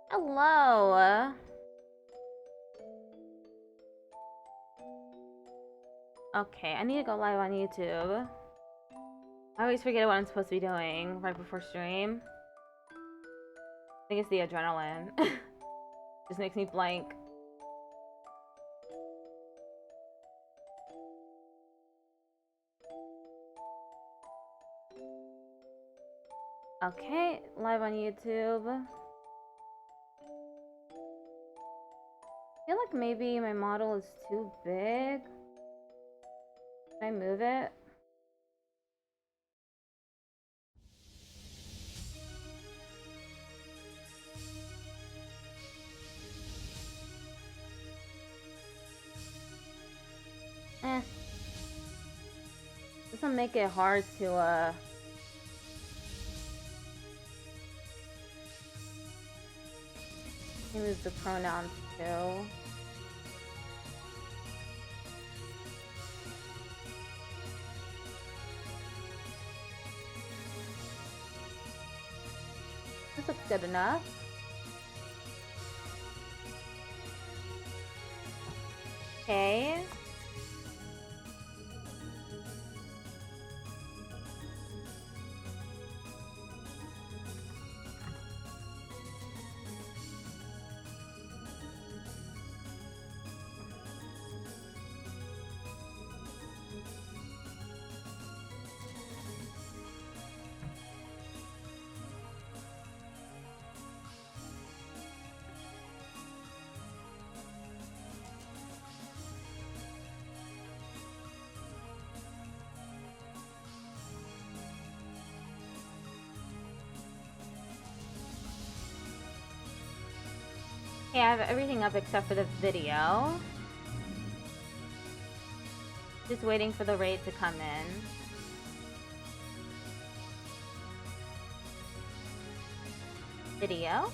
Hello. Okay, I need to go live on YouTube. I always forget what I'm supposed to be doing right before stream. I think it's the adrenaline. Just makes me blank. Okay, live on YouTube. I feel like maybe my model is too big. Can I move it? This will make it hard to use the pronouns too. This looks good enough. Okay. Okay, I have everything up except for the video. Just waiting for the raid to come in. Video.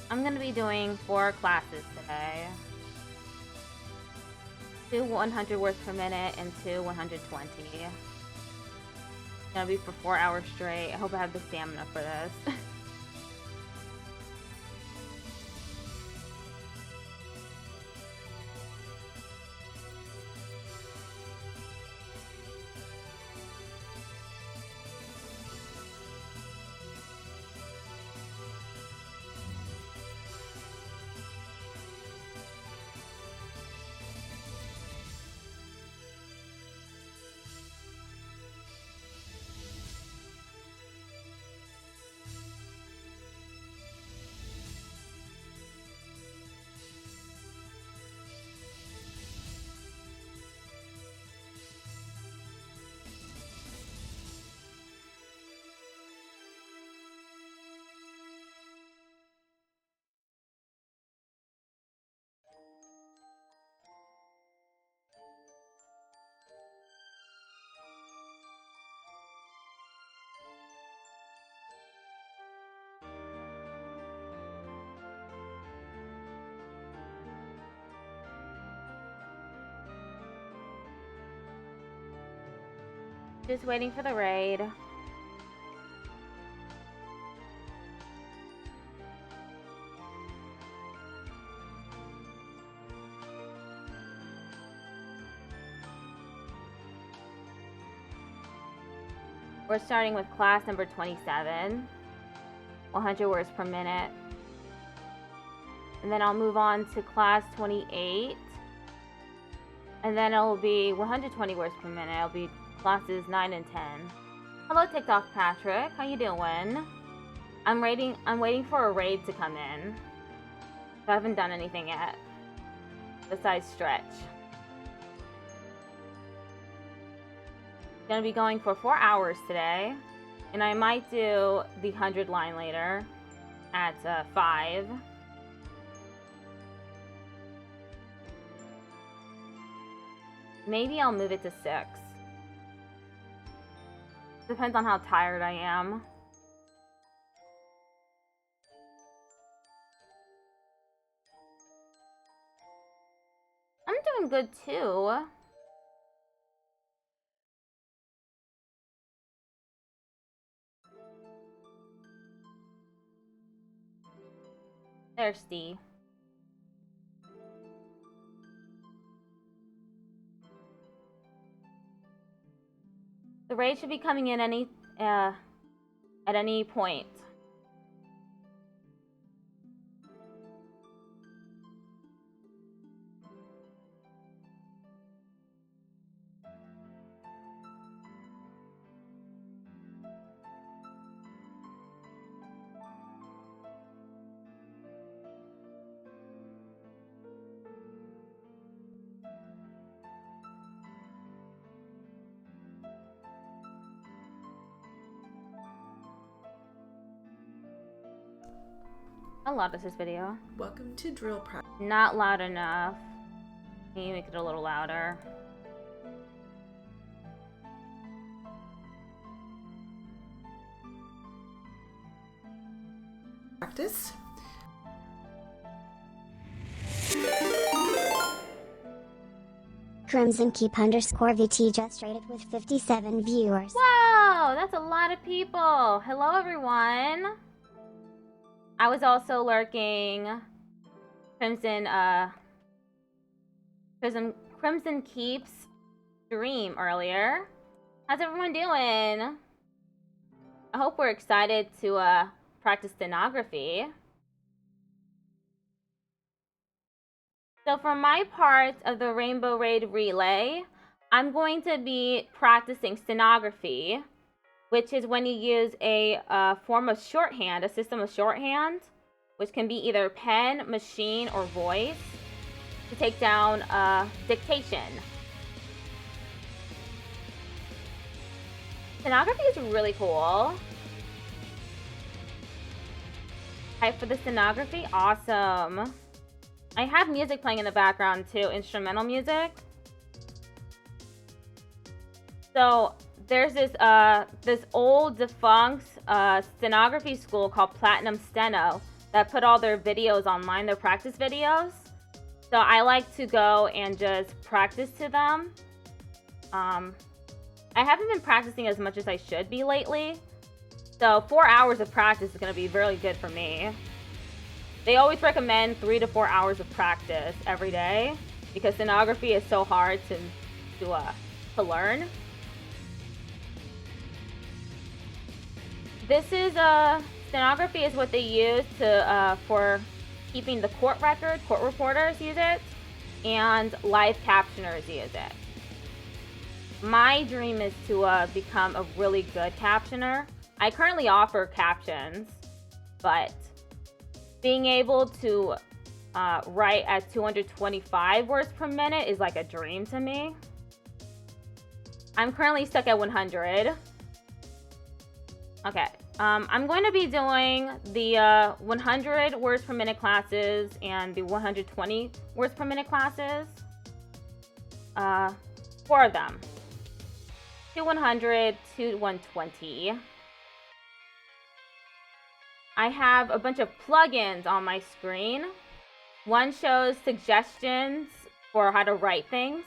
I'm gonna be doing 4 classes today. 2 100 words per minute and 2 120. Gonna be for 4 hours straight. I hope I have the stamina for this. Just waiting for the raid. We're starting with class number 27. 100 words per minute. And then I'll move on to class 28. And then it'll be 120 words per minute. It'll be classes 9 and 10. Hello, TikTok Patrick. How you doing? I'm waiting for a raid to come in. So I haven't done anything yet. Besides stretch. Gonna be going for 4 hours today. And I might do the 100 line later at 5. Maybe I'll move it to 6. Depends on how tired I am. I'm doing good too. Thirsty. The raid should be coming in at any point. How loud is this video? Welcome to drill practice. Not loud enough. Can you make it a little louder? Practice. Crimson Keep _VT just rated with 57 viewers. Wow, that's a lot of people. Hello, everyone. I was also lurking Crimson Keep's stream earlier. How's everyone doing? I hope we're excited to practice stenography. So for my part of the Rainbow Raid Relay, I'm going to be practicing stenography, which is when you use a form of shorthand, a system of shorthand, which can be either pen, machine, or voice, to take down dictation. Stenography is really cool. Hype for the stenography? Awesome. I have music playing in the background too, instrumental music. So there's this old defunct stenography school called Platinum Steno that put all their videos online, their practice videos. So I like to go and just practice to them. I haven't been practicing as much as I should be lately. So 4 hours of practice is going to be really good for me. They always recommend 3 to 4 hours of practice every day because stenography is so hard to learn. This is stenography is what they use to for keeping the court record. Court reporters use it, and live captioners use it. My dream is to become a really good captioner. I currently offer captions, but being able to write at 225 words per minute is like a dream to me. I'm currently stuck at 100. Okay, I'm going to be doing the 100 words per minute classes and the 120 words per minute classes. 4 of them. To 100 to 120. I have a bunch of plugins on my screen. One shows suggestions for how to write things.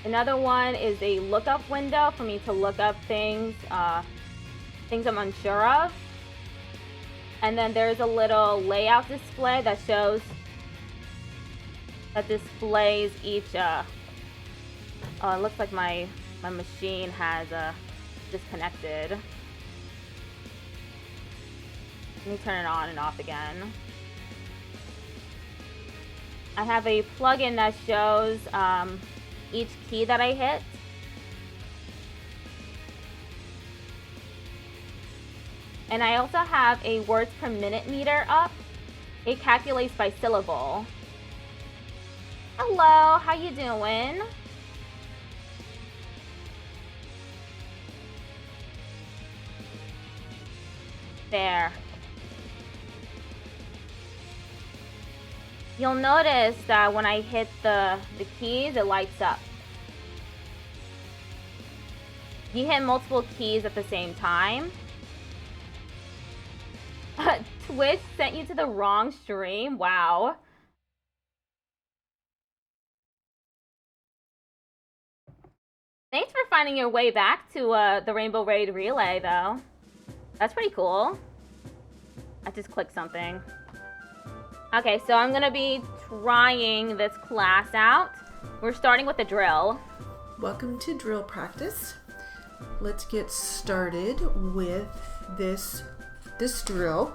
Another one is a lookup window for me to look up things, things I'm unsure of. And then there's a little layout display that displays each. Oh, it looks like my machine has disconnected. Let me turn it on and off again. I have a plugin that shows each key that I hit. And I also have a words per minute meter up. It calculates by syllable. Hello, how you doing? There. You'll notice that when I hit the keys, it lights up. You hit multiple keys at the same time. Twitch sent you to the wrong stream? Wow. Thanks for finding your way back to the Rainbow Raid Relay, though. That's pretty cool. I just clicked something. Okay, so I'm gonna be trying this class out. We're starting with a drill. Welcome to drill practice. Let's get started with this drill,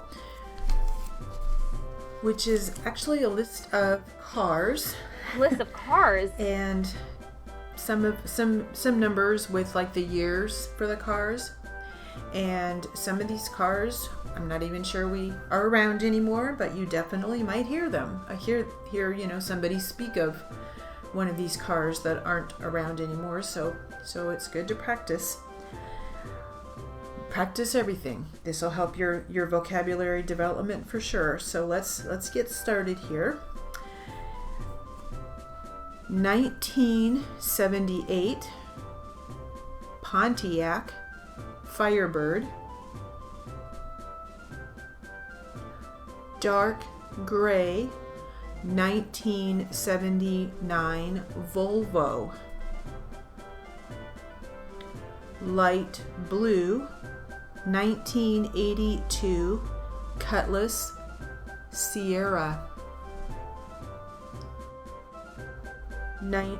which is actually a list of cars. List of cars. And some numbers with like the years for the cars. And some of these cars, I'm not even sure we are around anymore, but you definitely might hear them. I hear somebody speak of one of these cars that aren't around anymore, so it's good to practice. Practice everything. This will help your vocabulary development for sure. So let's get started here. 1978 Pontiac Firebird. Dark gray 1979 Volvo. Light blue 1982 Cutlass Sierra.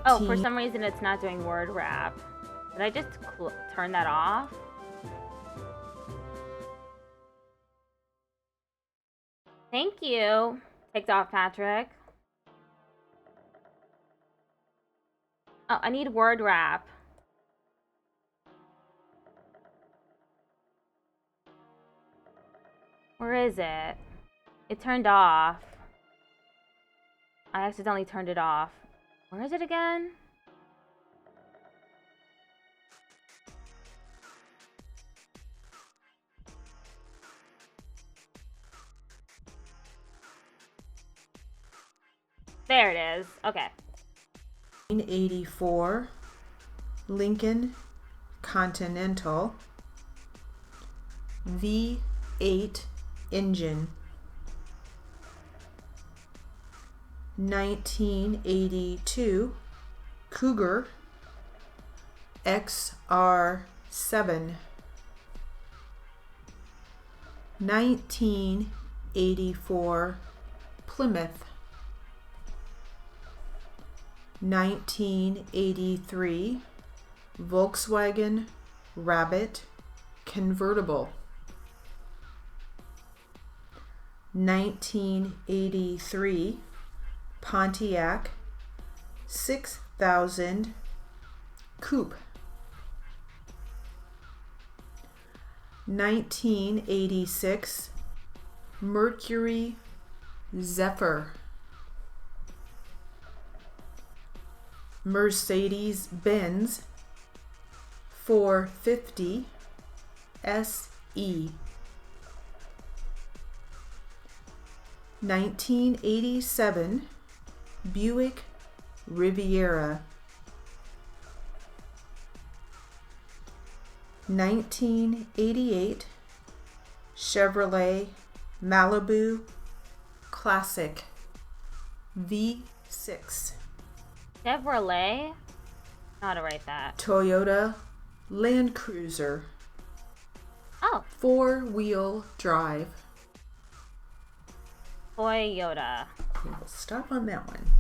Oh, for some reason it's not doing word wrap. Did I just turn that off? Thank you. Takes off, Patrick. Oh, I need word wrap. Where is it? It turned off. I accidentally turned it off. Where is it again? There it is. Okay. 1984 Lincoln Continental V8 engine. 1982 Cougar XR7. 1984 Plymouth. 1983 Volkswagen Rabbit convertible. 1983 Pontiac 6000 Coupe. 1986 Mercury Zephyr. Mercedes-Benz 450 SE. 1987 Buick Riviera. 1988 Chevrolet Malibu Classic V6. Chevrolet? How to write that? Toyota Land Cruiser. Oh. 4-wheel drive. Toyota. We'll stop on that one.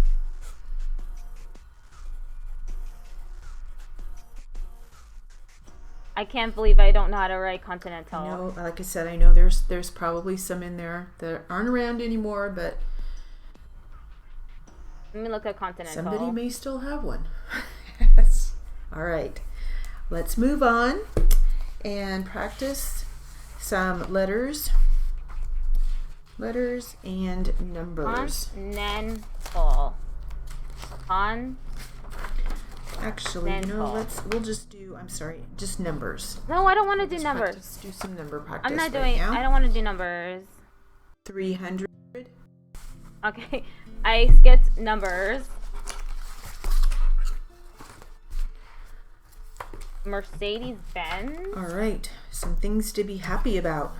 I can't believe I don't know how to write Continental. No, like I said, I know there's probably some in there that aren't around anymore, but let me look at Continental. Somebody may still have one. Yes. All right. Let's move on and practice some letters and numbers. Continental. Actually, we'll just do, just numbers. No, I don't want to do numbers. Let's do some number practice. I'm not right doing, now. I don't want to do numbers. 300. Okay, I skipped numbers. Mercedes-Benz. All right, some things to be happy about.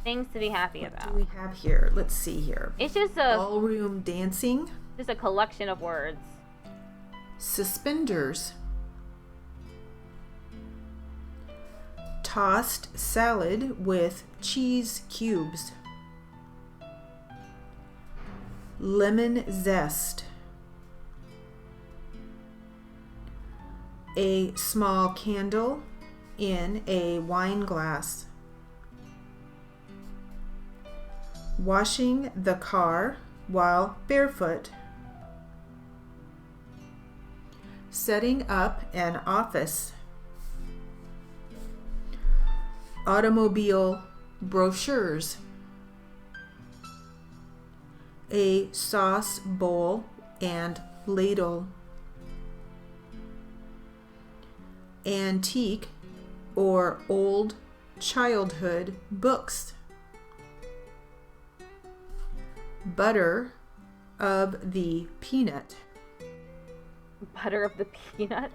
Things to be happy about. What do we have here? Let's see here. It's just a ballroom dancing. Just a collection of words. Suspenders. tossed salad with cheese cubes. Lemon zest. A small candle in a wine glass. Washing the car while barefoot. Setting up an office. Automobile brochures. A sauce bowl and ladle. Antique or old childhood books. Butter of the peanut. Butter of the peanut.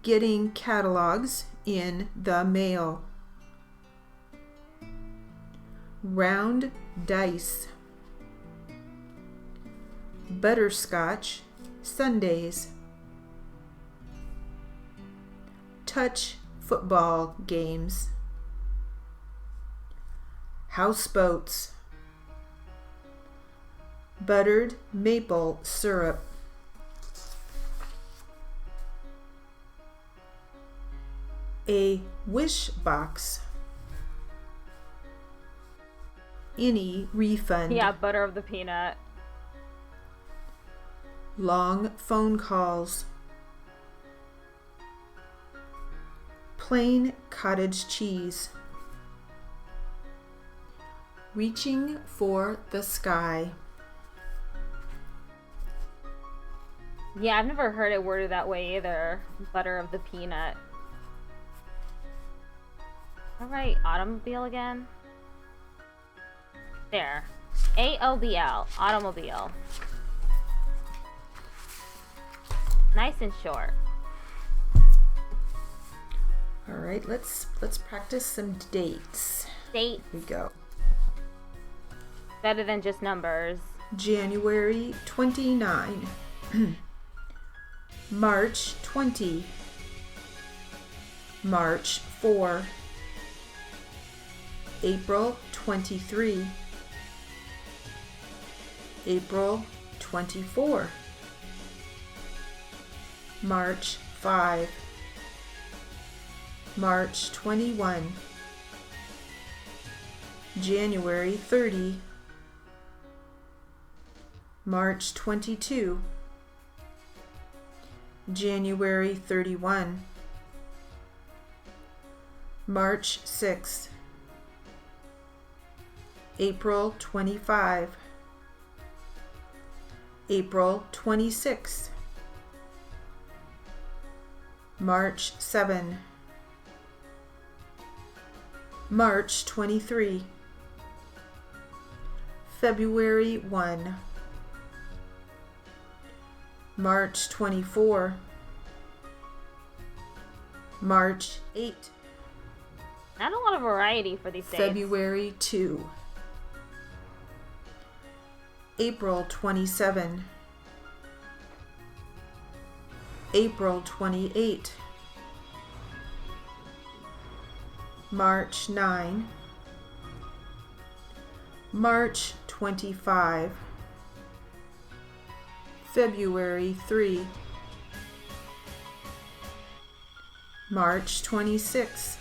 Getting catalogs in the mail. Round dice. Butterscotch sundaes. Touch football games. Houseboats. Buttered maple syrup. A wish box. Any refund. Yeah, butter of the peanut. Long phone calls. Plain cottage cheese. Reaching for the sky. Yeah, I've never heard it worded that way either. Butter of the peanut. Alright, automobile again. There. AOBL, automobile. Nice and short. All right, let's practice some dates. Date. Here we go. Better than just numbers. January 29. March 20. March 4. April 23. April 24. March 5. March 21. January 30. March 22. January 31. March 6. April 25. April 26. March 7. March 23. February 1. March 24. March 8. Not a lot of variety for these days. February 2. April 27. April 28. March 9. March 25. February 3. March 26.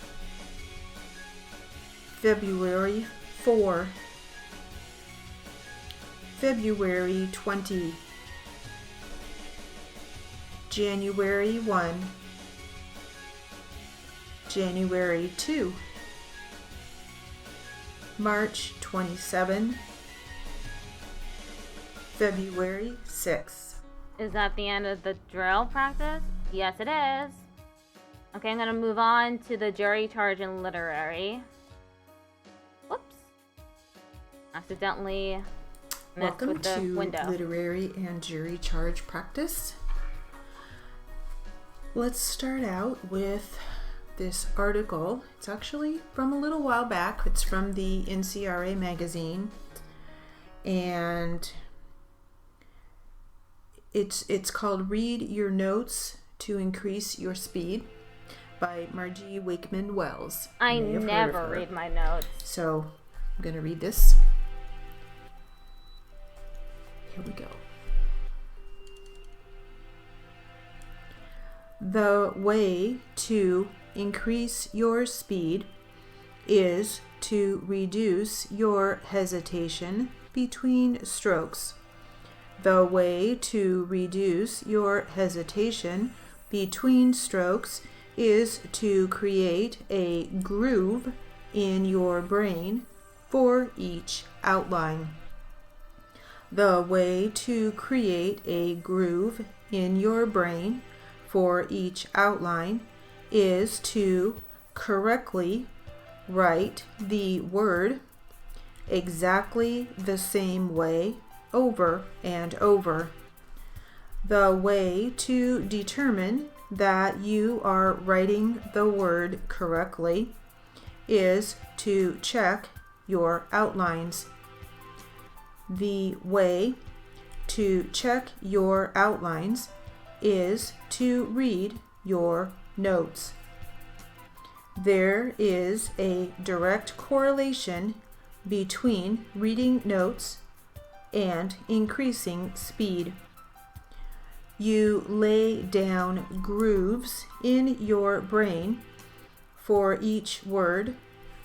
February 4. February 20. January 1. January 2. March 27. February 6. Is that the end of the drill practice? Yes, it is. Okay, I'm going to move on to the jury charge and literary. Whoops. Accidentally messed Welcome with the to window. literary and jury charge practice. Let's start out with this article. It's actually from a little while back. It's from the NCRA magazine, and it's called Read Your Notes to Increase Your Speed by Margie Wakeman Wells. I You may have heard of never her. read my notes. So I'm going to read this. Here we go. The way to increase your speed is to reduce your hesitation between strokes. The way to reduce your hesitation between strokes is to create a groove in your brain for each outline. The way to create a groove in your brain for each outline is to correctly write the word exactly the same way over and over. The way to determine that you are writing the word correctly is to check your outlines. The way to check your outlines is to read your notes. There is a direct correlation between reading notes and increasing speed. You lay down grooves in your brain for each word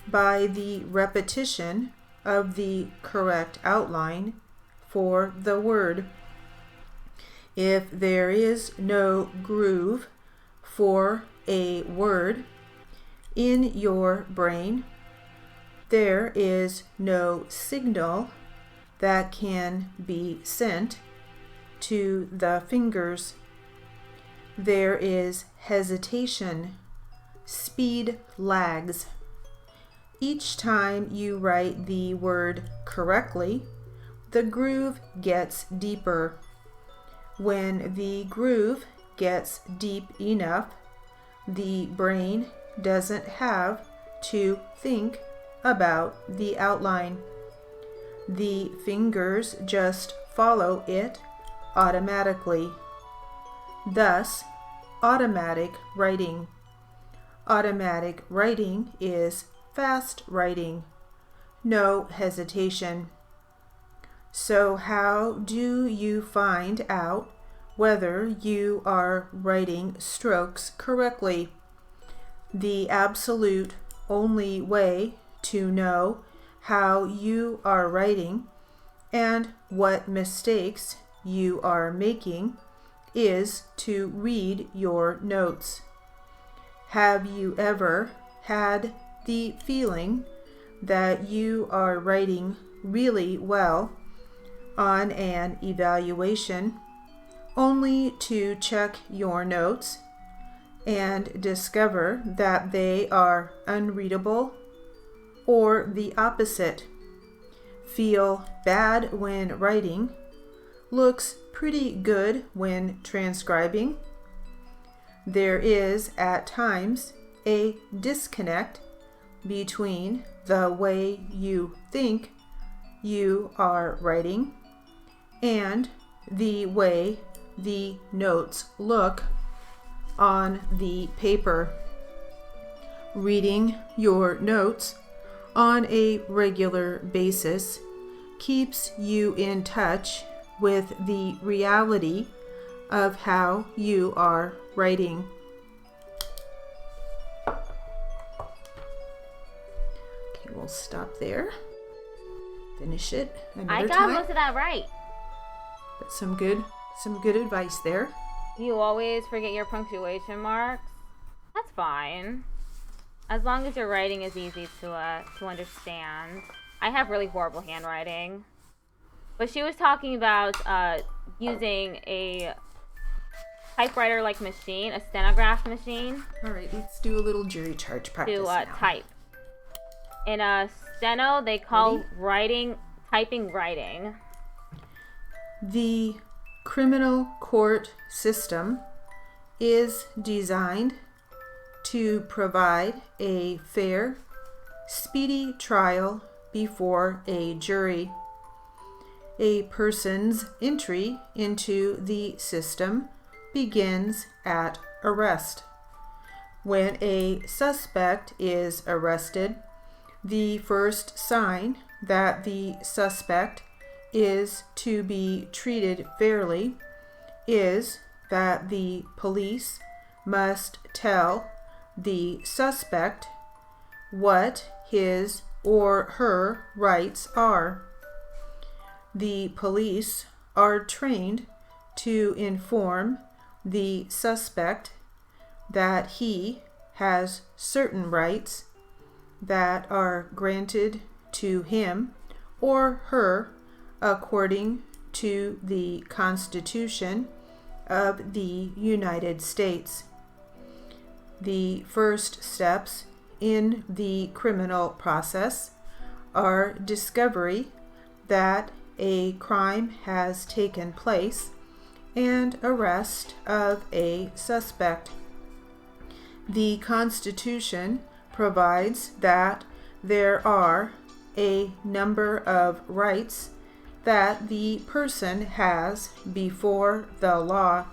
by the repetition of the correct outline for the word. If there is no groove for a word in your brain, there is no signal that can be sent to the fingers. There is hesitation. Speed lags. Each time you write the word correctly, the groove gets deeper. When the groove gets deep enough, the brain doesn't have to think about the outline. The fingers just follow it automatically. Thus, automatic writing. Automatic writing is fast writing, no hesitation. So how do you find out whether you are writing strokes correctly? The absolute only way to know how you are writing and what mistakes you are making is to read your notes. Have you ever had the feeling that you are writing really well on an evaluation only to check your notes and discover that they are unreadable, or the opposite? Feel bad when writing, looks pretty good when transcribing? There is at times a disconnect between the way you think you are writing and the way the notes look on the paper. Reading your notes on a regular basis keeps you in touch with the reality of how you are writing. Okay, we'll stop there. Finish it another I got time. most of that right. But some good advice there. You always forget your punctuation marks. That's fine. As long as your writing is easy to understand. I have really horrible handwriting. But she was talking about using a typewriter-like machine, a stenograph machine. All right, let's do a little jury charge practice to now. type. In a steno, they call typing writing. The criminal court system is designed to provide a fair, speedy trial before a jury. A person's entry into the system begins at arrest. when a suspect is arrested, the first sign that the suspect is to be treated fairly is that the police must tell the suspect what his or her rights are. The police are trained to inform the suspect that he has certain rights that are granted to him or her according to the Constitution of the United States. The first steps in the criminal process are discovery that a crime has taken place and arrest of a suspect. The Constitution provides that there are a number of rights that the person has before the law.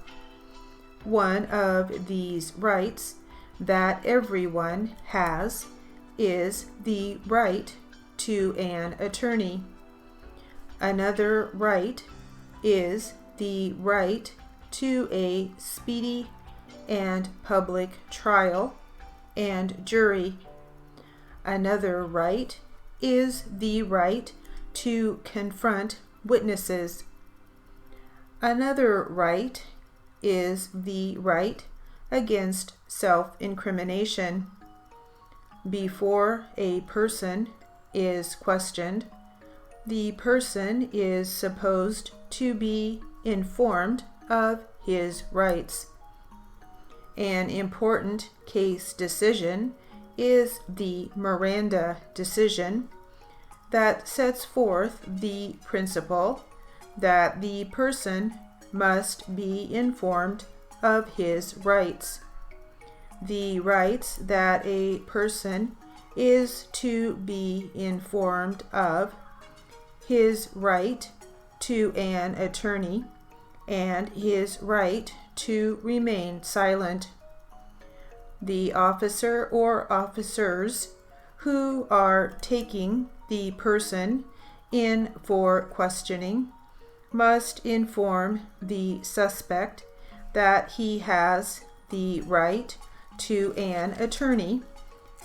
One of these rights that everyone has is the right to an attorney. Another right is the right to a speedy and public trial and jury. Another right is the right to confront witnesses. Another right is the right against self-incrimination. Before a person is questioned, the person is supposed to be informed of his rights. An important case decision is the Miranda decision that sets forth the principle that the person must be informed of his rights. The rights that a person is to be informed of: his right to an attorney and his right to remain silent. The officer or officers who are taking the person in for questioning must inform the suspect that he has the right to an attorney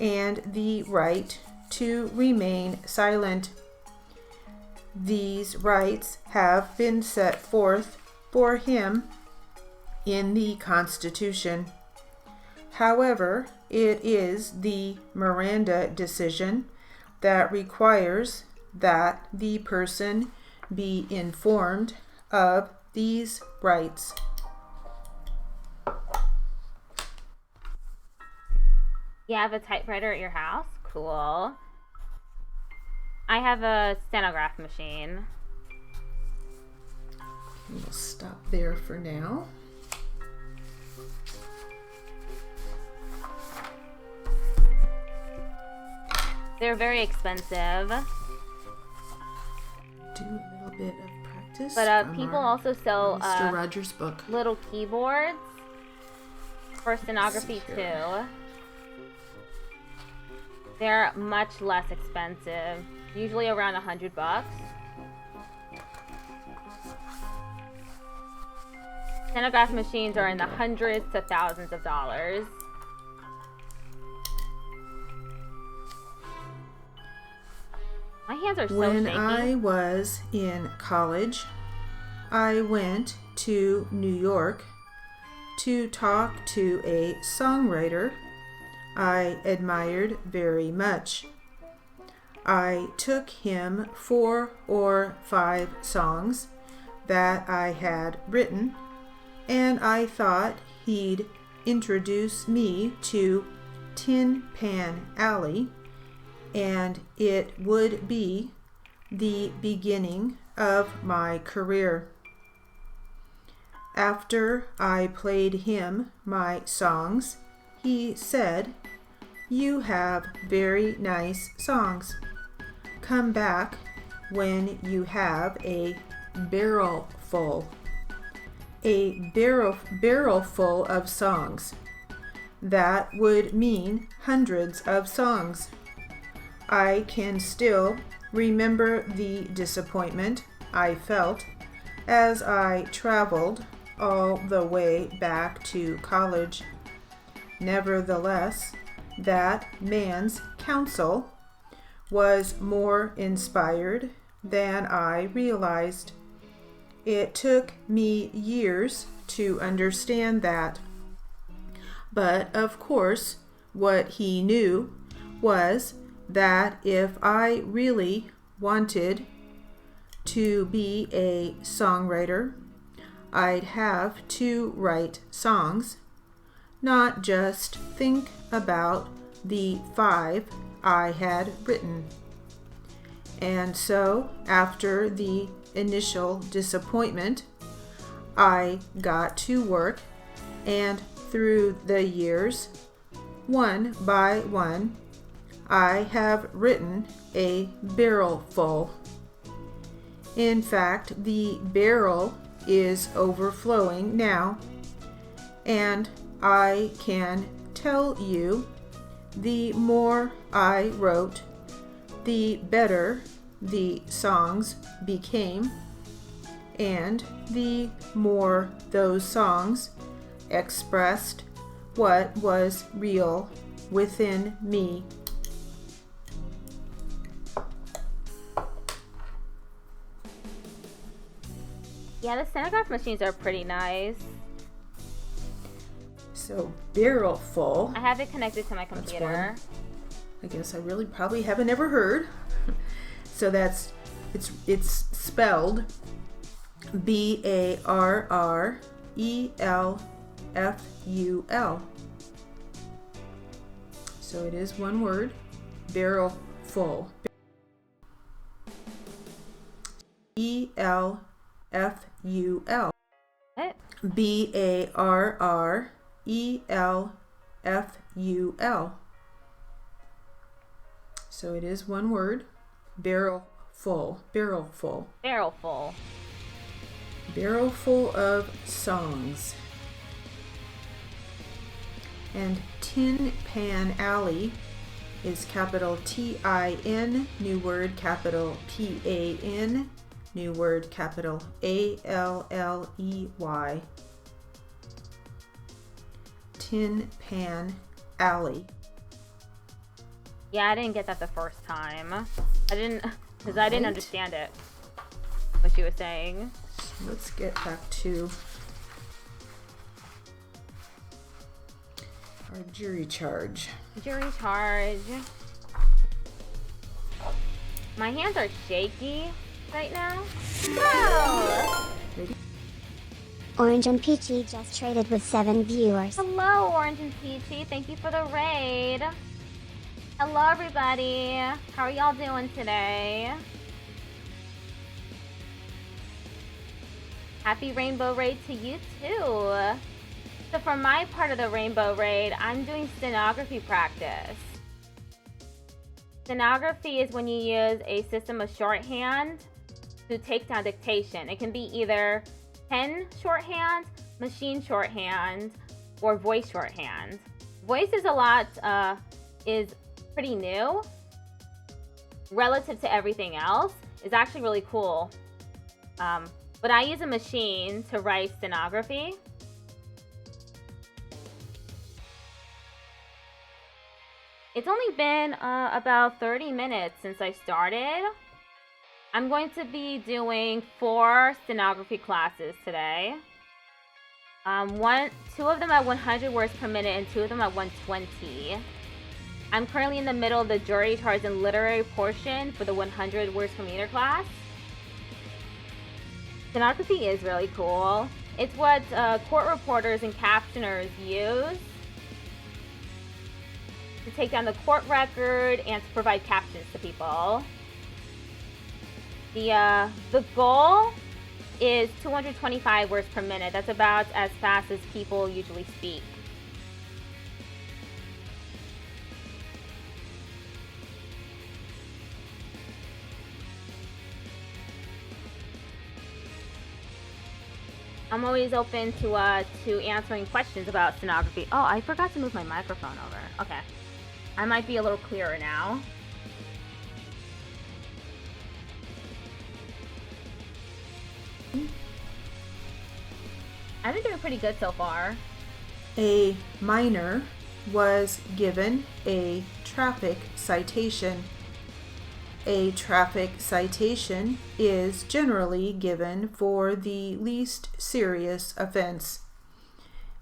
and the right to remain silent. These rights have been set forth for him in the Constitution. However, it is the Miranda decision that requires that the person be informed of these rights. You have a typewriter at your house? Cool. I have a stenograph machine. We'll stop there for now. They're very expensive. Do a little bit of practice. But people also sell Mr. Rogers' book. Little keyboards for stenography too. They're much less expensive, usually around $100. Stenograph machines are in the hundreds to thousands of dollars. My hands are so shaky. When I was in college, I went to New York to talk to a songwriter I admired very much. I took him 4 or 5 songs that I had written, and I thought he'd introduce me to Tin Pan Alley, and it would be the beginning of my career. After I played him my songs, he said, "You have very nice songs. Come back when you have a barrel full." A barrel full of songs. that would mean hundreds of songs. I can still remember the disappointment I felt as I traveled all the way back to college. Nevertheless, that man's counsel was more inspired than I realized. It took me years to understand that. But of course, what he knew was that if I really wanted to be a songwriter, I'd have to write songs, not just think about the 5 I had written. And so, after the initial disappointment, I got to work, and through the years, one by one, I have written a barrel full. In fact, the barrel is overflowing now, and I can tell you, the more I wrote, the better the songs became, and the more those songs expressed what was real within me. Yeah, the stenograph machines are pretty nice. So barrel full. I have it connected to my computer. I guess I really probably haven't ever heard. So it's spelled BARRELFUL. So it is one word, barrel full. ELFUL. What? BARRELFUL. So it is one word, barrel full. Barrel full. Barrel full. Barrel full of songs. And Tin Pan Alley is capital TIN, new word, capital PAN, new word, capital ALLEY. Tin Pan Alley. Yeah, I didn't get that the first time. I didn't understand it, what she was saying. Let's get back to our jury charge. Jury charge. My hands are shaky right now. Whoa! Orange and Peachy just traded with 7 viewers. Hello, Orange and Peachy. Thank you for the raid. Hello, everybody. How are y'all doing today? Happy Rainbow Raid to you too. So for my part of the Rainbow Raid, I'm doing stenography practice. Stenography is when you use a system of shorthand to take down dictation. It can be either pen shorthand, machine shorthand, or voice shorthand. Voice is is pretty new relative to everything else. It's actually really cool. But I use a machine to write stenography. It's only been about 30 minutes since I started. I'm going to be doing 4 stenography classes today. 2 of them at 100 words per minute and 2 of them at 120. I'm currently in the middle of the jury charge and literary portion for the 100 words per meter class. Stenography is really cool. It's what court reporters and captioners use to take down the court record and to provide captions to people. The goal is 225 words per minute. That's about as fast as people usually speak. I'm always open to answering questions about stenography. Oh, I forgot to move my microphone over. Okay. I might be a little clearer now. I've been doing pretty good so far. A minor was given a traffic citation. A traffic citation is generally given for the least serious offense.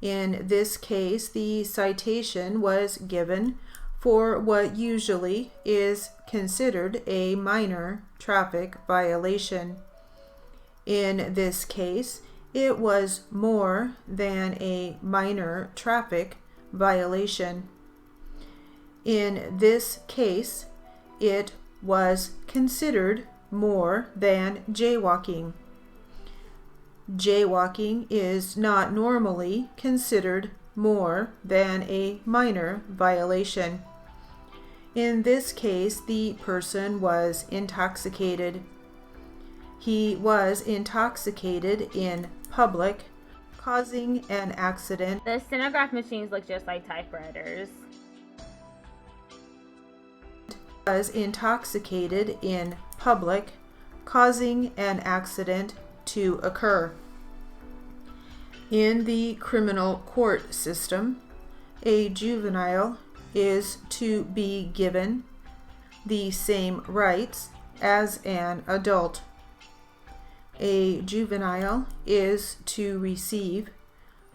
In this case, the citation was given for what usually is considered a minor traffic violation. In this case, it was more than a minor traffic violation. In this case, it was considered more than jaywalking. Jaywalking is not normally considered more than a minor violation. In this case, the person was intoxicated. He was intoxicated in public, causing an accident. The stenograph machines look just like typewriters. Was intoxicated in public, causing an accident to occur. In the criminal court system, a juvenile is to be given the same rights as an adult. A juvenile is to receive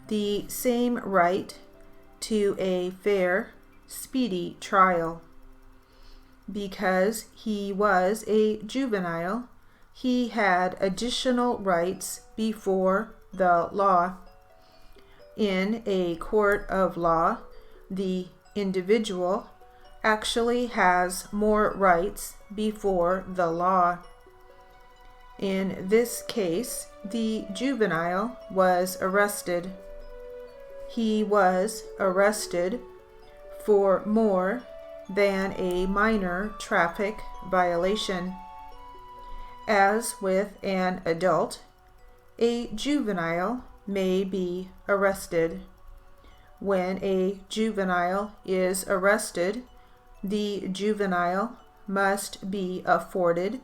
the same right to a fair, speedy trial. Because he was a juvenile, he had additional rights before the law. In a court of law, the individual actually has more rights before the law. In this case, the juvenile was arrested. He was arrested for more than a minor traffic violation. As with an adult, a juvenile may be arrested. When a juvenile is arrested, the juvenile must be afforded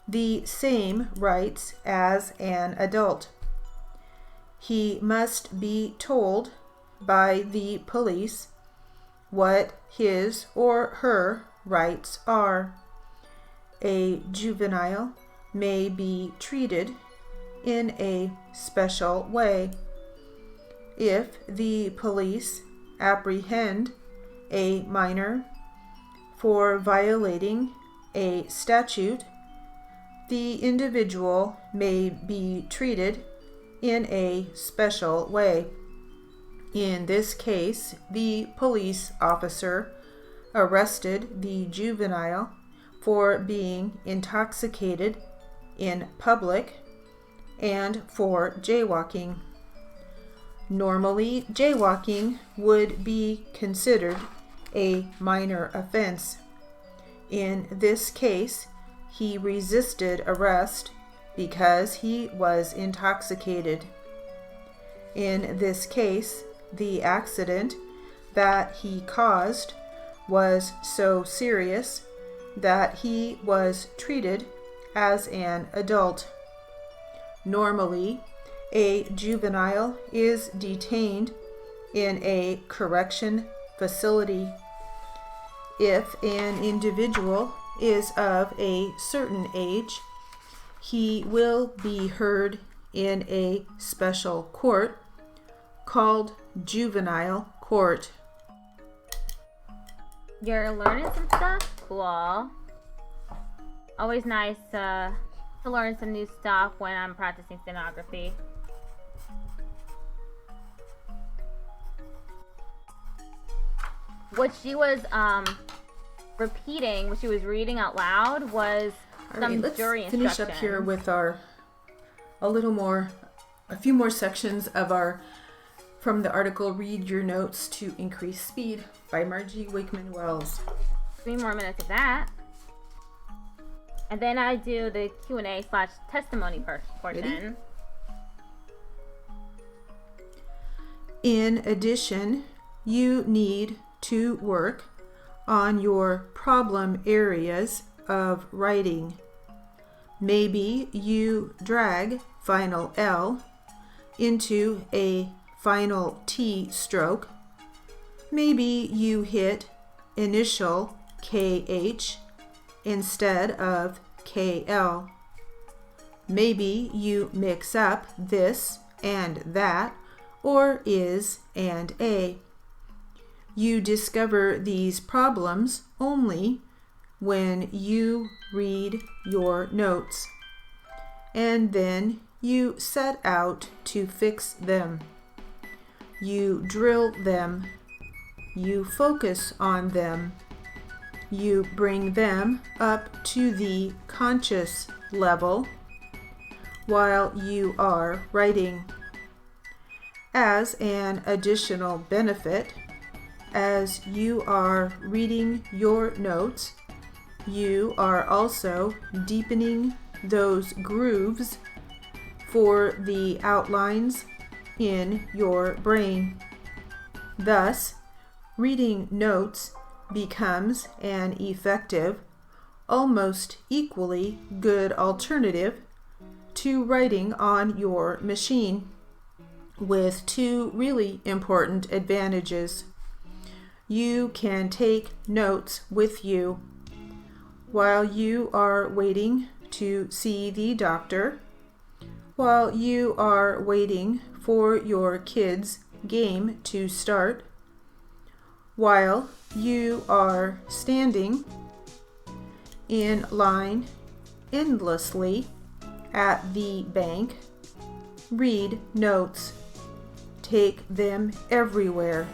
the same rights as an adult. He must be told by the police what his or her rights are. A juvenile may be treated in a special way. If the police apprehend a minor for violating a statute, the individual may be treated in a special way. In this case, the police officer arrested the juvenile for being intoxicated in public and for jaywalking. Normally, jaywalking would be considered a minor offense. In this case, he resisted arrest because he was intoxicated. In this case, the accident that he caused was so serious that he was treated as an adult. Normally, a juvenile is detained in a correction facility. If an individual is of a certain age, he will be heard in a special court called juvenile court. You're learning some stuff? Cool. Always nice to learn some new stuff when I'm practicing stenography. What she was repeating, what she was reading out loud was some jury instructions. Finish up here with a few more sections of from the article Read Your Notes to Increase Speed by Margie Wakeman Wells. 3 more minutes of that. And then I do the Q&A/testimony portion. Ready? In addition, you need to work on your problem areas of writing. Maybe you drag final L into a final T stroke. Maybe you hit initial KH instead of KL. Maybe you mix up this and that, or is and a. You discover these problems only when you read your notes, and then you set out to fix them. You drill them. You focus on them. You bring them up to the conscious level while you are writing. As an additional benefit, as you are reading your notes, you are also deepening those grooves for the outlines in your brain. Thus, reading notes becomes an effective, almost equally good alternative to writing on your machine, with two really important advantages. You can take notes with you while you are waiting to see the doctor, while you are waiting for your kids' game to start, while you are standing in line endlessly at the bank. Read notes. Take them everywhere.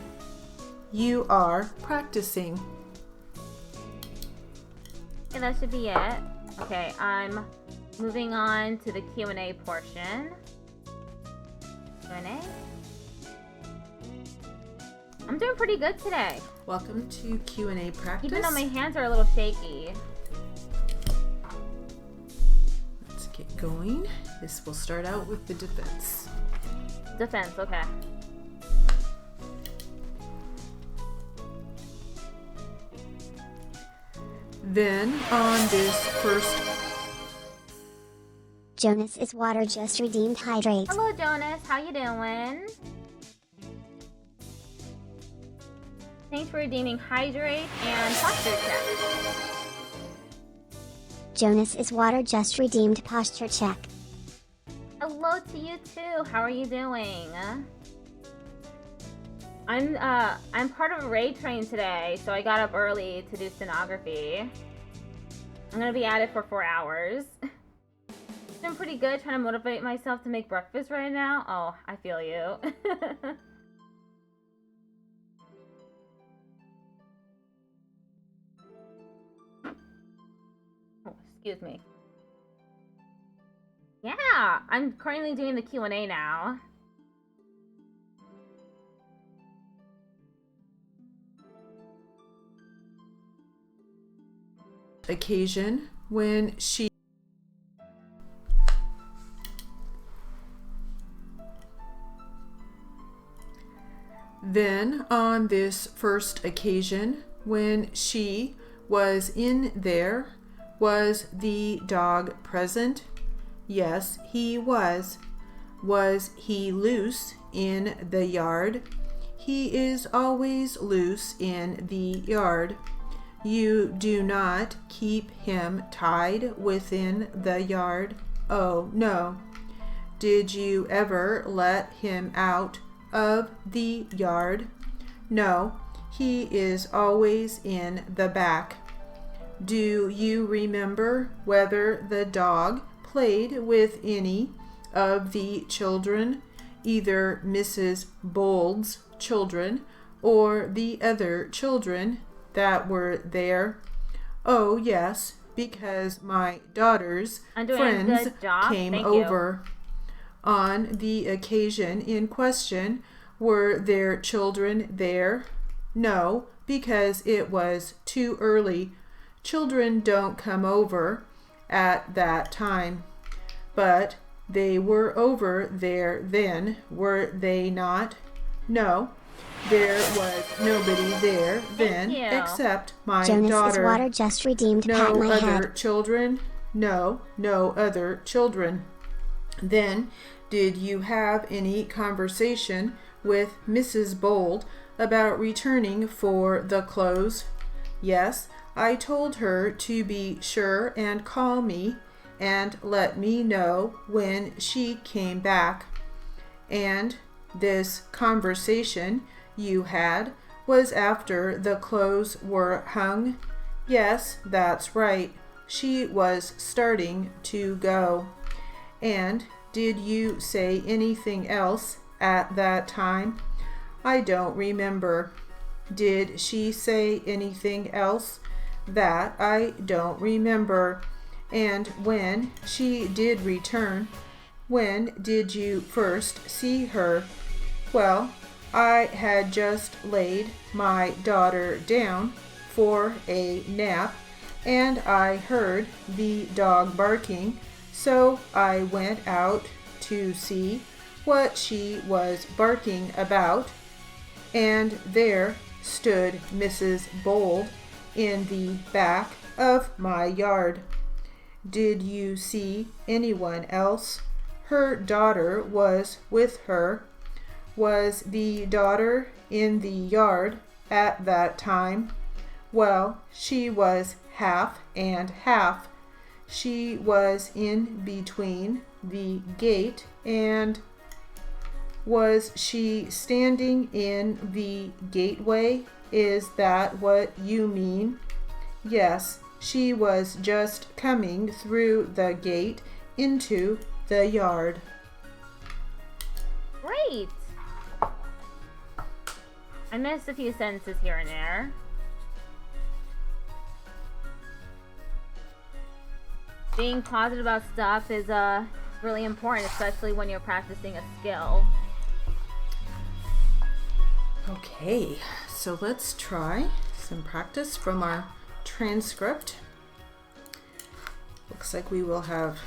You are practicing. And that should be it. Okay, I'm moving on to the Q&A portion. Q&A? I'm doing pretty good today. Welcome to Q&A practice. Even though my hands are a little shaky. Let's get going. This will start out with the defense. Defense, okay. Then on this first... Jonas is water just redeemed hydrate. Hello Jonas, how you doing? Thanks for redeeming hydrate and posture check. Jonas is water just redeemed posture check. Hello to you too. How are you doing? I'm part of a raid train today, so I got up early to do stenography. I'm gonna be at it for 4 hours. Doing pretty good, trying to motivate myself to make breakfast right now. Oh, I feel you. Oh, excuse me. Yeah, I'm currently doing the Q&A now. Occasion when she Then on this first occasion when she was in there, was the dog present? Yes, he was. Was he loose in the yard? He is always loose in the yard. You do not keep him tied within the yard. Oh, no. Did you ever let him out of the yard? No, he is always in the back. Do you remember whether the dog played with any of the children, either Mrs. Bold's children or the other children that were there? Oh, yes, because my daughter's friends came over. On the occasion in question, were there children there? No, because it was too early. Children don't come over at that time. But they were over there then, were they not? No, there was nobody there then you. except my Jonas' daughter. water just redeemed. Pat No my other head. children? No, no other children. Then, did you have any conversation with Mrs. Bold about returning for the clothes? Yes, I told her to be sure and call me and let me know when she came back. And this conversation you had was after the clothes were hung? Yes, that's right. She was starting to go. And did you say anything else at that time? I don't remember. Did she say anything else? That I don't remember. And when she did return, when did you first see her? Well, I had just laid my daughter down for a nap, and I heard the dog barking, so I went out to see what she was barking about, and there stood Mrs. Bold in the back of my yard. Did you see anyone else? Her daughter was with her. Was the daughter in the yard at that time? Well, she was half and half. She was in between the gate and... Was she standing in the gateway? Is that what you mean? Yes, she was just coming through the gate into the yard. Great. I missed a few sentences here and there. Being positive about stuff is really important, especially when you're practicing a skill. Okay, so let's try some practice from our transcript. Looks like we will have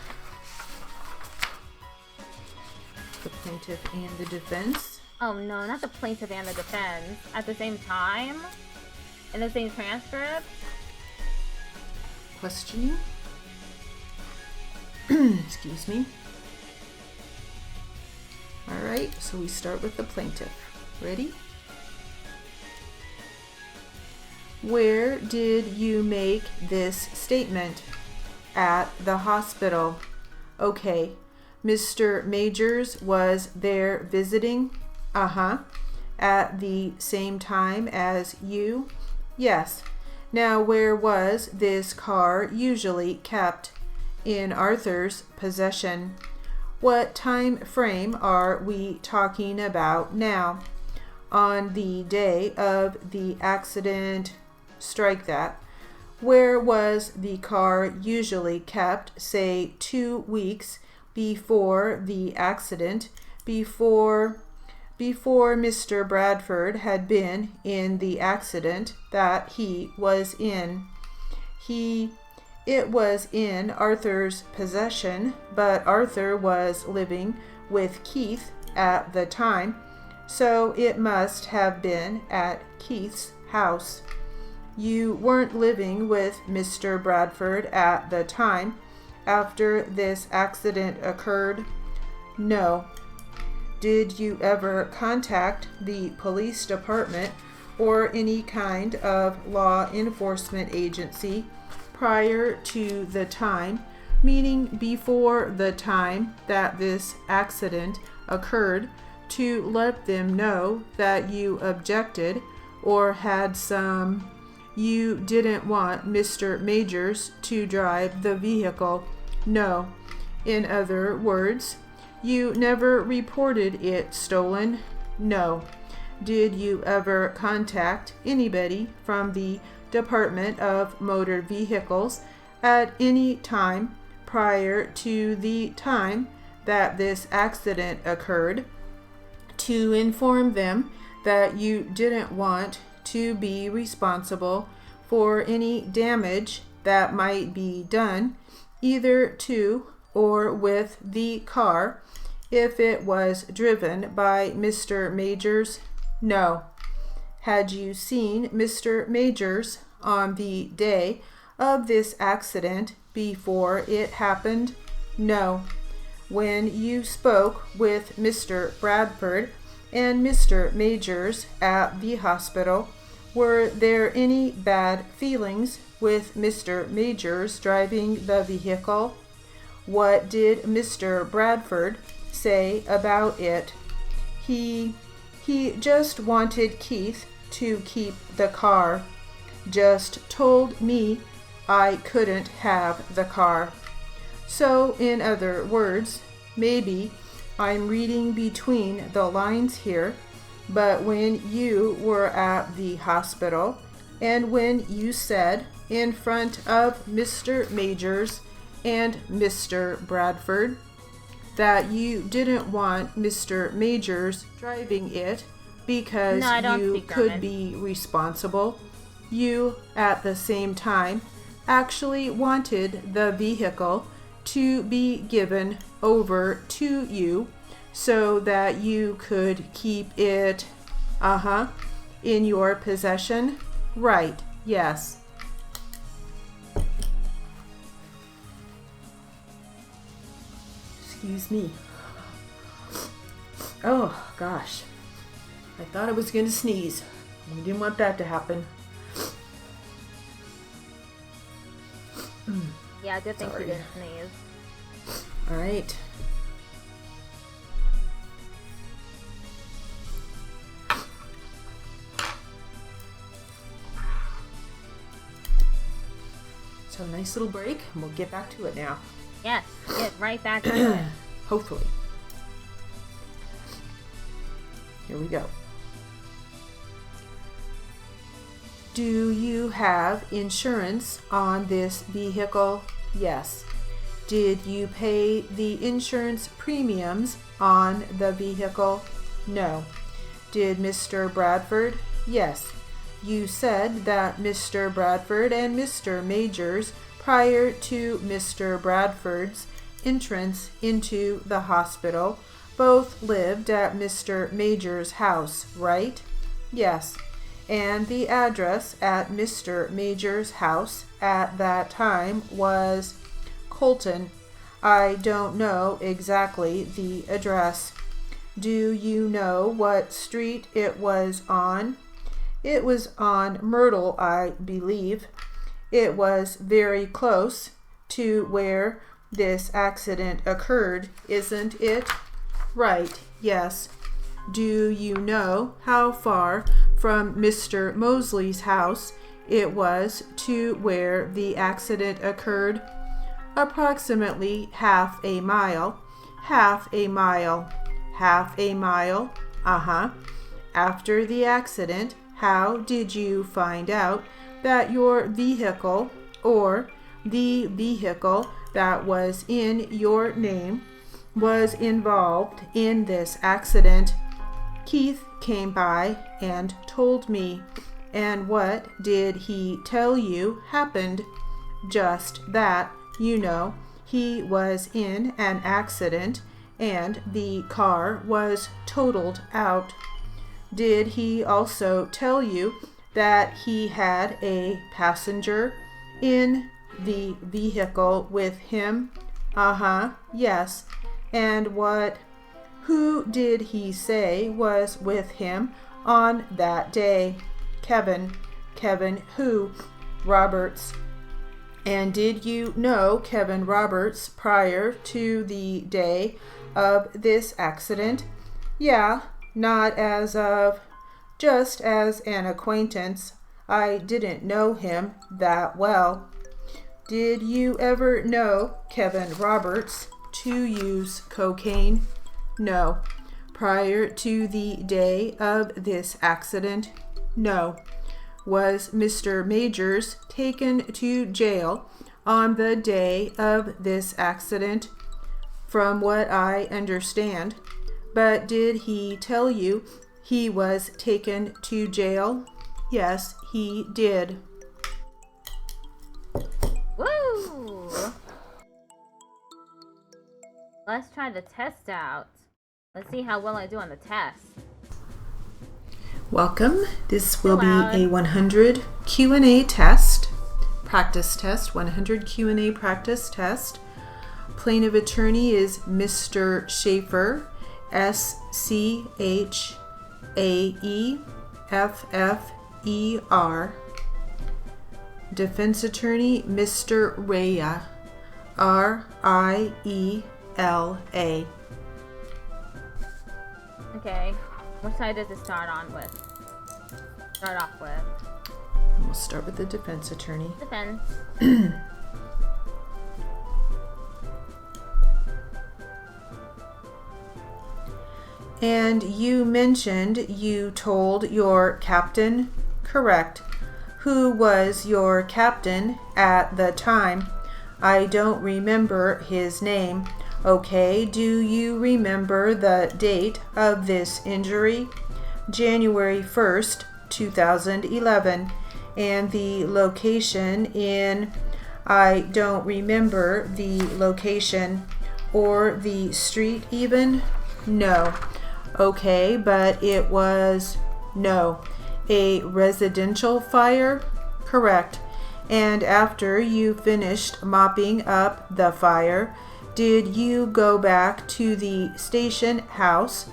the plaintiff and the defense. Oh no, not the plaintiff and the defense at the same time? In the same transcript? Questioning. Excuse me. Alright, so we start with the plaintiff. Ready? Where did you make this statement? At the hospital. Okay. Mr. Majors was there visiting? Uh-huh. At the same time as you? Yes. Now where was this car usually kept? In Arthur's possession. What time frame are we talking about now? On the day of the accident. Strike that. Where was the car usually kept, say 2 weeks before the accident, before Mr. Bradford had been in the accident that he was in? It was in Arthur's possession, but Arthur was living with Keith at the time, so it must have been at Keith's house. You weren't living with Mr. Bradford at the time after this accident occurred? No. Did you ever contact the police department or any kind of law enforcement agency prior to the time, meaning before the time that this accident occurred, to let them know that you objected or had some... You didn't want Mr. Majors to drive the vehicle? No. In other words, you never reported it stolen? No. Did you ever contact anybody from the Department of Motor Vehicles at any time prior to the time that this accident occurred to inform them that you didn't want to be responsible for any damage that might be done either to or with the car if it was driven by Mr. Majors? No. Had you seen Mr. Majors on the day of this accident before it happened? No. When you spoke with Mr. Bradford and Mr. Majors at the hospital, were there any bad feelings with Mr. Majors driving the vehicle? What did Mr. Bradford say about it? He just wanted Keith to keep the car. Just told me I couldn't have the car. So, in other words, maybe I'm reading between the lines here, but when you were at the hospital and when you said in front of Mr. Majors and Mr. Bradford that you didn't want Mr. Majors driving it because you could be responsible, you at the same time actually wanted the vehicle to be given over to you so that you could keep it, in your possession? Right, yes. Excuse me. Oh, gosh. I thought I was going to sneeze. I didn't want that to happen. Yeah, good thing she didn't sneeze. All right. So a nice little break, and we'll get back to it now. Yes, get right back to it. Hopefully. Here we go. Do you have insurance on this vehicle? Yes. Did you pay the insurance premiums on the vehicle? No. Did Mr. Bradford? Yes. You said that Mr. Bradford and Mr. Majors, prior to Mr. Bradford's entrance into the hospital, both lived at Mr. Majors' house, right? Yes. And the address at Mr. Majors' house at that time was Colton. I don't know exactly the address. Do you know what street it was on? It was on Myrtle, I believe. It was very close to where this accident occurred, isn't it? Right, yes. Do you know how far from Mr. Mosley's house it was to where the accident occurred? Approximately half a mile. Half a mile. Half a mile. After the accident, how did you find out that your vehicle or the vehicle that was in your name was involved in this accident? Keith came by and told me. And what did he tell you happened? Just that, you know, he was in an accident and the car was totaled out. Did he also tell you that he had a passenger in the vehicle with him? Yes. And who did he say was with him on that day? Kevin. Kevin who? Roberts. And did you know Kevin Roberts prior to the day of this accident? Yeah, not just as an acquaintance. I didn't know him that well. Did you ever know Kevin Roberts to use cocaine? No. Prior to the day of this accident? No. Was Mr. Majors taken to jail on the day of this accident? From what I understand. But did he tell you he was taken to jail? Yes, he did. Woo! Let's try the test out. Let's see how well I do on the test. Welcome. This will be loud. a 100 Q&A test, practice test, 100 Q&A practice test. Plaintiff attorney is Mr. Schaefer, SCHAEFFER. Defense attorney, Mr. Raya, RIELA. Okay, what side does it start off with? We'll start with the defense attorney. Defense. And you mentioned you told your captain, correct. Who was your captain at the time? I don't remember his name. Okay, do you remember the date of this injury? January 1st, 2011. And the location in, I don't remember the location or the street even? No. Okay, but it was, no, a residential fire? Correct. And after you finished mopping up the fire, did you go back to the station house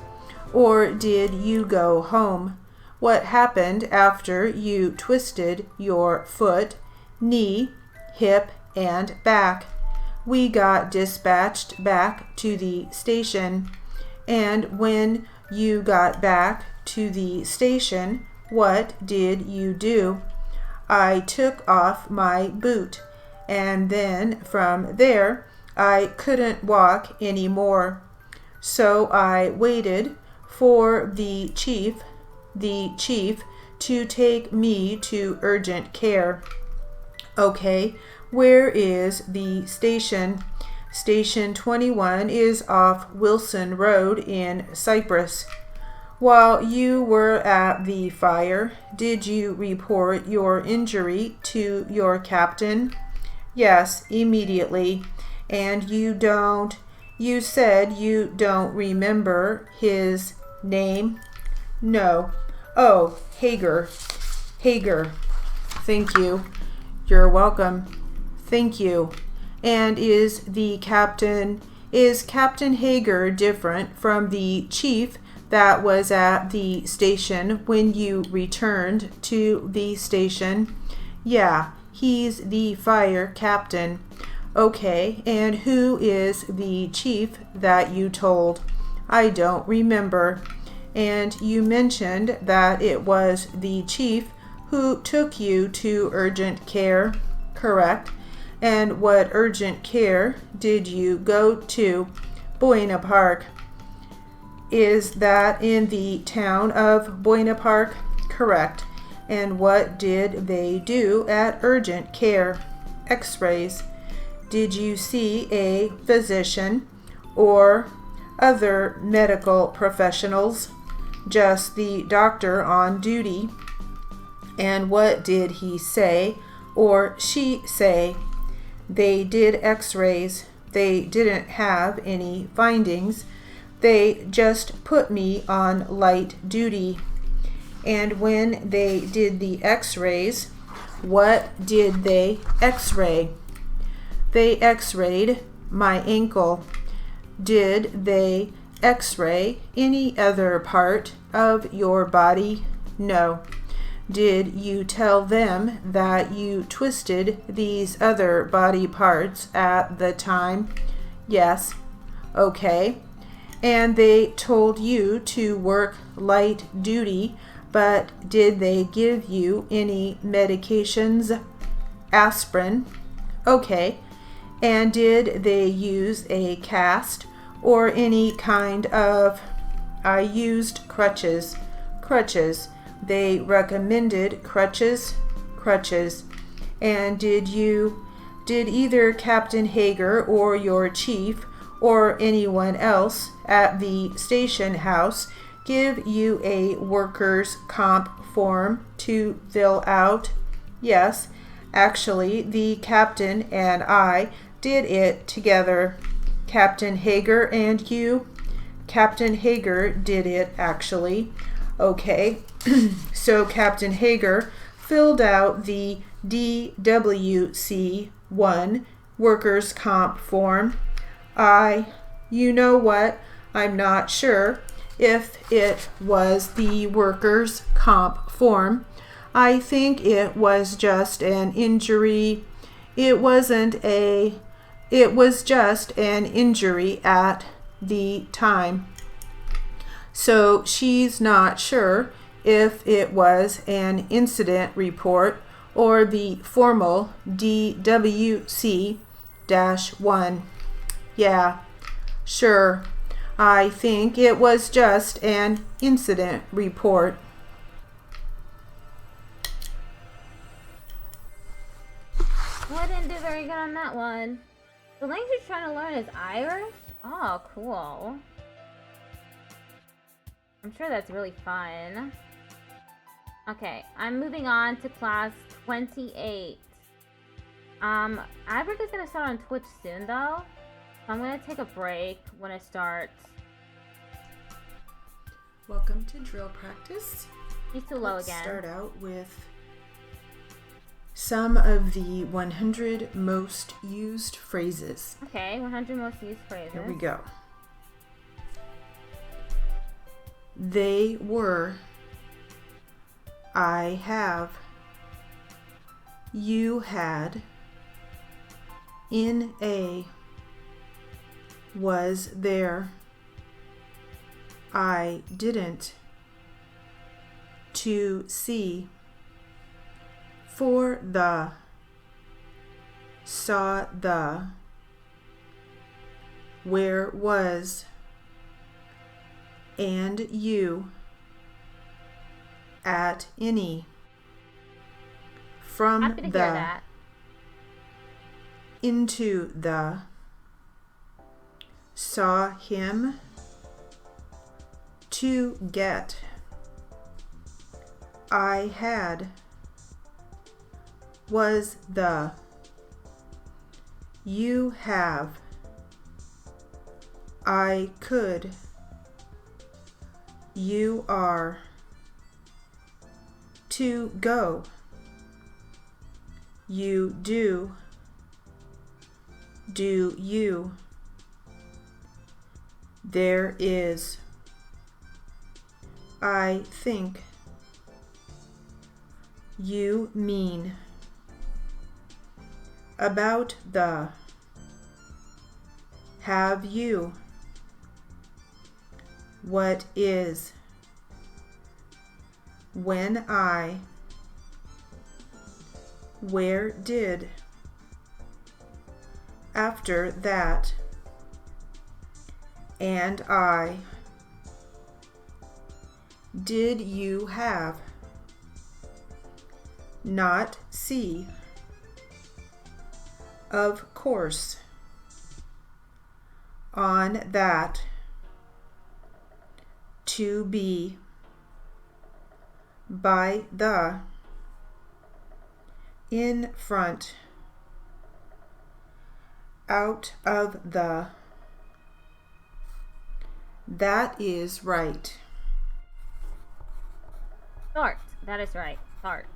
or did you go home? What happened after you twisted your foot, knee, hip, and back? We got dispatched back to the station. And when you got back to the station, what did you do? I took off my boot, and then from there, I couldn't walk anymore. So I waited for the chief to take me to urgent care. Okay, where is the station? Station 21 is off Wilson Road in Cyprus. While you were at the fire, did you report your injury to your captain? Yes, immediately. And you said you don't remember his name? No. Oh, Hager. Thank you. You're welcome. Thank you. And is Captain Hager different from the chief that was at the station when you returned to the station? Yeah, he's the fire captain. Okay, and who is the chief that you told? I don't remember. And you mentioned that it was the chief who took you to urgent care, correct? And what urgent care did you go to? Buena Park. Is that in the town of Buena Park? Correct. And what did they do at urgent care? X-rays. Did you see a physician or other medical professionals? Just the doctor on duty. And what did he say or she say? They did x-rays. They didn't have any findings. They just put me on light duty. And when they did the x-rays, what did they x-ray? They x-rayed my ankle. Did they x-ray any other part of your body? No. Did you tell them that you twisted these other body parts at the time? Yes. Okay. And they told you to work light duty, but did they give you any medications? Aspirin. Okay. And did they use a cast or any kind of... I used crutches. Crutches. They recommended crutches. And did either Captain Hager or your chief or anyone else at the station house give you a workers' comp form to fill out? Yes, actually the captain and I did it together. Captain Hager and you? Captain Hager did it actually. Okay, so Captain Hager filled out the DWC1 workers' comp form. You know what? I'm not sure if it was the workers' comp form. I think it was just an injury. It was just an injury at the time. So she's not sure if it was an incident report or the formal DWC-1. Yeah, sure. I think it was just an incident report. Well, I didn't do very good on that one. The language you're trying to learn is Irish? Oh, cool. I'm sure that's really fun. Okay, I'm moving on to class 28. Ibrick is gonna start on Twitch soon though, so I'm gonna take a break when it starts. Welcome to drill practice. He's too low Let's again. Start out with some of the 100 most used phrases. Okay, 100 most used phrases. Here we go. They were. I have. You had. In a. Was there. I didn't. To see. For the. Saw the. Where was. And you. At any. From Happy to the. hear that. Into the. Saw him. To get. I had. Was the. You have. I could. You are. To go. You do. Do you. There is. I think. You mean. About the. Have you. What is. When I. Where did. After that. And I. Did you have. Not see. Of course. On that. To be. By the. In front. Out of the. That is right. Start. That is right. Start.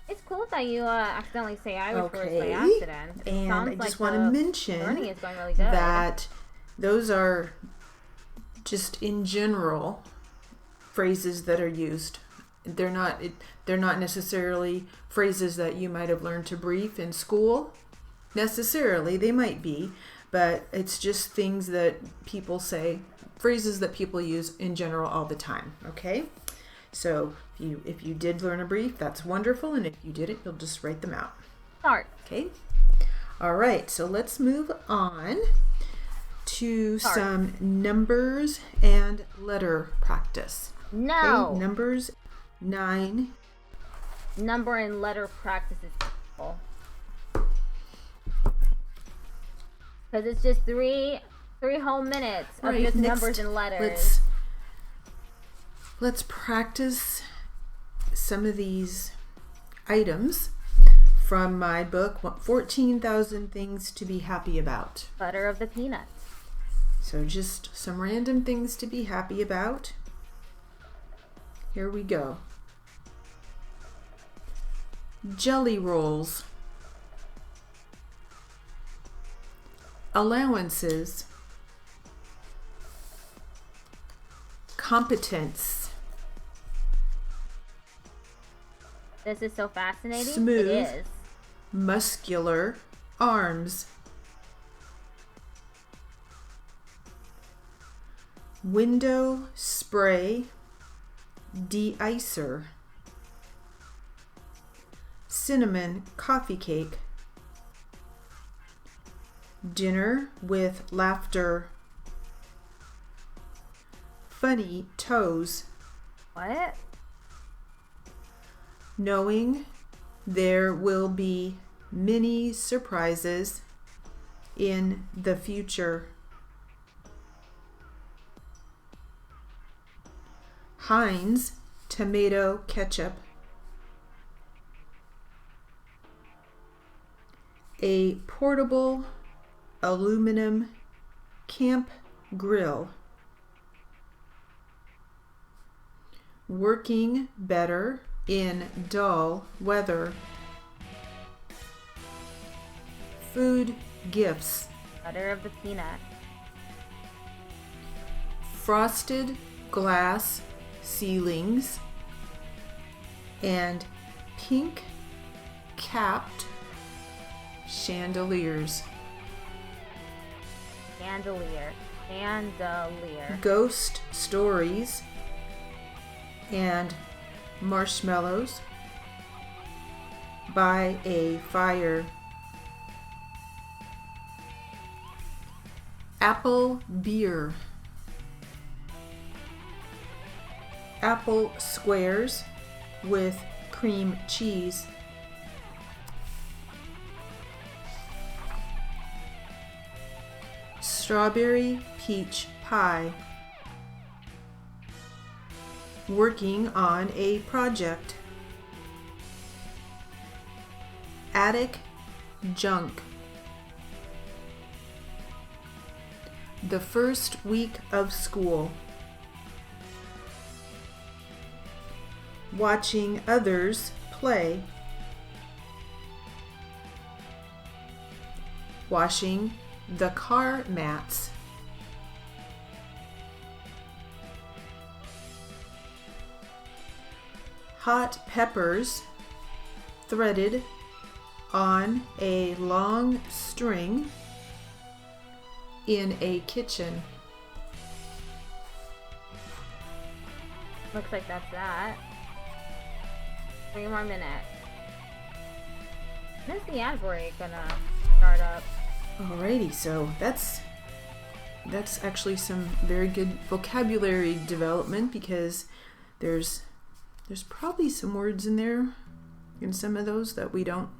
It's cool that you accidentally say Irish words by accident. It and sounds I just like want to mention learning is going really good. that those are just in general phrases that are used. They're not necessarily phrases that you might have learned to brief in school. Necessarily, they might be, but it's just things that people say, phrases that people use in general all the time. Okay, so if you did learn a brief, that's wonderful, and if you didn't, you'll just write them out. Start. Okay. All right, so let's move on to some numbers and letter practice. No. Okay, numbers 9. Number and letter practice is cool. Because it's just three whole minutes of just numbers and letters. Let's practice some of these items from my book, 14,000 Things to Be Happy About. Butter of the peanuts. So just some random things to be happy about. Here we go. Jelly rolls. Allowances. Competence. This is so fascinating. Smooth. It is. Muscular arms. Window spray de-icer. Cinnamon coffee cake. Dinner with laughter. Funny toes. What? Knowing there will be many surprises in the future. Heinz tomato ketchup. A portable aluminum camp grill. Working better in dull weather. Food gifts. Butter of the peanut. Frosted glass ceilings and pink capped chandeliers. Chandelier. Chandelier. Ghost stories and marshmallows by a fire. Apple beer. Apple squares with cream cheese. Strawberry peach pie. Working on a project. Attic junk. The first week of school. Watching others play. Washing the car mats. Hot peppers threaded on a long string in a kitchen. Looks like that's that. 3 more minutes. When's the ad break gonna start up? Alrighty, so that's actually some very good vocabulary development, because there's probably some words in there in some of those that we don't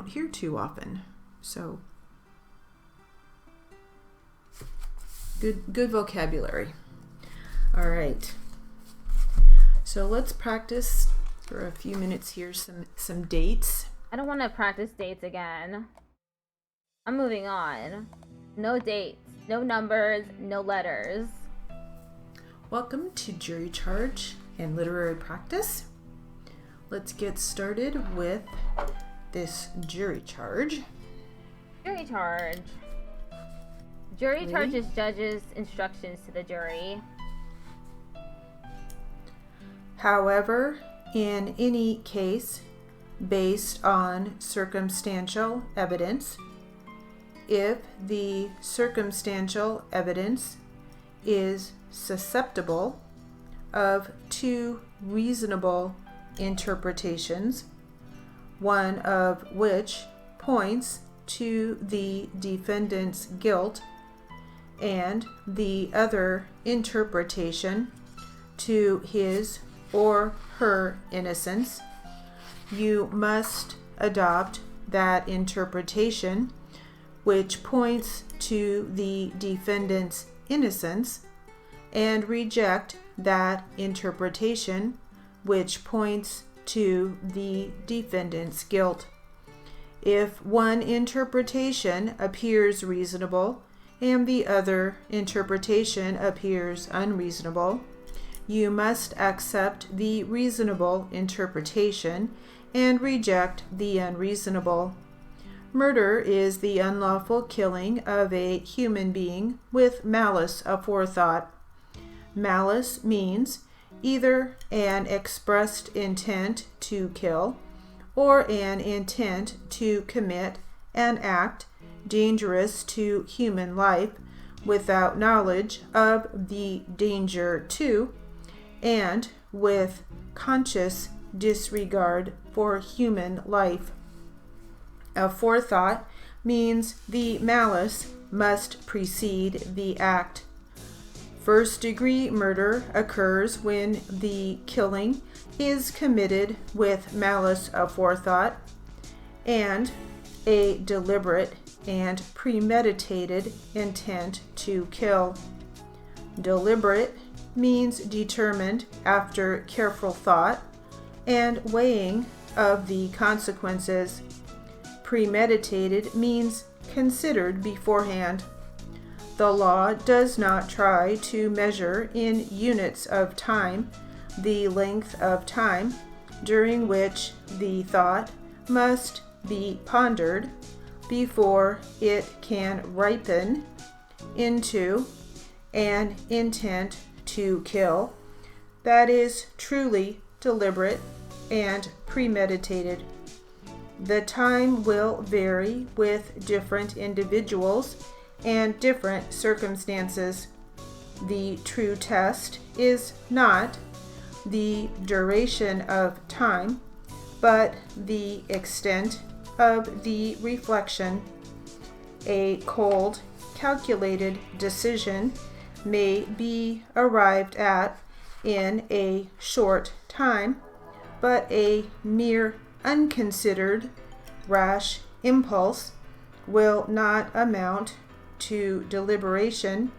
hear too often. So good vocabulary. All right. So let's practice for a few minutes here some dates. I don't want to practice dates again. I'm moving on. No dates, no numbers, no letters. Welcome to Jury Charge and Literary Practice. Let's get started with this jury charge. Jury charge. Jury charge is judges' instructions to the jury. However, in any case based on circumstantial evidence, if the circumstantial evidence is susceptible of 2 reasonable interpretations, one of which points to the defendant's guilt and the other interpretation to his or her innocence, you must adopt that interpretation which points to the defendant's innocence and reject that interpretation which points to the defendant's guilt. If one interpretation appears reasonable and the other interpretation appears unreasonable, you must accept the reasonable interpretation and reject the unreasonable. Murder is the unlawful killing of a human being with malice aforethought. Malice means either an expressed intent to kill or an intent to commit an act dangerous to human life without knowledge of the danger to and with conscious disregard for human life. Aforethought means the malice must precede the act. First-degree murder occurs when the killing is committed with malice aforethought and a deliberate and premeditated intent to kill. Deliberate means determined after careful thought and weighing of the consequences. Premeditated means considered beforehand. The law does not try to measure in units of time the length of time during which the thought must be pondered before it can ripen into an intent to kill that is truly deliberate and premeditated. The time will vary with different individuals and different circumstances. The true test is not the duration of time, but the extent of the reflection. A cold, calculated decision may be arrived at in a short time, but a mere unconsidered, rash impulse will not amount to deliberation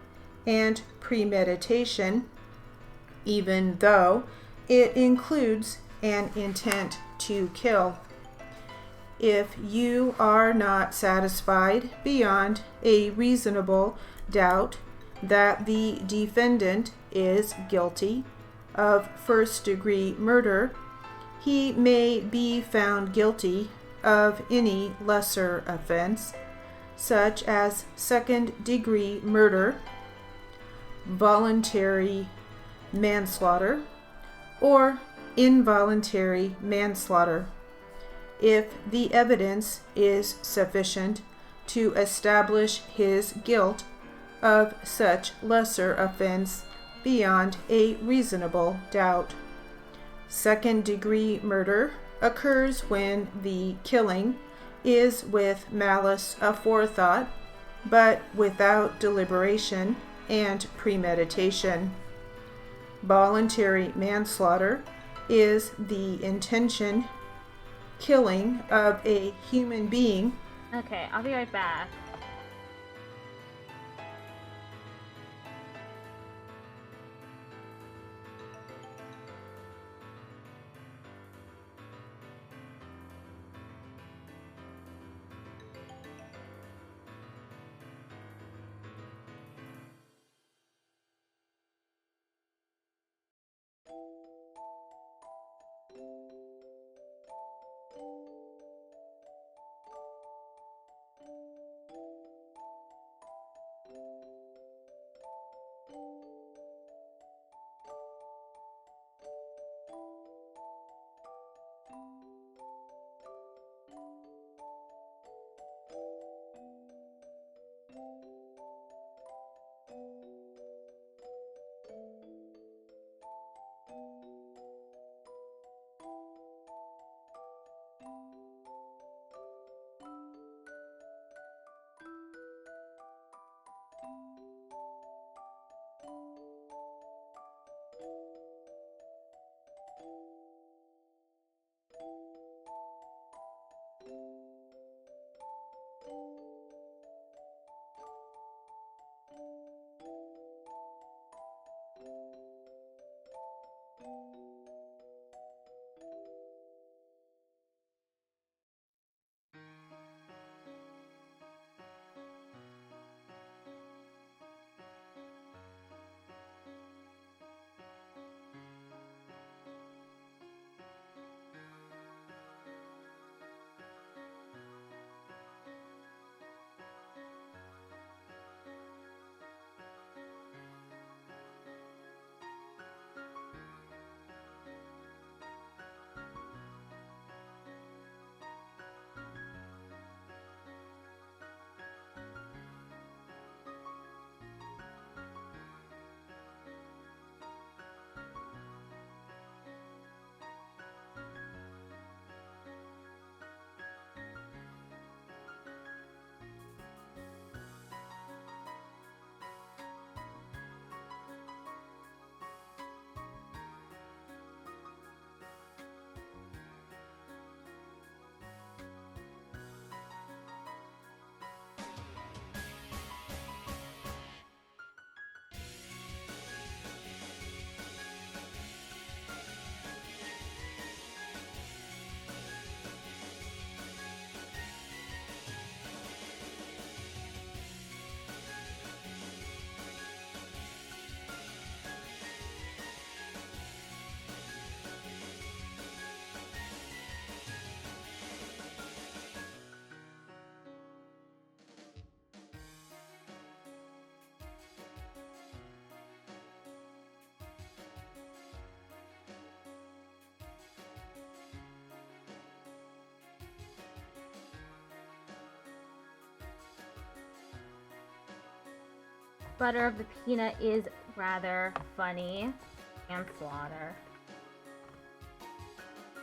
and premeditation, even though it includes an intent to kill. If you are not satisfied beyond a reasonable doubt that the defendant is guilty of first-degree murder, he may be found guilty of any lesser offense, such as second-degree murder, voluntary manslaughter, or involuntary manslaughter, if the evidence is sufficient to establish his guilt of such lesser offense beyond a reasonable doubt. Second-degree murder occurs when the killing is with malice aforethought, but without deliberation and premeditation. Voluntary manslaughter is the intention killing of a human being. Okay, I'll be right back. butter of the peanut is rather funny. Manslaughter.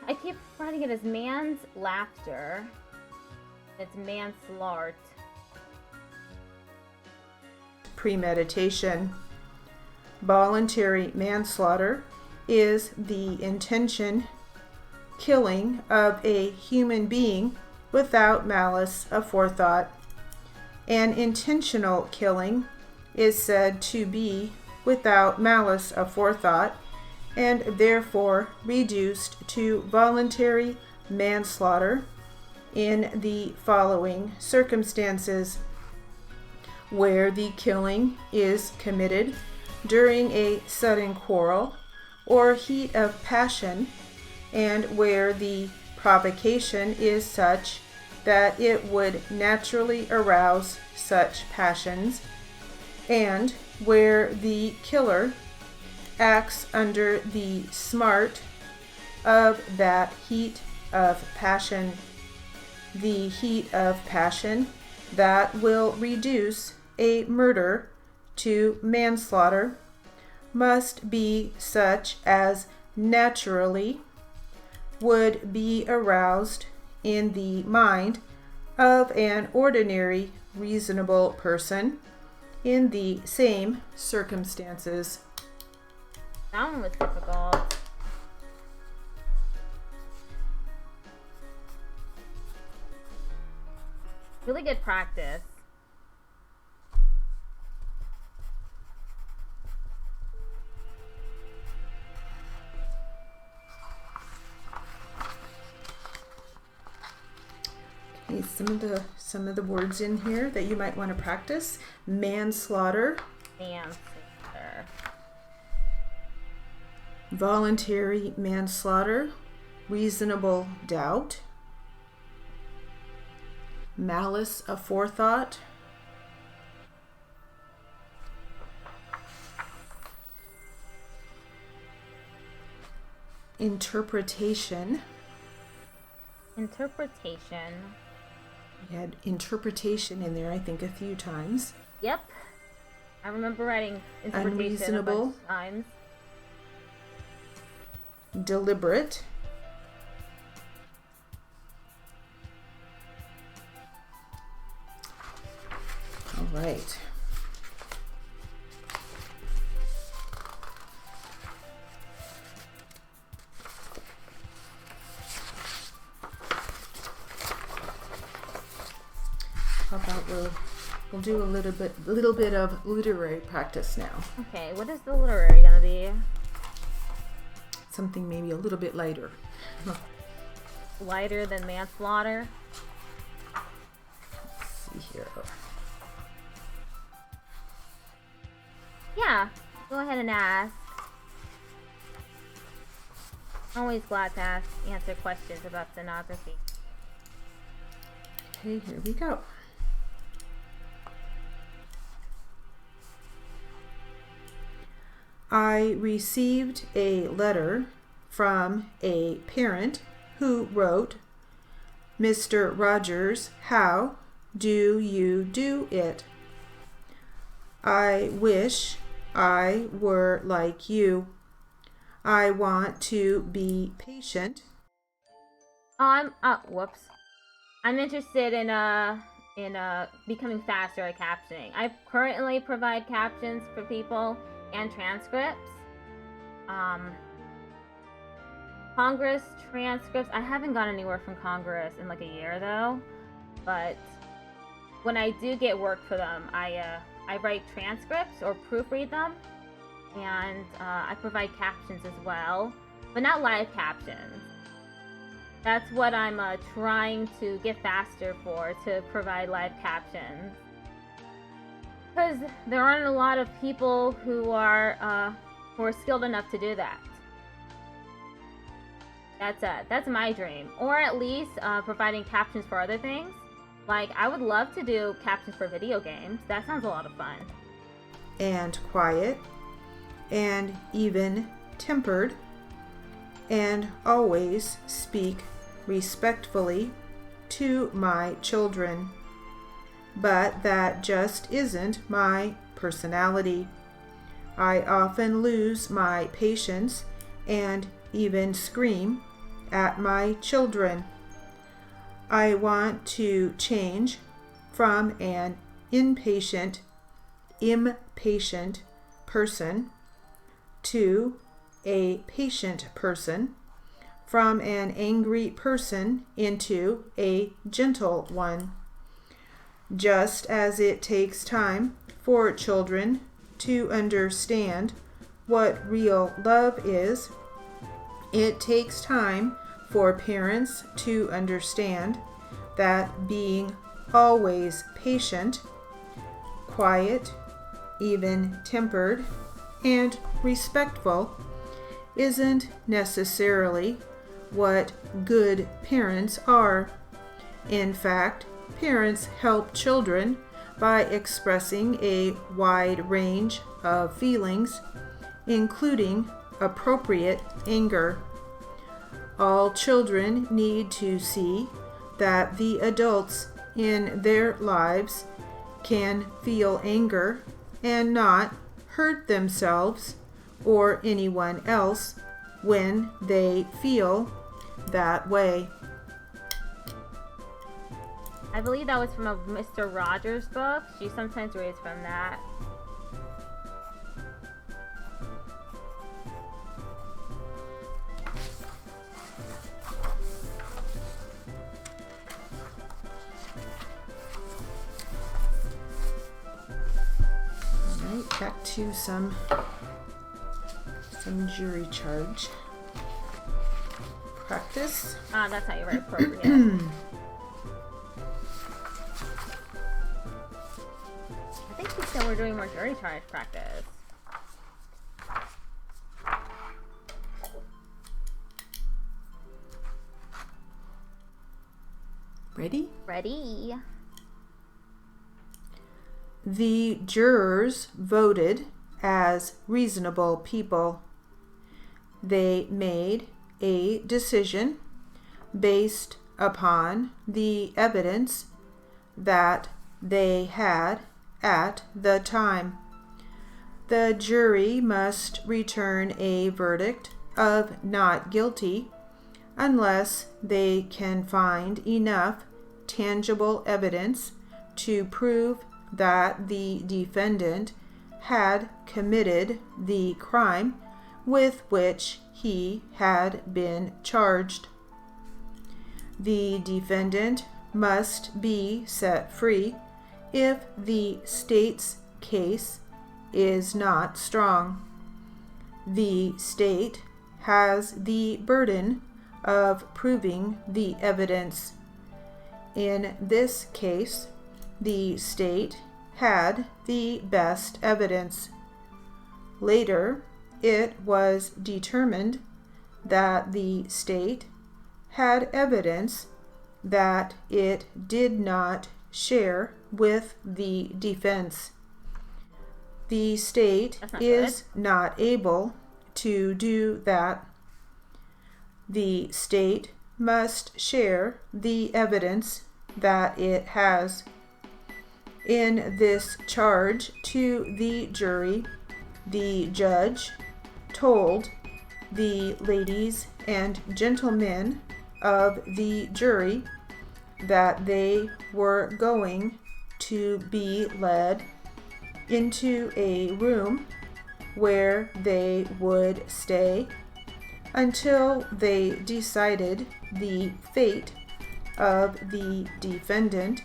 I keep writing it as man's laughter. It's manslart. Premeditation. Voluntary manslaughter is the intention killing of a human being without malice aforethought. An intentional killing is said to be without malice aforethought and therefore reduced to voluntary manslaughter in the following circumstances: where the killing is committed during a sudden quarrel or heat of passion, and where the provocation is such that it would naturally arouse such passions, and where the killer acts under the smart of that heat of passion. The heat of passion that will reduce a murder to manslaughter must be such as naturally would be aroused in the mind of an ordinary reasonable person in the same circumstances. That one was difficult. Really good practice. Okay, some of the words in here that you might want to practice: manslaughter, Manslaughter. voluntary manslaughter, reasonable doubt, malice aforethought, interpretation. Interpretation. We had interpretation in there, I think, a few times. Yep. I remember writing interpretation Unreasonable. a bunch of times. Deliberate. All right. How about we'll do a little bit of literary practice now. Okay, what is the literary gonna be? Something maybe a little bit lighter. Lighter than manslaughter? Let's see here. Yeah, go ahead and ask. Always glad to answer questions about stenography. Okay, here we go. I received a letter from a parent who wrote, "Mr. Rogers, how do you do it? I wish I were like you. I want to be patient." I'm interested in becoming faster at captioning. I currently provide captions for people and transcripts. Congress transcripts. I haven't gone anywhere from Congress in like a year though, but when I do get work for them, I write transcripts or proofread them, and I provide captions as well, but not live captions. That's what I'm trying to get faster for, to provide live captions. Because there aren't a lot of people who are skilled enough to do that. That's my dream. Or at least providing captions for other things. Like, I would love to do captions for video games. That sounds a lot of fun. And quiet, and even-tempered, and always speak respectfully to my children. But that just isn't my personality. I often lose my patience and even scream at my children. I want to change from an impatient person to a patient person, from an angry person into a gentle one. Just as it takes time for children to understand what real love is, it takes time for parents to understand that being always patient, quiet, even-tempered, and respectful isn't necessarily what good parents are. In fact, parents help children by expressing a wide range of feelings, including appropriate anger. All children need to see that the adults in their lives can feel anger and not hurt themselves or anyone else when they feel that way. I believe that was from a Mr. Rogers book. She sometimes reads from that. Alright, back to some jury charge practice. Ah, that's how you write appropriate. I think she said we're doing more jury charge practice. Ready? Ready. The jurors voted as reasonable people. They made a decision based upon the evidence that they had at the time. The jury must return a verdict of not guilty unless they can find enough tangible evidence to prove that the defendant had committed the crime with which he had been charged. The defendant must be set free if the state's case is not strong. The state has the burden of proving the evidence. In this case, the state had the best evidence. Later, it was determined that the state had evidence that it did not share with the defense. The state is not able to do that. The state must share the evidence that it has. In this charge to the jury, the judge told the ladies and gentlemen of the jury that they were going to be led into a room where they would stay until they decided the fate of the defendant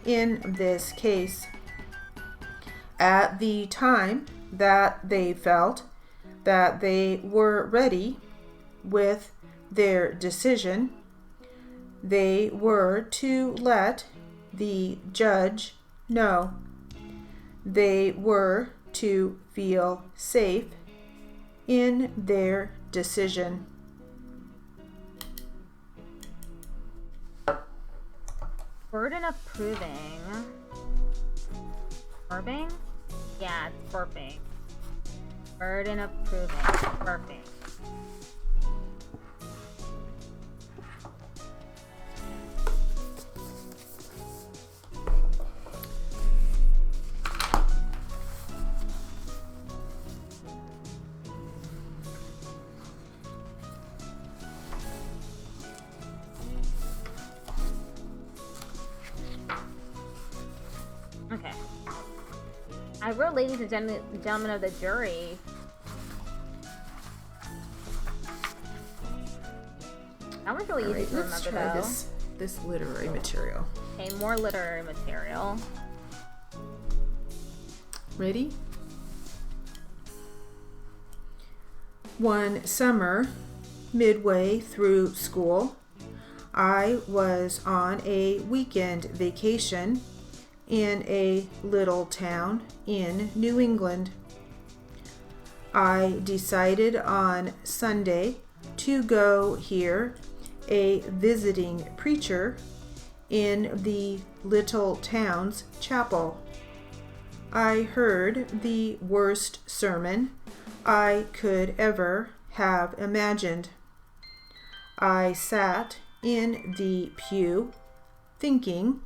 in this case. At the time that they felt that they were ready with their decision, they were to let the judge know. They were to feel safe in their decision. Burden of proving. Burping? Yeah, it's burping. Burden of proving. Burping. I wrote ladies and gentlemen of the jury. That was really easy to remember, let's try though. this literary material. Okay, more literary material. Ready? One summer, midway through school, I was on a weekend vacation in a little town in New England. I decided on Sunday to go hear a visiting preacher in the little town's chapel. I heard the worst sermon I could ever have imagined. I sat in the pew thinking,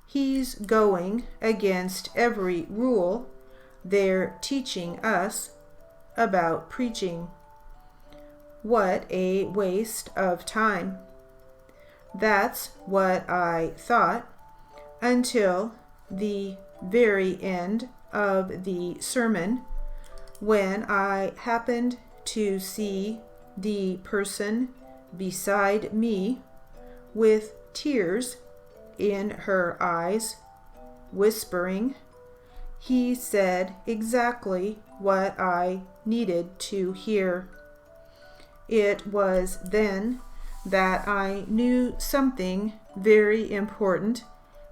he's going against every rule they're teaching us about preaching. What a waste of time. That's what I thought until the very end of the sermon, when I happened to see the person beside me with tears in her eyes, whispering. He said exactly what I needed to hear. It was then that I knew something very important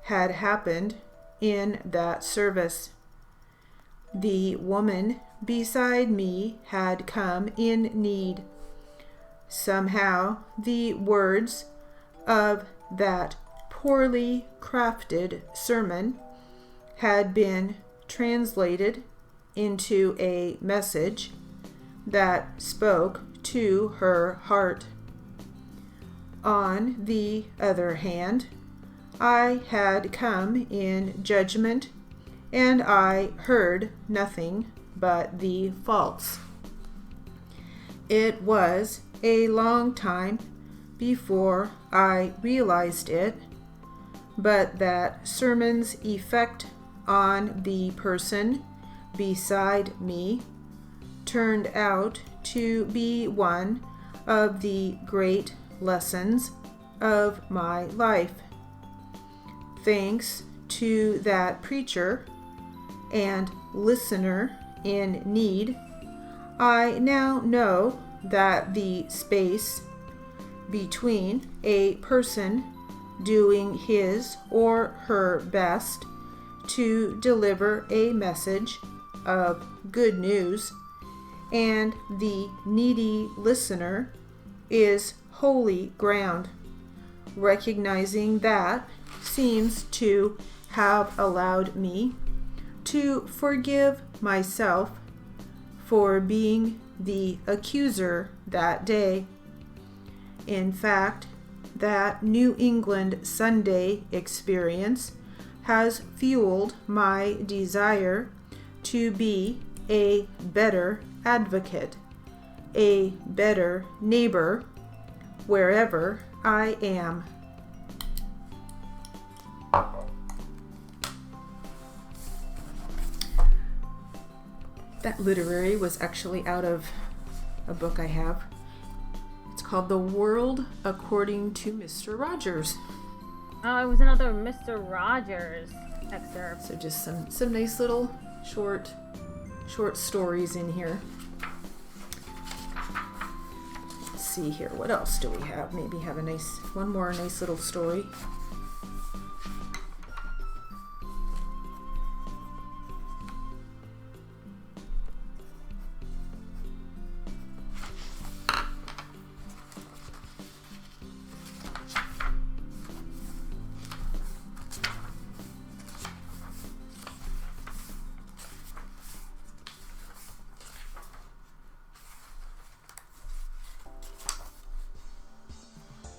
had happened in that service. The woman beside me had come in need. Somehow the words of that poorly crafted sermon had been translated into a message that spoke to her heart. On the other hand, I had come in judgment, and I heard nothing but the faults. It was a long time before I realized it, but that sermon's effect on the person beside me turned out to be one of the great lessons of my life. Thanks to that preacher and listener in need, I now know that the space between a person doing his or her best to deliver a message of good news and the needy listener is holy ground. Recognizing that seems to have allowed me to forgive myself for being the accuser that day. In fact, that New England Sunday experience has fueled my desire to be a better advocate, a better neighbor, wherever I am. That literary was actually out of a book I have. It's called The World According to Mr. Rogers. Oh, it was another Mr. Rogers excerpt. So just some nice little short stories in here. Let's see here. What else do we have? Maybe have one more nice little story.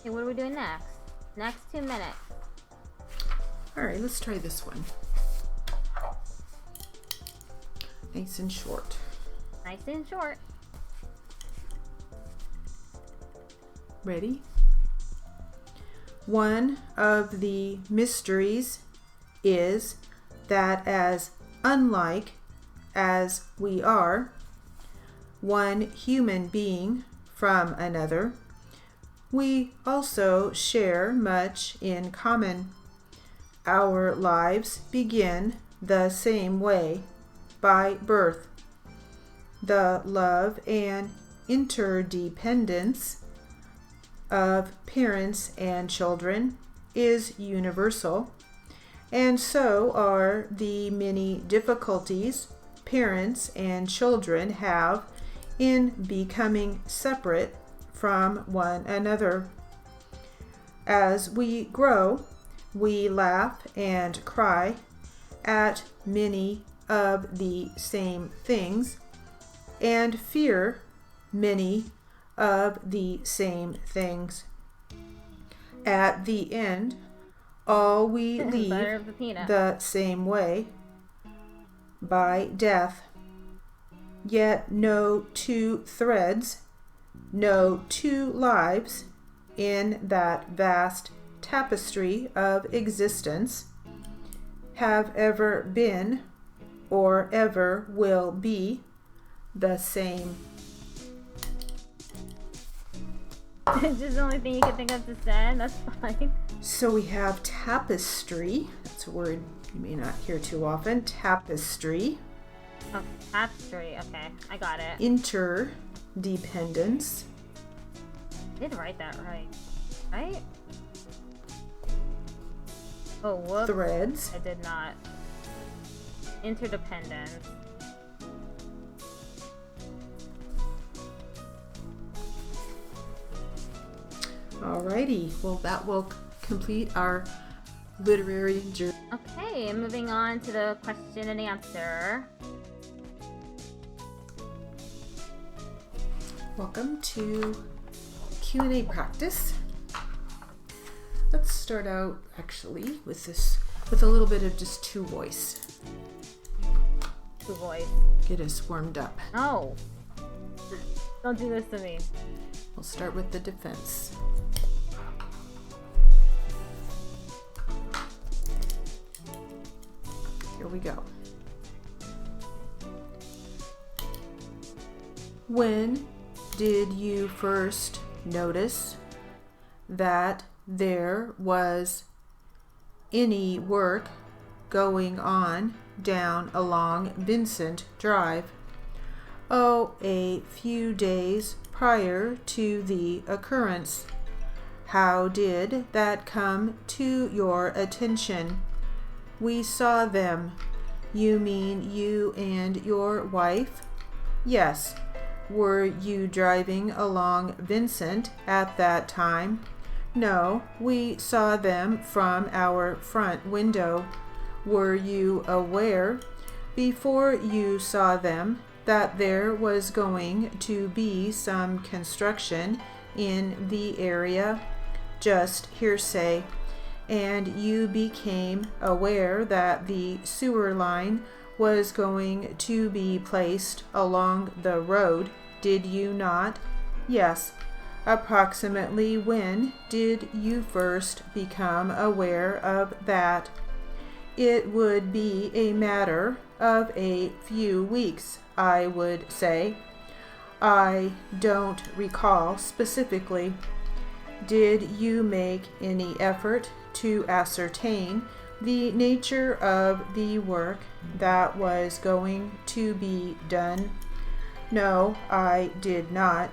Okay, what are we doing next? Next 2 minutes. Alright, let's try this one. Nice and short. Nice and short. Ready? One of the mysteries is that as unlike as we are, one human being from another, we also share much in common. Our lives begin the same way, by birth. The love and interdependence of parents and children is universal, and so are the many difficulties parents and children have in becoming separate from one another. As we grow, we laugh and cry at many of the same things and fear many of the same things. At the end, all we leave the same way, by death. Yet no two threads, no two lives in that vast tapestry of existence have ever been or ever will be the same. It's just the only thing you can think of to send. That's fine. So we have tapestry. That's a word you may not hear too often. Tapestry. Oh, tapestry. Okay, I got it. Interdependence. I did write that right. Right? Oh, whoops. Threads. I did not. Interdependence. Alrighty, well that will complete our literary journey. Okay, moving on to the question and answer. Welcome to Q&A practice. Let's start out actually with a little bit of just two voice. Two voice. Get us warmed up. No. Don't do this to me. We'll start with the defense. Here we go. When did you first notice that there was any work going on down along Vincent Drive? Oh, a few days prior to the occurrence. How did that come to your attention? We saw them. You mean you and your wife? Yes. Were you driving along Vincent at that time? No, we saw them from our front window. Were you aware, before you saw them, that there was going to be some construction in the area? Just hearsay. And you became aware that the sewer line was going to be placed along the road, did you not? Yes. Approximately when did you first become aware of that? It would be a matter of a few weeks, I would say. I don't recall specifically. Did you make any effort to ascertain the nature of the work that was going to be done? No, I did not.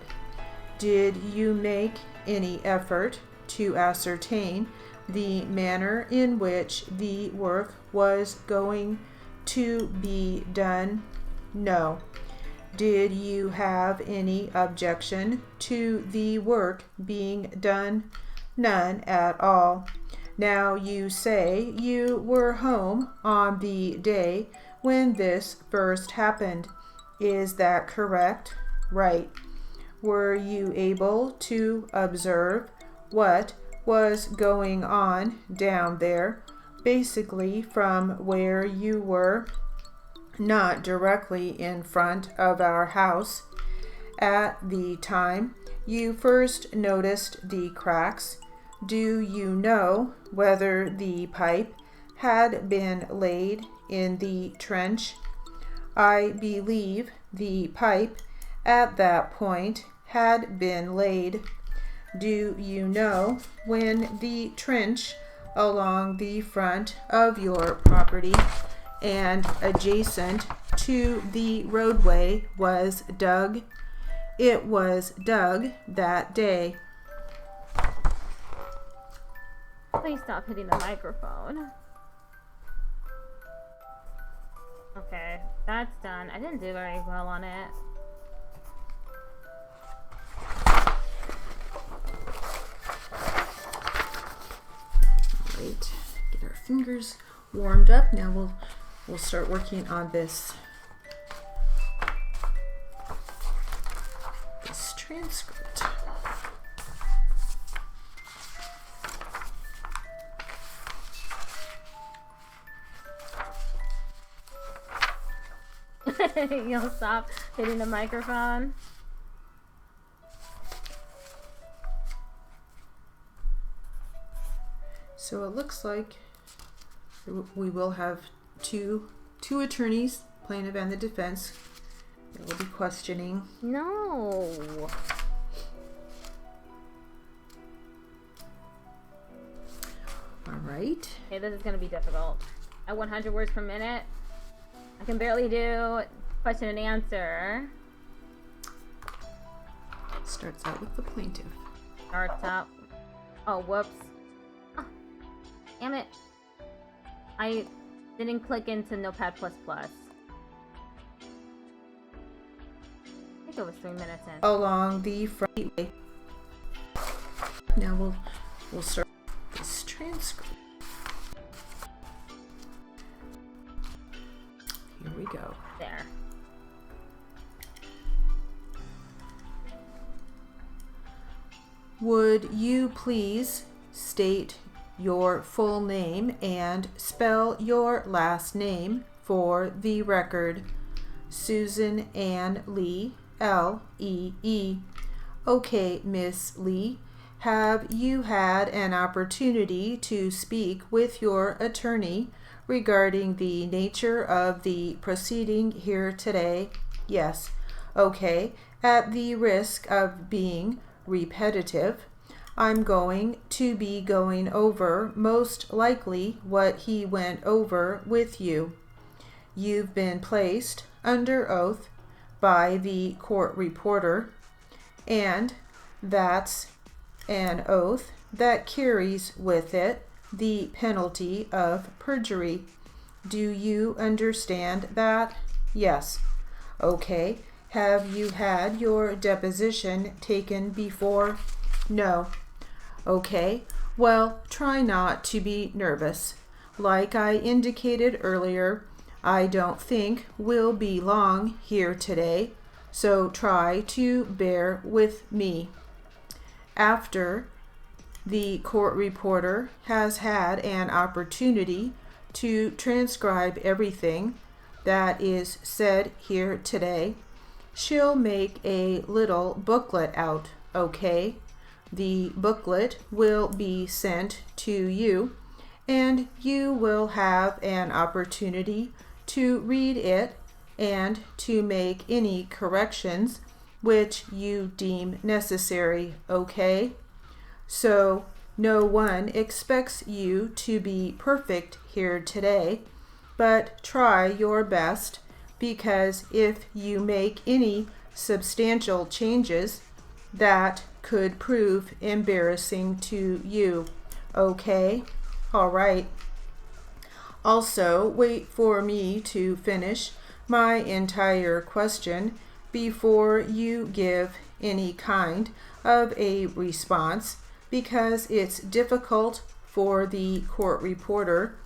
Did you make any effort to ascertain the manner in which the work was going to be done? No. Did you have any objection to the work being done? None at all. Now you say you were home on the day when this first happened. Is that correct? Right. Were you able to observe what was going on down there, basically from where you were? Not directly in front of our house. At the time you first noticed the cracks, do you know whether the pipe had been laid in the trench? I believe the pipe at that point had been laid. Do you know when the trench along the front of your property and adjacent to the roadway was dug? It was dug that day. Please stop hitting the microphone. Okay, that's done. I didn't do very well on it. Right, get our fingers warmed up. Now we'll start working on this transcript. You'll stop hitting the microphone. So it looks like we will have two attorneys, plaintiff and the defense. They will be questioning. No. All right. Okay, this is going to be difficult. At 100 words per minute, I can barely do question and answer. Starts out with the plaintiff. Starts up. Oh, whoops. Oh, damn it. I didn't click into Notepad++. I think it was 3 minutes in. Along the front way. Now we'll start this transcript. Here we go. There. Would you please state your full name and spell your last name for the record? Susan Ann Lee, L-E-E. Okay, Miss Lee, have you had an opportunity to speak with your attorney regarding the nature of the proceeding here today? Yes. Okay, at the risk of being repetitive, I'm going to be going over most likely what he went over with you. You've been placed under oath by the court reporter, and that's an oath that carries with it the penalty of perjury. Do you understand that? Yes. Okay. Have you had your deposition taken before? No. Okay. Well, try not to be nervous. Like I indicated earlier, I don't think we'll be long here today, so try to bear with me. After the court reporter has had an opportunity to transcribe everything that is said here today, she'll make a little booklet out, okay? The booklet will be sent to you, and you will have an opportunity to read it and to make any corrections which you deem necessary, okay? So no one expects you to be perfect here today, but try your best, because if you make any substantial changes, that could prove embarrassing to you, okay? All right. Also, wait for me to finish my entire question before you give any kind of a response, because it's difficult for the court reporter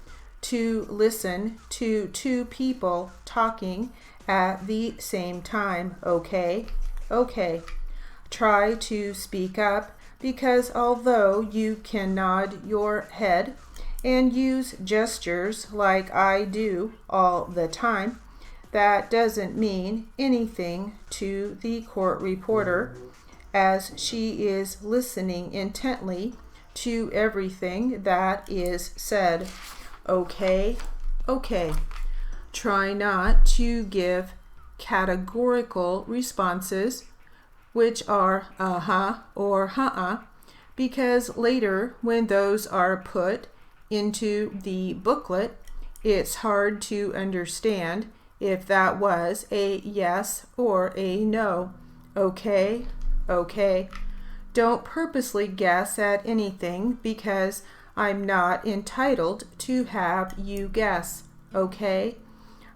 to listen to two people talking at the same time, okay? Okay. Try to speak up, because although you can nod your head and use gestures like I do all the time, that doesn't mean anything to the court reporter, as she is listening intently to everything that is said. Okay? Okay. Try not to give categorical responses, which are uh-huh or huh-uh, because later when those are put into the booklet, it's hard to understand if that was a yes or a no. Okay? Okay. Don't purposely guess at anything because I'm not entitled to have you guess. Okay?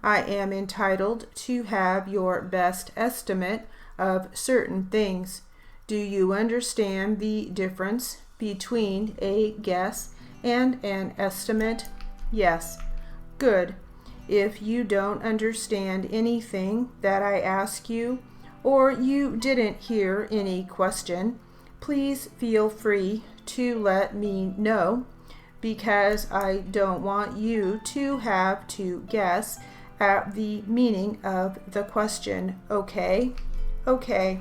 I am entitled to have your best estimate of certain things. Do you understand the difference between a guess and an estimate? Yes. Good. If you don't understand anything that I ask you, or you didn't hear any question, please feel free to let me know, because I don't want you to have to guess at the meaning of the question. Okay? Okay.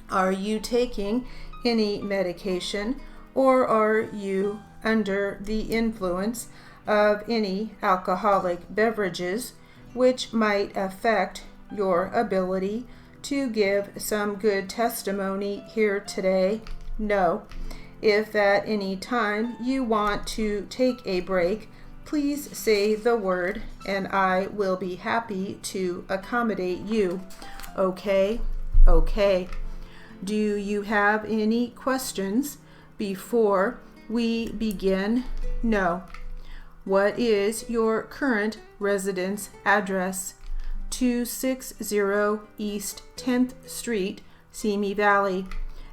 Are you taking any medication, or are you under the influence of any alcoholic beverages which might affect your ability to give some good testimony here today? No. If at any time you want to take a break, please say the word and I will be happy to accommodate you. Okay? Okay. Do you have any questions before we begin? No. What is your current residence address? 260 East 10th Street, Simi Valley.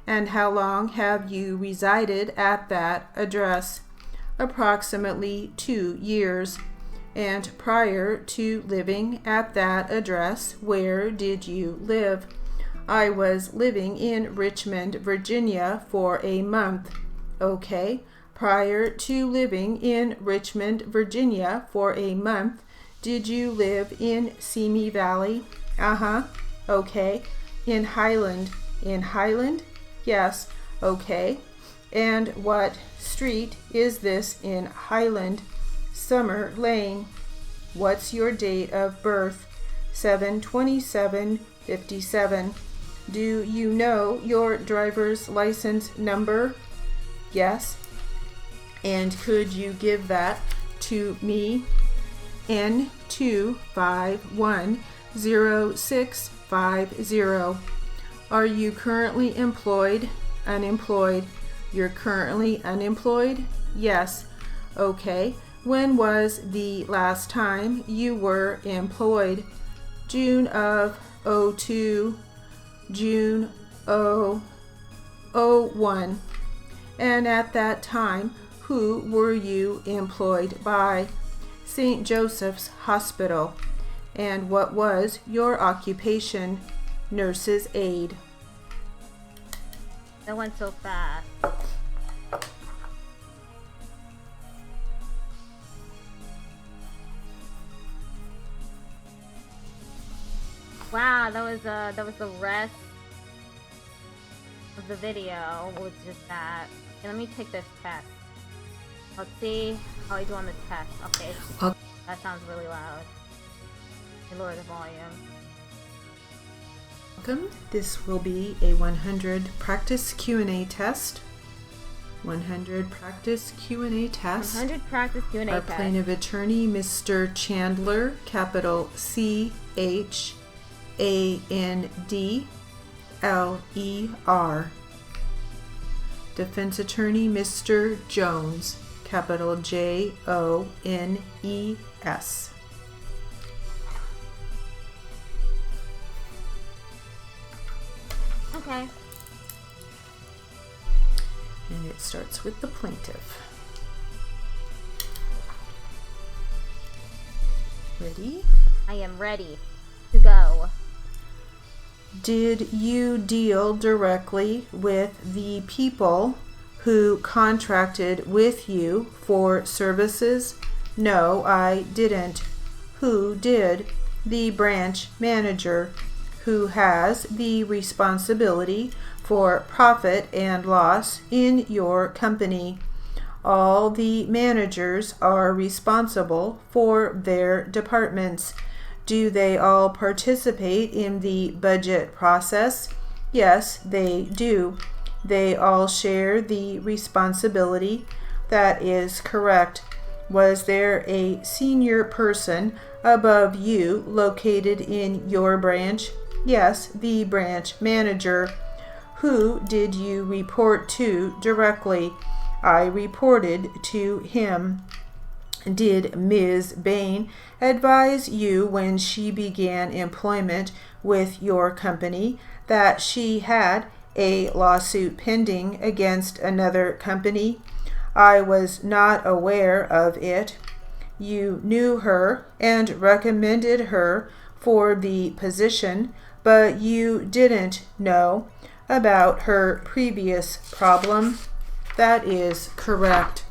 And how long have you resided at that address? Approximately 2 years. And prior to living at that address, where did you live? I was living in Richmond, Virginia for a month. Okay. Prior to living in Richmond, Virginia for a month, did you live in Simi Valley? Uh-huh. Okay. In Highland? In Highland? Yes. Okay. And what street is this in Highland? Summer Lane. What's your date of birth? 7/27/57. Do you know your driver's license number? Yes. And could you give that to me? N2510650. Are you currently employed? Unemployed. You're currently unemployed? Yes. Okay. When was the last time you were employed? June of 02, June 01. And at that time, who were you employed by? St. Joseph's Hospital. And what was your occupation? Nurse's aide. That went so fast. Wow, that was the rest of the video was just that. Okay, let me take this test. Let's see how I do on the test. Okay, that sounds really loud. Lower the volume. Welcome. This will be a 100 practice Q&A test. 100 practice Q&A test. 100 practice Q&A test. Our plaintiff attorney, Mr. Chandler, capital CHANDLER. Defense attorney, Mr. Jones, capital JONES. Okay. And it starts with the plaintiff. Ready? I am ready to go. Did you deal directly with the people who contracted with you for services? No, I didn't. Who did? The branch manager, who has the responsibility for profit and loss in your company. All the managers are responsible for their departments. Do they all participate in the budget process? Yes, they do. They all share the responsibility. That is correct. Was there a senior person above you located in your branch? Yes, the branch manager. Who did you report to directly? I reported to him. Did Ms. Bain advise you when she began employment with your company that she had a lawsuit pending against another company? I was not aware of it. You knew her and recommended her for the position, but you didn't know about her previous problem. That is correct.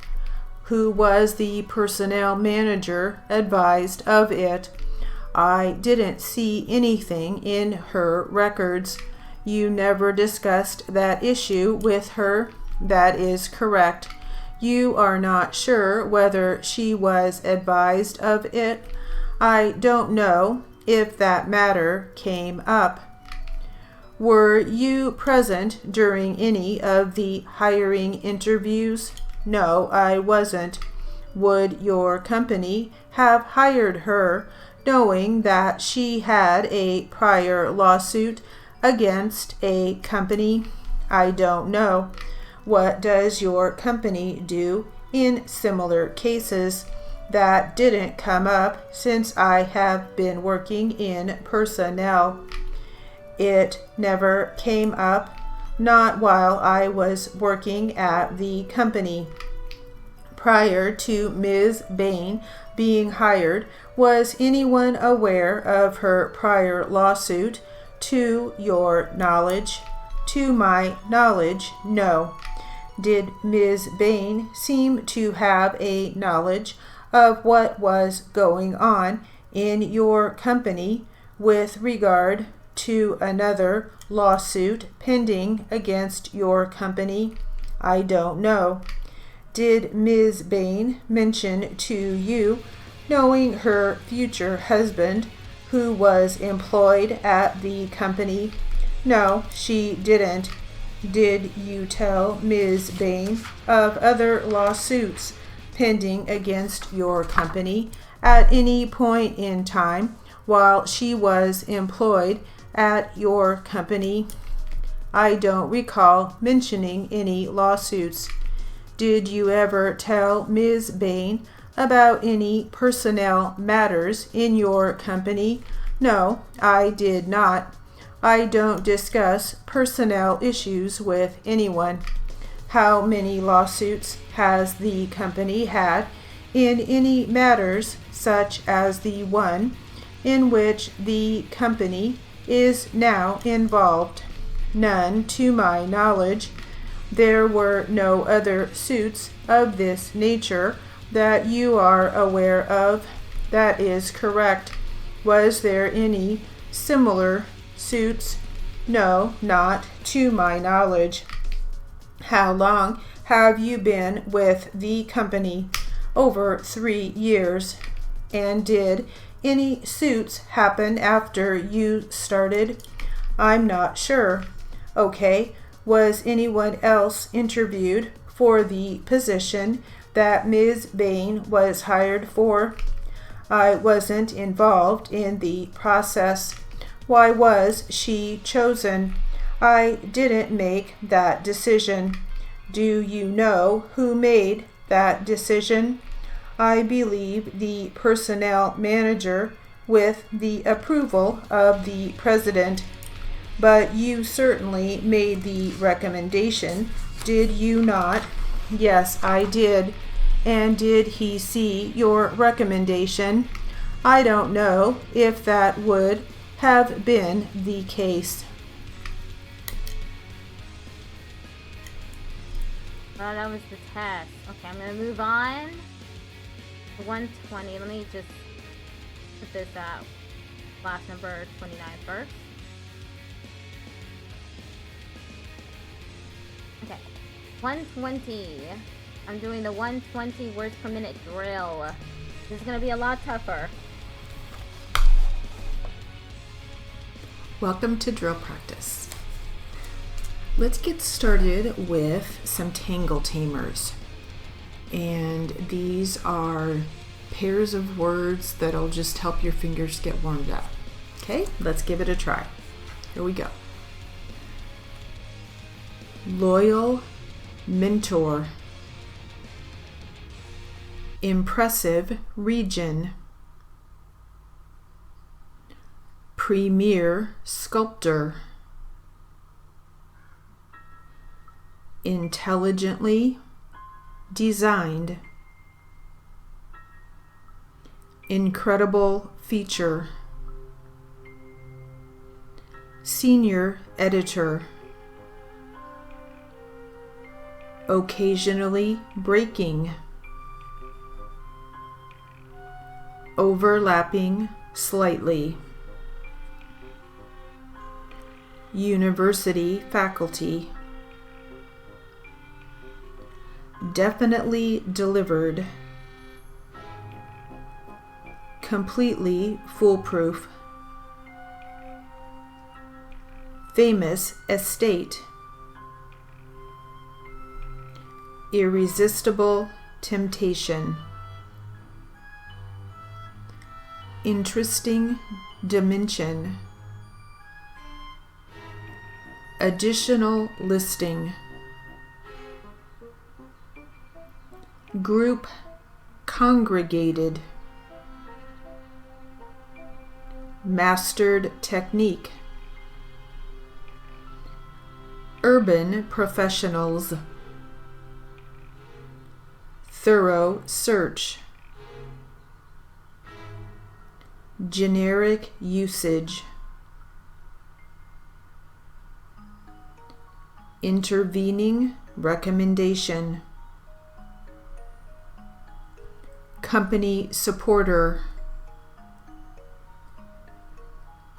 Who was the personnel manager advised of it? I didn't see anything in her records. You never discussed that issue with her. That is correct. You are not sure whether she was advised of it. I don't know if that matter came up. Were you present during any of the hiring interviews? No, I wasn't. Would your company have hired her knowing that she had a prior lawsuit against a company? I don't know. What does your company do in similar cases? That didn't come up since I have been working in personnel. It never came up, not while I was working at the company. Prior to Ms. Bain being hired, was anyone aware of her prior lawsuit? To your knowledge? To my knowledge, no. Did Ms. Bain seem to have a knowledge of what was going on in your company with regard to another lawsuit pending against your company? I don't know. Did Ms. Bain mention to you knowing her future husband who was employed at the company? No, she didn't. Did you tell Ms. Bain of other lawsuits pending against your company at any point in time while she was employed at your company? I don't recall mentioning any lawsuits. Did you ever tell Ms. Bain about any personnel matters in your company? No, I did not. I don't discuss personnel issues with anyone. How many lawsuits has the company had in any matters such as the one in which the company is now involved? None, to my knowledge. There were no other suits of this nature that you are aware of. That is correct. Was there any similar suits? No, not to my knowledge. How long have you been with the company? Over 3 years. And did any suits happen after you started? I'm not sure. Okay. Was anyone else interviewed for the position that Ms. Bain was hired for? I wasn't involved in the process. Why was she chosen? I didn't make that decision. Do you know who made that decision? I believe the personnel manager with the approval of the president. But you certainly made the recommendation, did you not? Yes, I did. And did he see your recommendation? I don't know if that would have been the case. Well, that was the test. Okay, I'm going to move on. 120. Let me just put this class number 29 first. Okay, 120. I'm doing the 120 words per minute drill. This is gonna be a lot tougher. Welcome to drill practice. Let's get started with some tangle tamers. And these are pairs of words that'll just help your fingers get warmed up. Okay, let's give it a try. Here we go. Loyal mentor. Impressive region. Premier sculptor. Intelligently designed. Incredible feature. Senior editor. Occasionally breaking. Overlapping slightly. University faculty. Definitely delivered. Completely foolproof. Famous estate. Irresistible temptation. Interesting dimension. Additional listing. Group congregated. Mastered technique. Urban professionals. Thorough search. Generic usage. Intervening recommendation. Company supporter.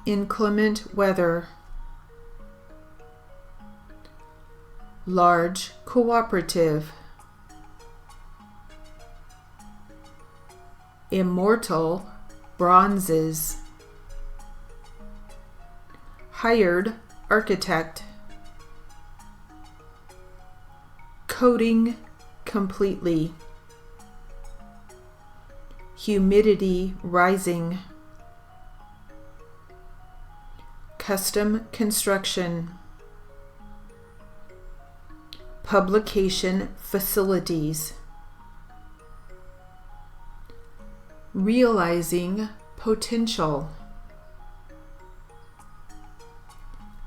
Inclement weather. Large cooperative. Immortal bronzes. Hired architect. Coding completely. Humidity rising. Custom construction. Publication facilities. Realizing potential.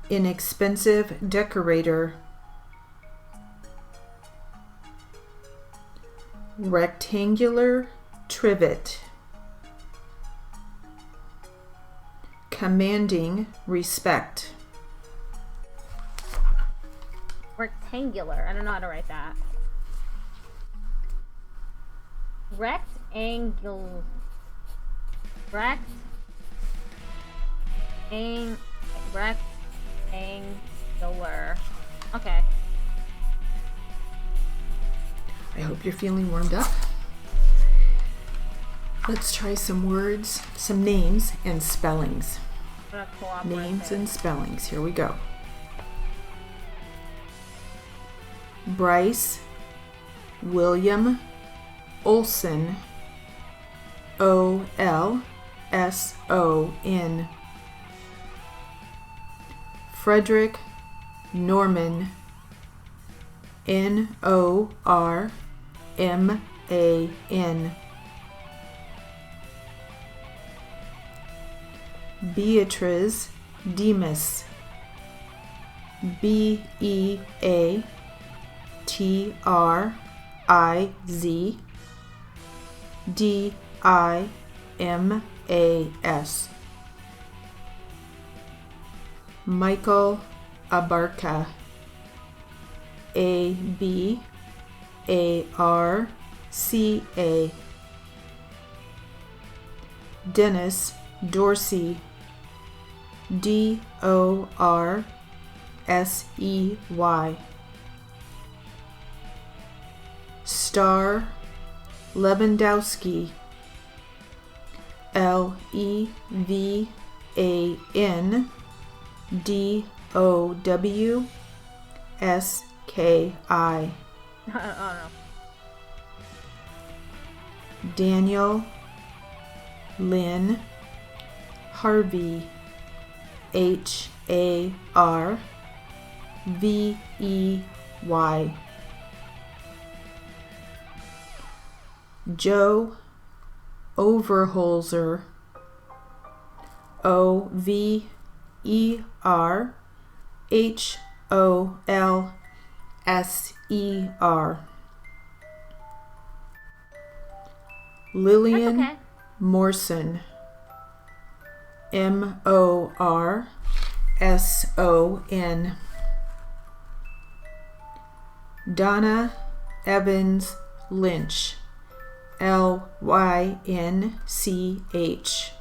Inexpensive decorator. Rectangular trivet. Commanding respect. Rectangular. I don't know how to write that. Rectangular. Okay. I hope you're feeling warmed up. Let's try some words, some names and spellings. Names and spellings. Here we go. Bryce William Olson. Olson. Frederick Norman. Norman. Beatriz Demas. Beatriz. Dimas. Michael Abarca. Abarca. Dennis Dorsey. Dorsey. Star Lewandowski, Levandowski. I don't know. Daniel Lynn Harvey, Harvey. Joe Overholzer, Overholser. Lillian That's okay. Morrison, Morson. Donna Evans Lynch, Lynch.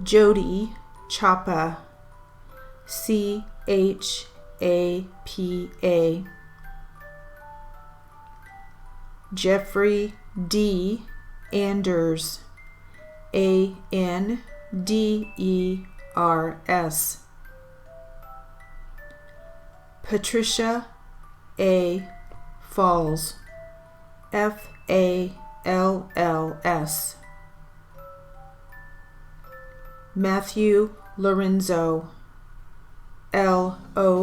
Jody Chapa, Chapa. Jeffrey D. Anders, Anders. Patricia A. Falls, Falls. Matthew Lorenzo, Lorenzo.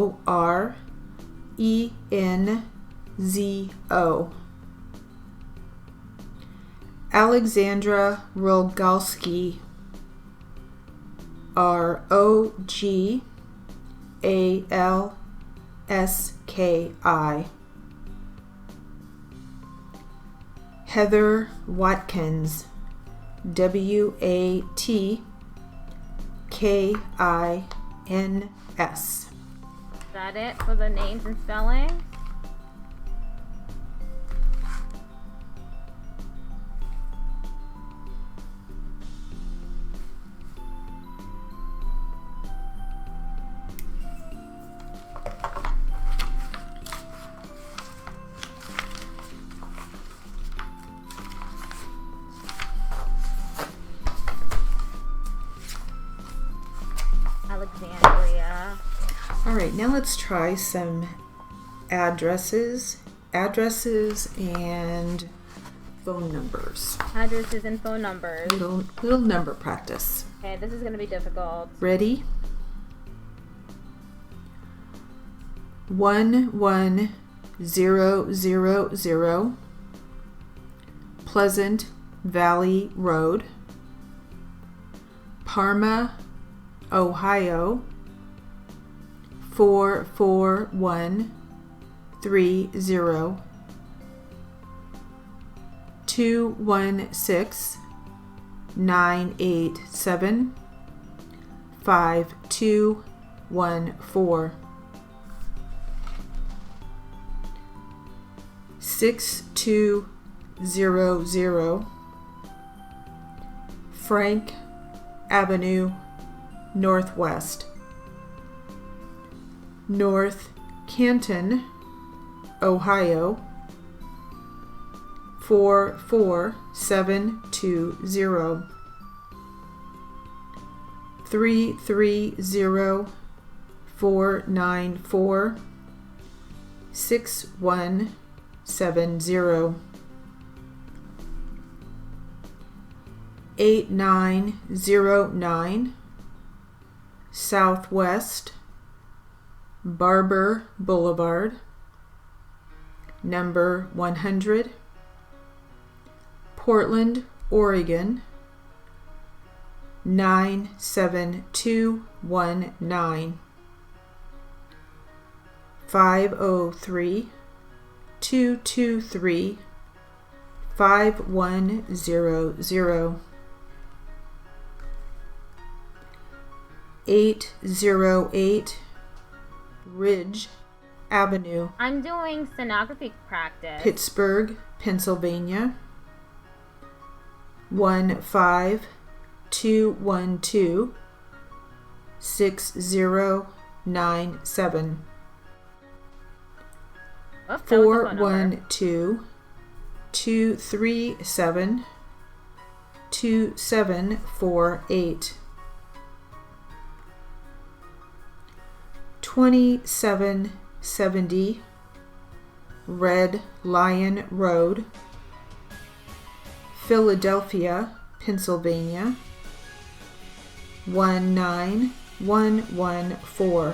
Alexandra Rogalski, Rogalski. Heather Watkins, Watkins. Is that it for the names and spelling? Alexandria. All right, now let's try some addresses and phone numbers. Addresses and phone numbers. Little number practice. Okay, this is going to be difficult. Ready? 11000 Pleasant Valley Road, Parma, Ohio 44130. 216-987-5214. 6200 Frank Avenue Northwest, North Canton, Ohio 44720. 330-494-6170. 8909 Southwest Barber Boulevard, number 100, Portland, Oregon 97219. 503-223-5100. 808 Ridge Avenue, I'm doing stenography practice. Pittsburgh, Pennsylvania 15212-6097. Oh, that was the phone number. 412-237-2748. 2770 Red Lion Road, Philadelphia, Pennsylvania 19114.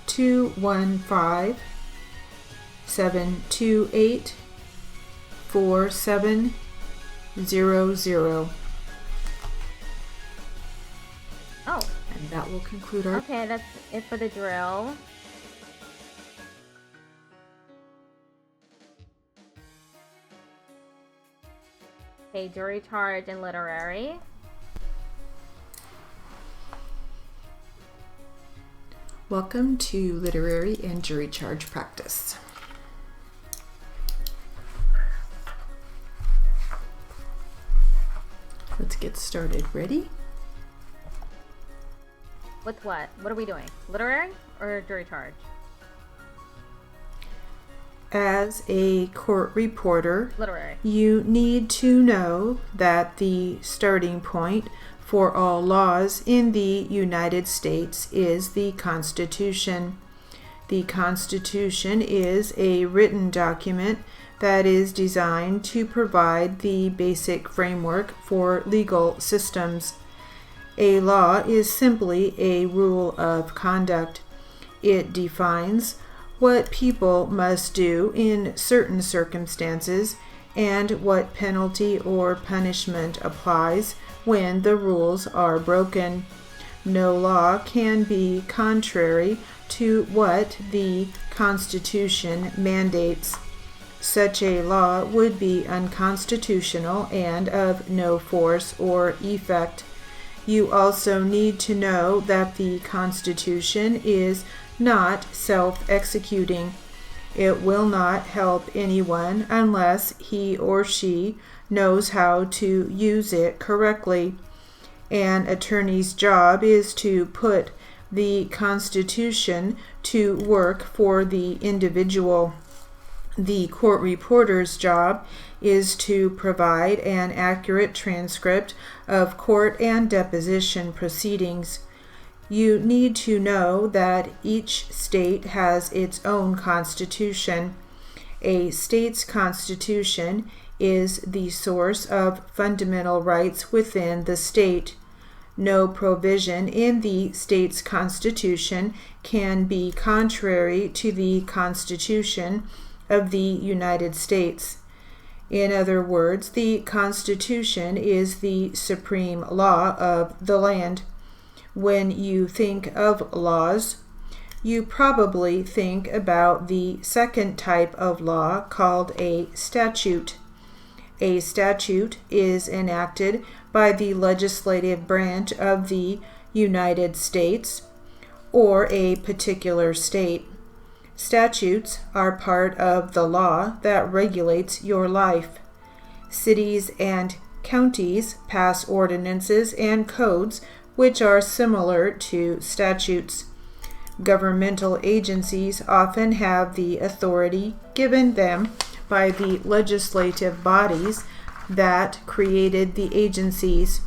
215-728-4700. Oh. And that will conclude our... Okay, that's it for the drill. Okay, jury charge and literary. Welcome to literary and jury charge practice. Let's get started. Ready? With what? What are we doing? Literary or jury charge? As a court reporter, Literary. You need to know that the starting point for all laws in the United States is the Constitution. The Constitution is a written document that is designed to provide the basic framework for legal systems. A law is simply a rule of conduct. It defines what people must do in certain circumstances and what penalty or punishment applies when the rules are broken. No law can be contrary to what the Constitution mandates. Such a law would be unconstitutional and of no force or effect. You also need to know that the Constitution is not self-executing. It will not help anyone unless he or she knows how to use it correctly. An attorney's job is to put the Constitution to work for the individual. The court reporter's job is to provide an accurate transcript of court and deposition proceedings. You need to know that each state has its own constitution. A state's constitution is the source of fundamental rights within the state. No provision in the state's constitution can be contrary to the Constitution of the United States. In other words, the Constitution is the supreme law of the land. When you think of laws, you probably think about the second type of law called a statute. A statute is enacted by the legislative branch of the United States or a particular state. Statutes are part of the law that regulates your life. Cities and counties pass ordinances and codes which are similar to statutes. Governmental agencies often have the authority given them by the legislative bodies that created the agencies.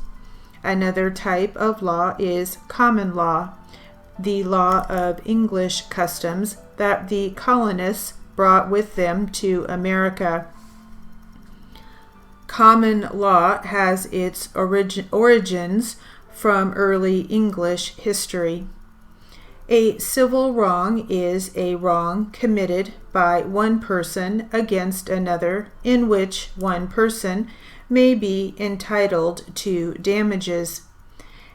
Another type of law is common law, the law of English customs that the colonists brought with them to America. Common law has its origins from early English history. A civil wrong is a wrong committed by one person against another in which one person may be entitled to damages.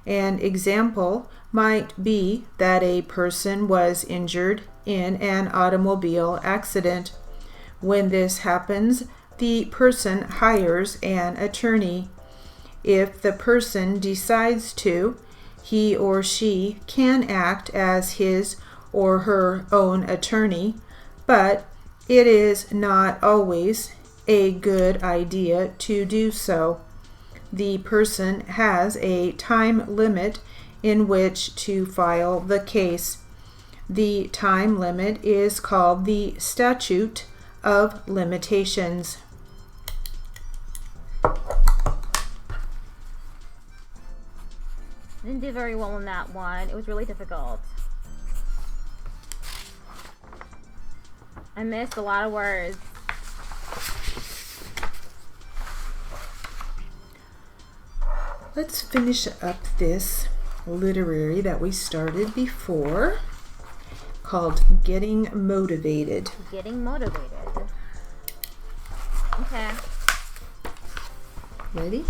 An example might be that a person was injured in an automobile accident. When this happens, the person hires an attorney. If the person decides to, he or she can act as his or her own attorney, but it is not always a good idea to do so. The person has a time limit in which to file the case. The time limit is called the statute of limitations. Didn't do very well on that one. It was really difficult. I missed a lot of words. Let's finish up this literary that we started before, called Getting Motivated. Getting motivated. Okay. Ready?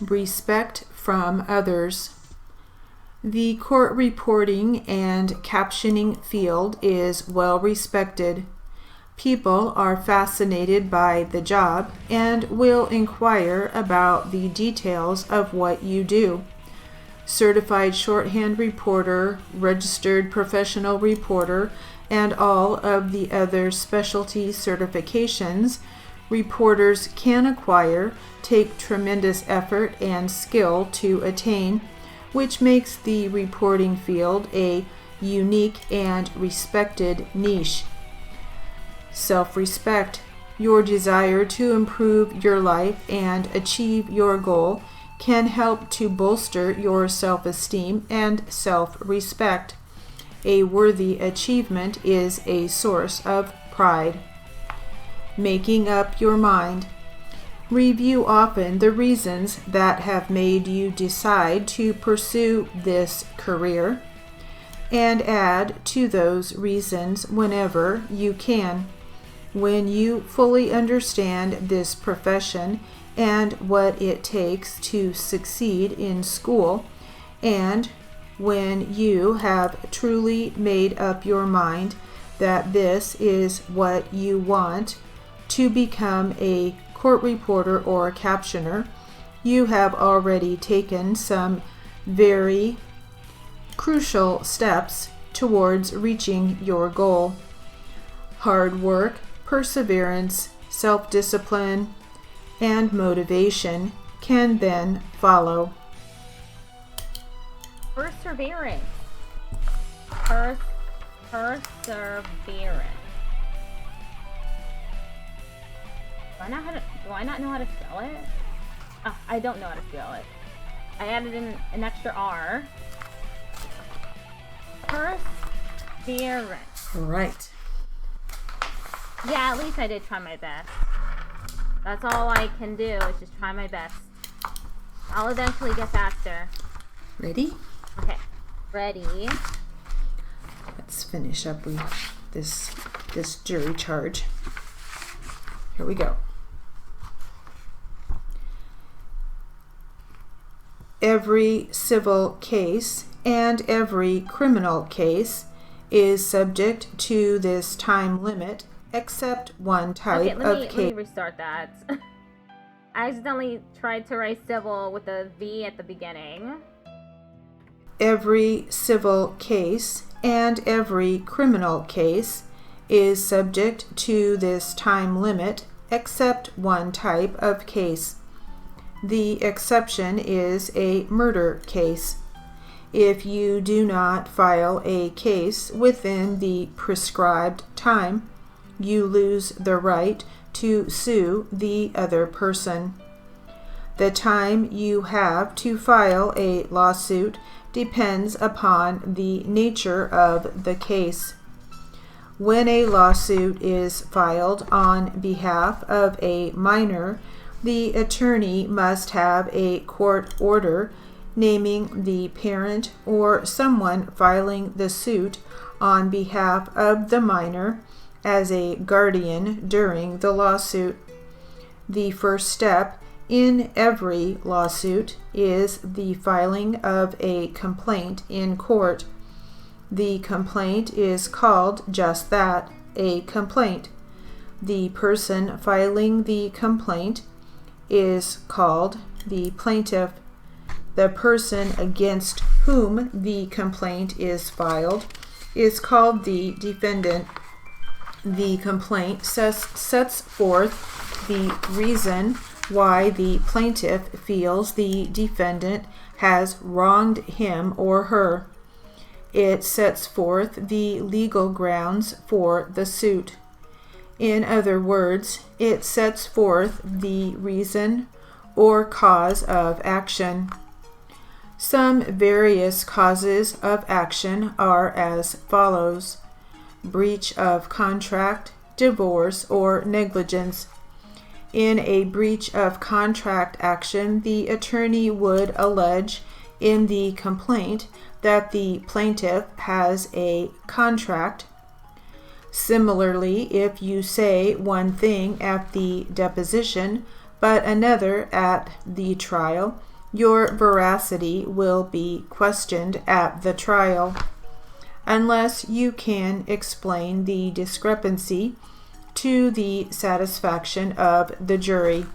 Respect from others. The court reporting and captioning field is well respected. People are fascinated by the job and will inquire about the details of what you do. Certified shorthand reporter, registered professional reporter, and all of the other specialty certifications reporters can acquire take tremendous effort and skill to attain, which makes the reporting field a unique and respected niche. Self-respect. Your desire to improve your life and achieve your goal can help to bolster your self-esteem and self-respect. A worthy achievement is a source of pride. Making up your mind. Review often the reasons that have made you decide to pursue this career, and add to those reasons whenever you can. When you fully understand this profession and what it takes to succeed in school, and when you have truly made up your mind that this is what you want to become a court reporter or captioner, you have already taken some very crucial steps towards reaching your goal. Hard work, perseverance, self-discipline, and motivation can then follow. Perseverance. Perseverance. Do I not know how to spell it? I don't know how to spell it. I added in an extra R. Perseverance. Right. Yeah, at least I did try my best. That's all I can do is just try my best. I'll eventually get faster. Ready? Okay. Ready. Let's finish up with this jury charge. Here we go. Every civil case and every criminal case is subject to this time limit, except one type of case. Let me restart that. I accidentally tried to write civil with a V at the beginning. Every civil case and every criminal case is subject to this time limit, except one type of case. The exception is a murder case. If you do not file a case within the prescribed time, you lose the right to sue the other person. The time you have to file a lawsuit depends upon the nature of the case. When a lawsuit is filed on behalf of a minor, the attorney must have a court order naming the parent or someone filing the suit on behalf of the minor as a guardian during the lawsuit. The first step in every lawsuit is the filing of a complaint in court. The complaint is called just that, a complaint. The person filing the complaint is called the plaintiff. The person against whom the complaint is filed is called the defendant. The complaint sets forth the reason why the plaintiff feels the defendant has wronged him or her. It sets forth the legal grounds for the suit. In other words, it sets forth the reason or cause of action. Some various causes of action are as follows: breach of contract, divorce, or negligence. In a breach of contract action, the attorney would allege in the complaint that the plaintiff has a contract. Similarly, if you say one thing at the deposition but another at the trial, your veracity will be questioned at the trial. Unless you can explain the discrepancy to the satisfaction of the jury.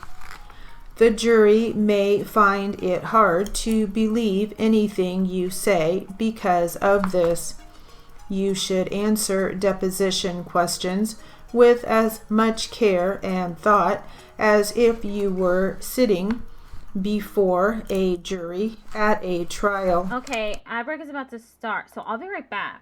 The jury may find it hard to believe anything you say because of this. You should answer deposition questions with as much care and thought as if you were sitting before a jury at a trial. Okay, ad break is about to start, so I'll be right back.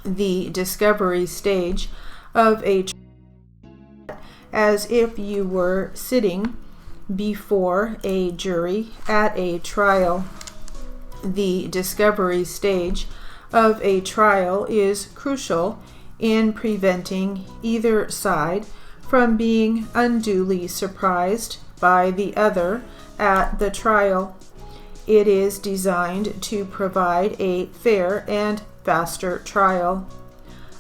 The discovery stage of a as if you were sitting before a jury at a trial. The discovery stage of a trial is crucial in preventing either side from being unduly surprised by the other at the trial. It is designed to provide a fair and faster trial.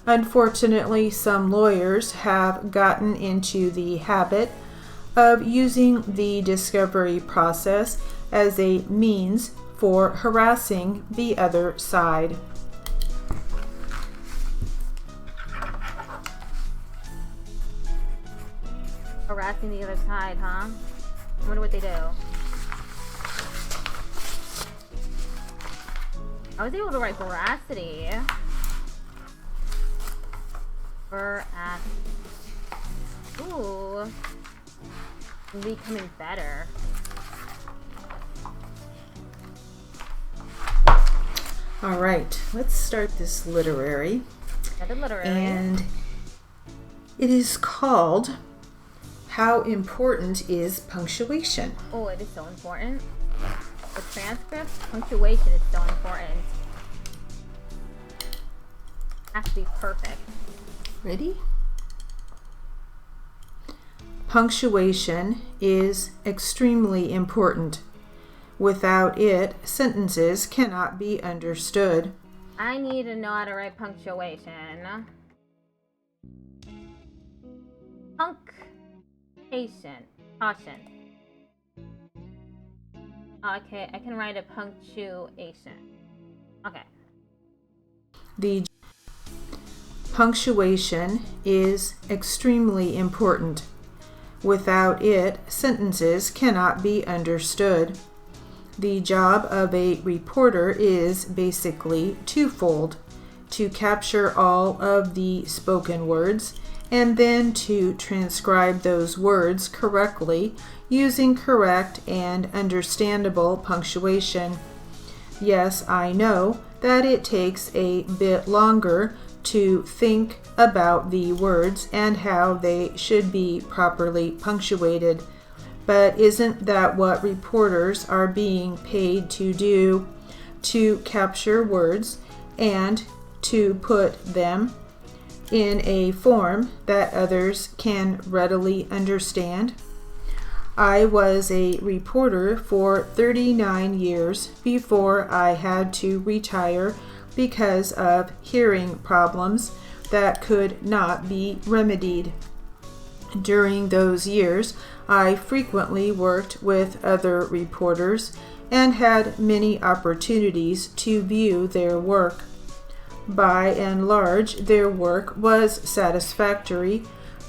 Unfortunately, some lawyers have gotten into the habit of using the discovery process as a means for harassing the other side. Harassing the other side, huh? I wonder what they do. I was able to write veracity. Ooh. Becoming better. All right, let's start this literary. Another literary. And it is called How Important is Punctuation? Oh, it is so important. For transcripts, punctuation is so important. Has to be perfect. Ready? Punctuation is extremely important. Without it, sentences cannot be understood. I need to know how to write punctuation. Caution. Okay, I can write a punctuation. Okay. The punctuation is extremely important. Without it, sentences cannot be understood. The job of a reporter is basically twofold: to capture all of the spoken words and then to transcribe those words correctly using correct and understandable punctuation. Yes, I know that it takes a bit longer to think about the words and how they should be properly punctuated. But isn't that what reporters are being paid to do? To capture words and to put them in a form that others can readily understand? I was a reporter for 39 years before I had to retire because of hearing problems that could not be remedied. During those years, I frequently worked with other reporters and had many opportunities to view their work. By and large, their work was satisfactory,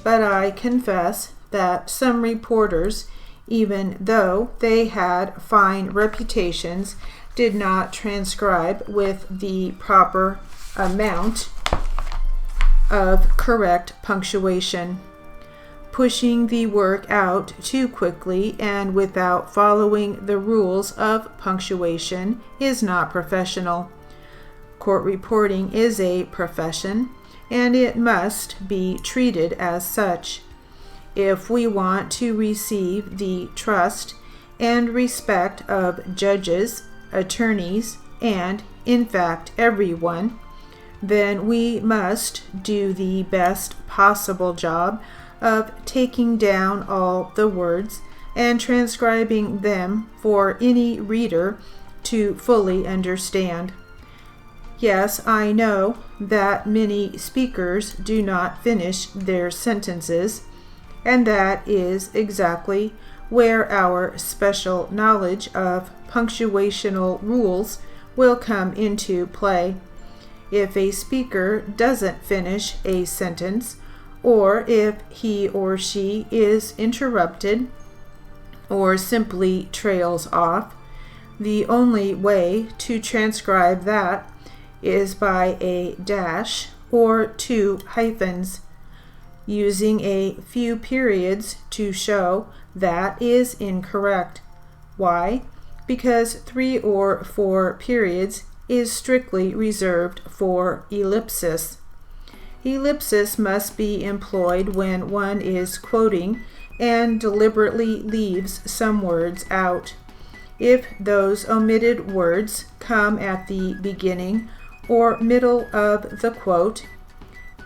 but I confess that some reporters, even though they had fine reputations, did not transcribe with the proper amount of correct punctuation. Pushing the work out too quickly and without following the rules of punctuation is not professional. Court reporting is a profession, and it must be treated as such. If we want to receive the trust and respect of judges, attorneys, and, in fact, everyone, then we must do the best possible job of taking down all the words and transcribing them for any reader to fully understand. Yes, I know that many speakers do not finish their sentences, and that is exactly where our special knowledge of punctuational rules will come into play. If a speaker doesn't finish a sentence, or if he or she is interrupted, or simply trails off, the only way to transcribe that is by a dash or 2 hyphens. Using a few periods to show that is incorrect. Why? Because 3 or 4 periods is strictly reserved for ellipsis. Ellipsis must be employed when one is quoting and deliberately leaves some words out. If those omitted words come at the beginning or middle of the quote,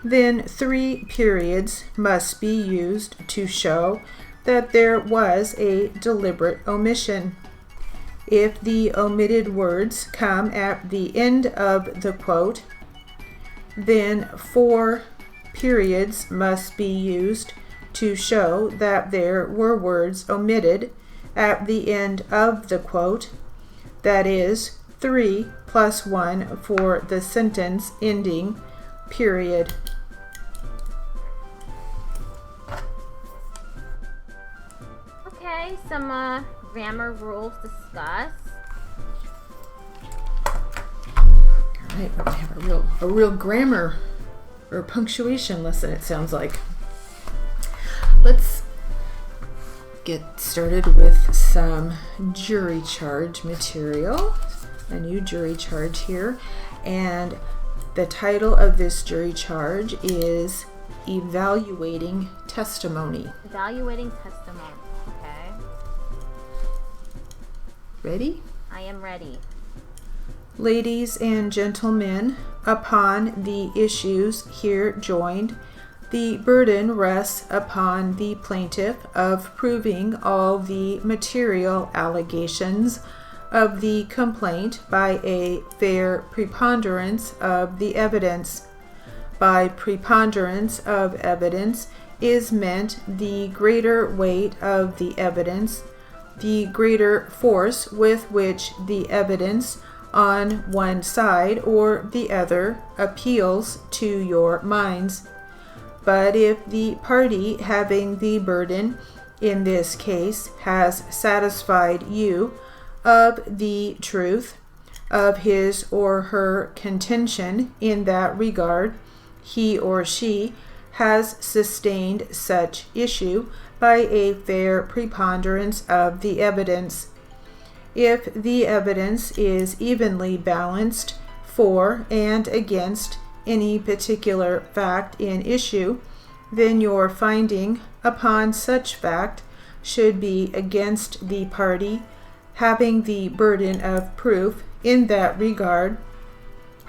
then 3 periods must be used to show that there was a deliberate omission. If the omitted words come at the end of the quote, then 4 periods must be used to show that there were words omitted at the end of the quote, that is, 3 plus 1 for the sentence ending period. Okay, some grammar rules discussed. All right, we're gonna have a real grammar or punctuation lesson, it sounds like. Let's get started with some jury charge material. A new jury charge here, and the title of this jury charge is Evaluating Testimony. Evaluating testimony. Okay. Ready? I am ready. Ladies and gentlemen, upon the issues here joined, the burden rests upon the plaintiff of proving all the material allegations of the complaint by a fair preponderance of the evidence. By preponderance of evidence is meant the greater weight of the evidence, the greater force with which the evidence on one side or the other appeals to your minds. But if the party having the burden in this case has satisfied you of the truth of his or her contention in that regard, he or she has sustained such issue by a fair preponderance of the evidence. If the evidence is evenly balanced for and against any particular fact in issue, then your finding upon such fact should be against the party having the burden of proof in that regard,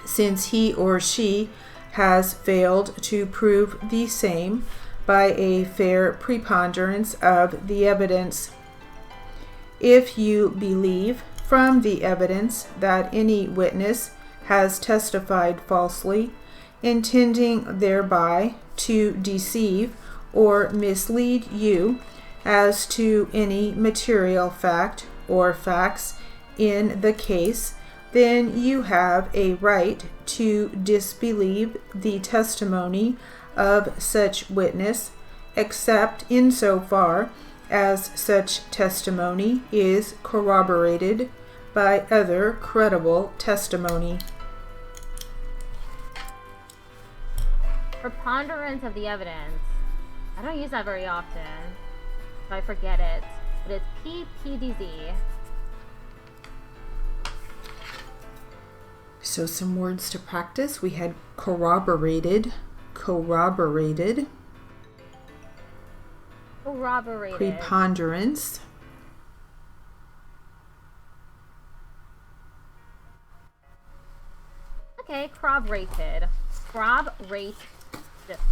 since he or she has failed to prove the same by a fair preponderance of the evidence. If you believe from the evidence that any witness has testified falsely, intending thereby to deceive or mislead you as to any material fact or facts in the case, then you have a right to disbelieve the testimony of such witness, except insofar as such testimony is corroborated by other credible testimony. Preponderance of the evidence. I don't use that very often, so I forget it. But it's PPDZ. So some words to practice. We had corroborated, Corroborated. preponderance, Okay, corroborated. Corroborated.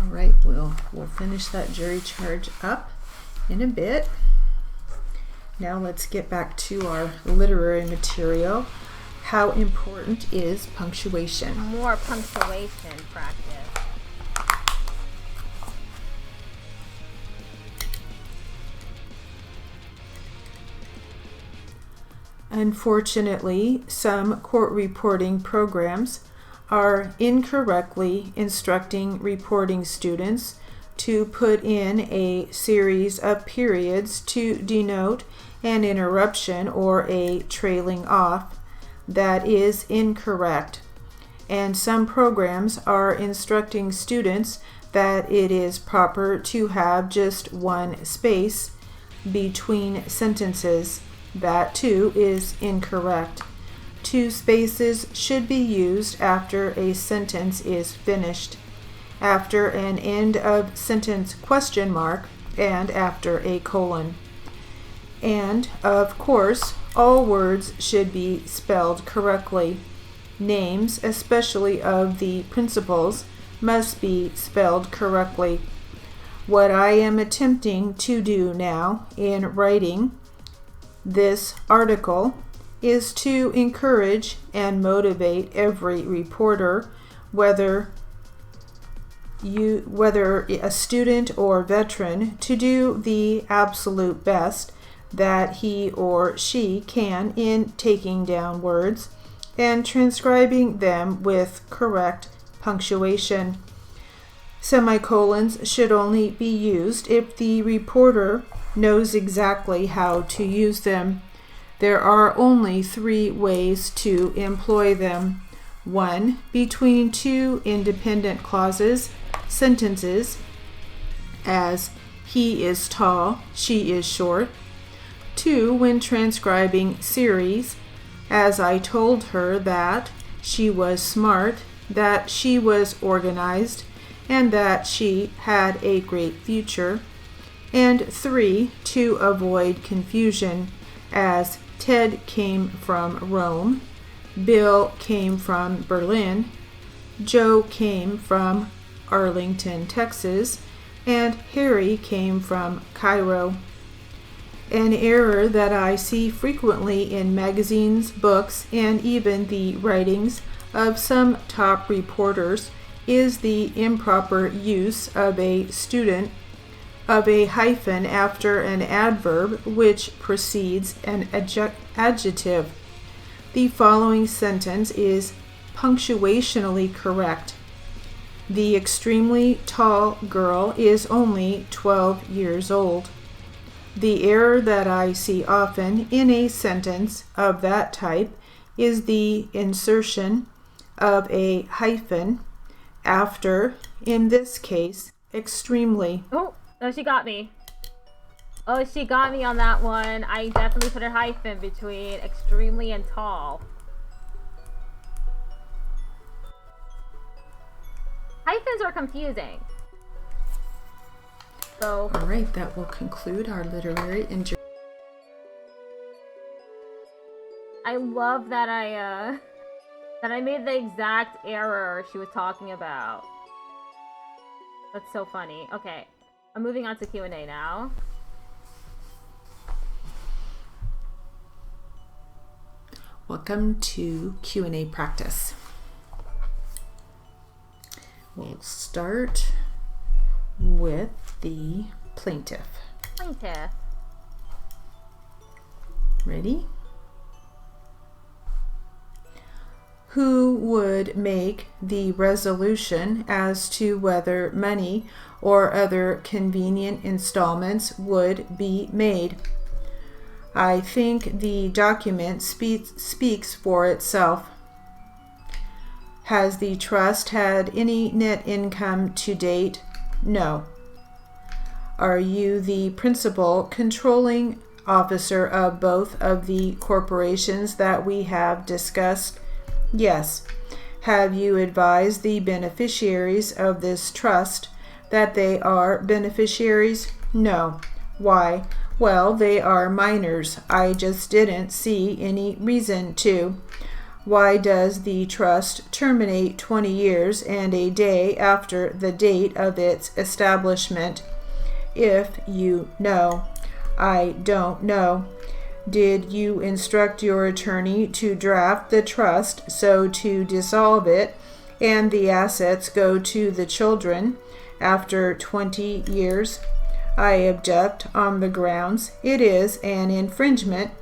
All right, we'll finish that jury charge up in a bit. Now let's get back to our literary material. How important is punctuation? More punctuation practice. Unfortunately, some court reporting programs are incorrectly instructing reporting students to put in a series of periods to denote an interruption or a trailing off. That is incorrect. And some programs are instructing students that it is proper to have just one space between sentences. That too is incorrect. 2 spaces should be used after a sentence is finished, after an end of sentence question mark, and after a colon. And, of course, all words should be spelled correctly. Names, especially of the principals, must be spelled correctly. What I am attempting to do now in writing this article is to encourage and motivate every reporter, whether a student or veteran, to do the absolute best that he or she can in taking down words and transcribing them with correct punctuation. Semicolons should only be used if the reporter knows exactly how to use them. There are only 3 ways to employ them. 1. Between 2 independent clauses, sentences, as he is tall, she is short. 2. When transcribing series, as I told her that she was smart, that she was organized, and that she had a great future. And 3. To avoid confusion, as Ted came from Rome, Bill came from Berlin, Joe came from Arlington, Texas, and Harry came from Cairo. An error that I see frequently in magazines, books, and even the writings of some top reporters is the improper use of a hyphen after an adverb which precedes an adjective. The following sentence is punctuationally correct. The extremely tall girl is only 12 years old. The error that I see often in a sentence of that type is the insertion of a hyphen after, in this case, extremely. Oh, she got me. Oh, she got me on that one. I definitely put a hyphen between extremely and tall. Hyphens are confusing. So. All right, that will conclude our literary injury. I love that I made the exact error she was talking about. That's so funny. Okay, I'm moving on to Q&A now. Welcome to Q&A practice. We'll start with the plaintiff. Plaintiff. Ready? Who would make the resolution as to whether money or other convenient installments would be made? I think the document speaks for itself. Has the trust had any net income to date? No. Are you the principal controlling officer of both of the corporations that we have discussed? Yes. Have you advised the beneficiaries of this trust that they are beneficiaries? No. Why? Well, they are minors. I just didn't see any reason to. Why does the trust terminate 20 years and a day after the date of its establishment? If you know. I don't know. Did you instruct your attorney to draft the trust so to dissolve it and the assets go to the children after 20 years? I object on the grounds it is an infringement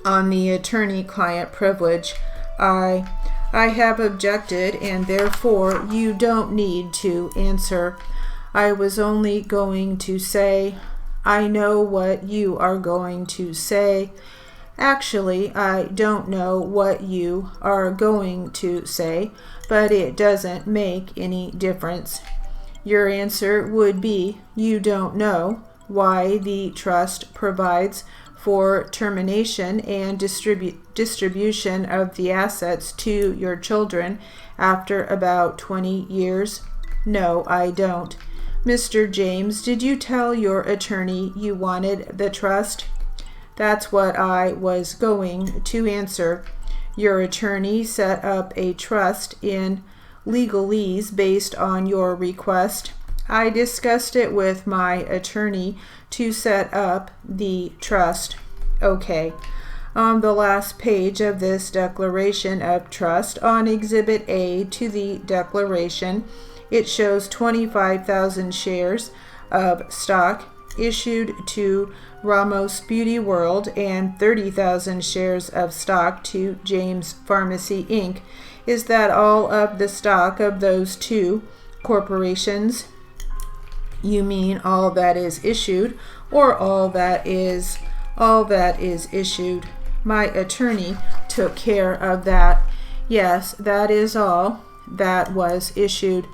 on the attorney-client privilege. I have objected, and therefore you don't need to answer. I was only going to say, I know what you are going to say. Actually, I don't know what you are going to say, but it doesn't make any difference. Your answer would be, you don't know why the trust provides for termination and distribution of the assets to your children after about 20 years? No, I don't. Mr. James, did you tell your attorney you wanted the trust? That's what I was going to answer. Your attorney set up a trust in legalese based on your request. I discussed it with my attorney to set up the trust. Okay. On the last page of this declaration of trust, on Exhibit A to the declaration, it shows 25,000 shares of stock issued to Ramos Beauty World and 30,000 shares of stock to James Pharmacy Inc. Is that all of the stock of those two corporations? You mean all that is issued, or all that is issued? My attorney took care of that. Yes, that is all that was issued.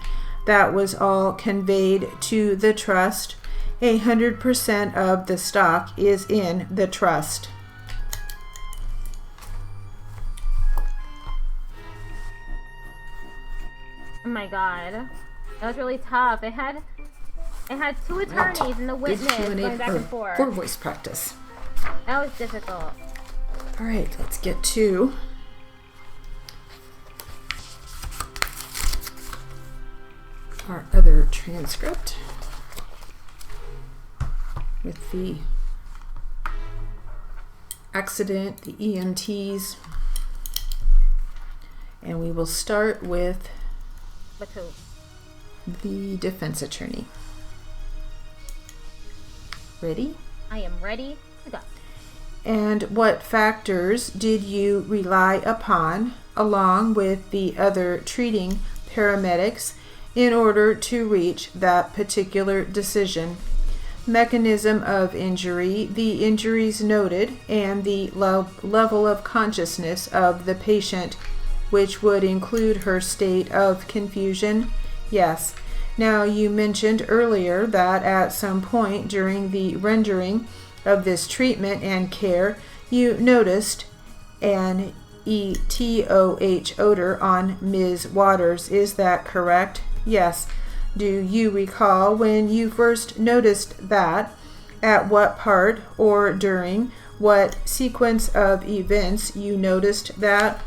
That was all conveyed to the trust. 100% of the stock is in the trust. Oh my god. That was really tough. It had two attorneys and the witness going back and forth. For voice practice. That was difficult. All right, let's get to our other transcript with the accident, the EMTs, and we will start with the defense attorney. Ready? I am ready to go. And what factors did you rely upon, along with the other treating paramedics, in order to reach that particular decision? Mechanism of injury, the injuries noted, and the level of consciousness of the patient, which would include her state of confusion. Yes. Now, you mentioned earlier that at some point during the rendering of this treatment and care, you noticed an ETOH odor on Ms. Waters. Is that correct? Yes. Do you recall when you first noticed that? At what part or during what sequence of events you noticed that?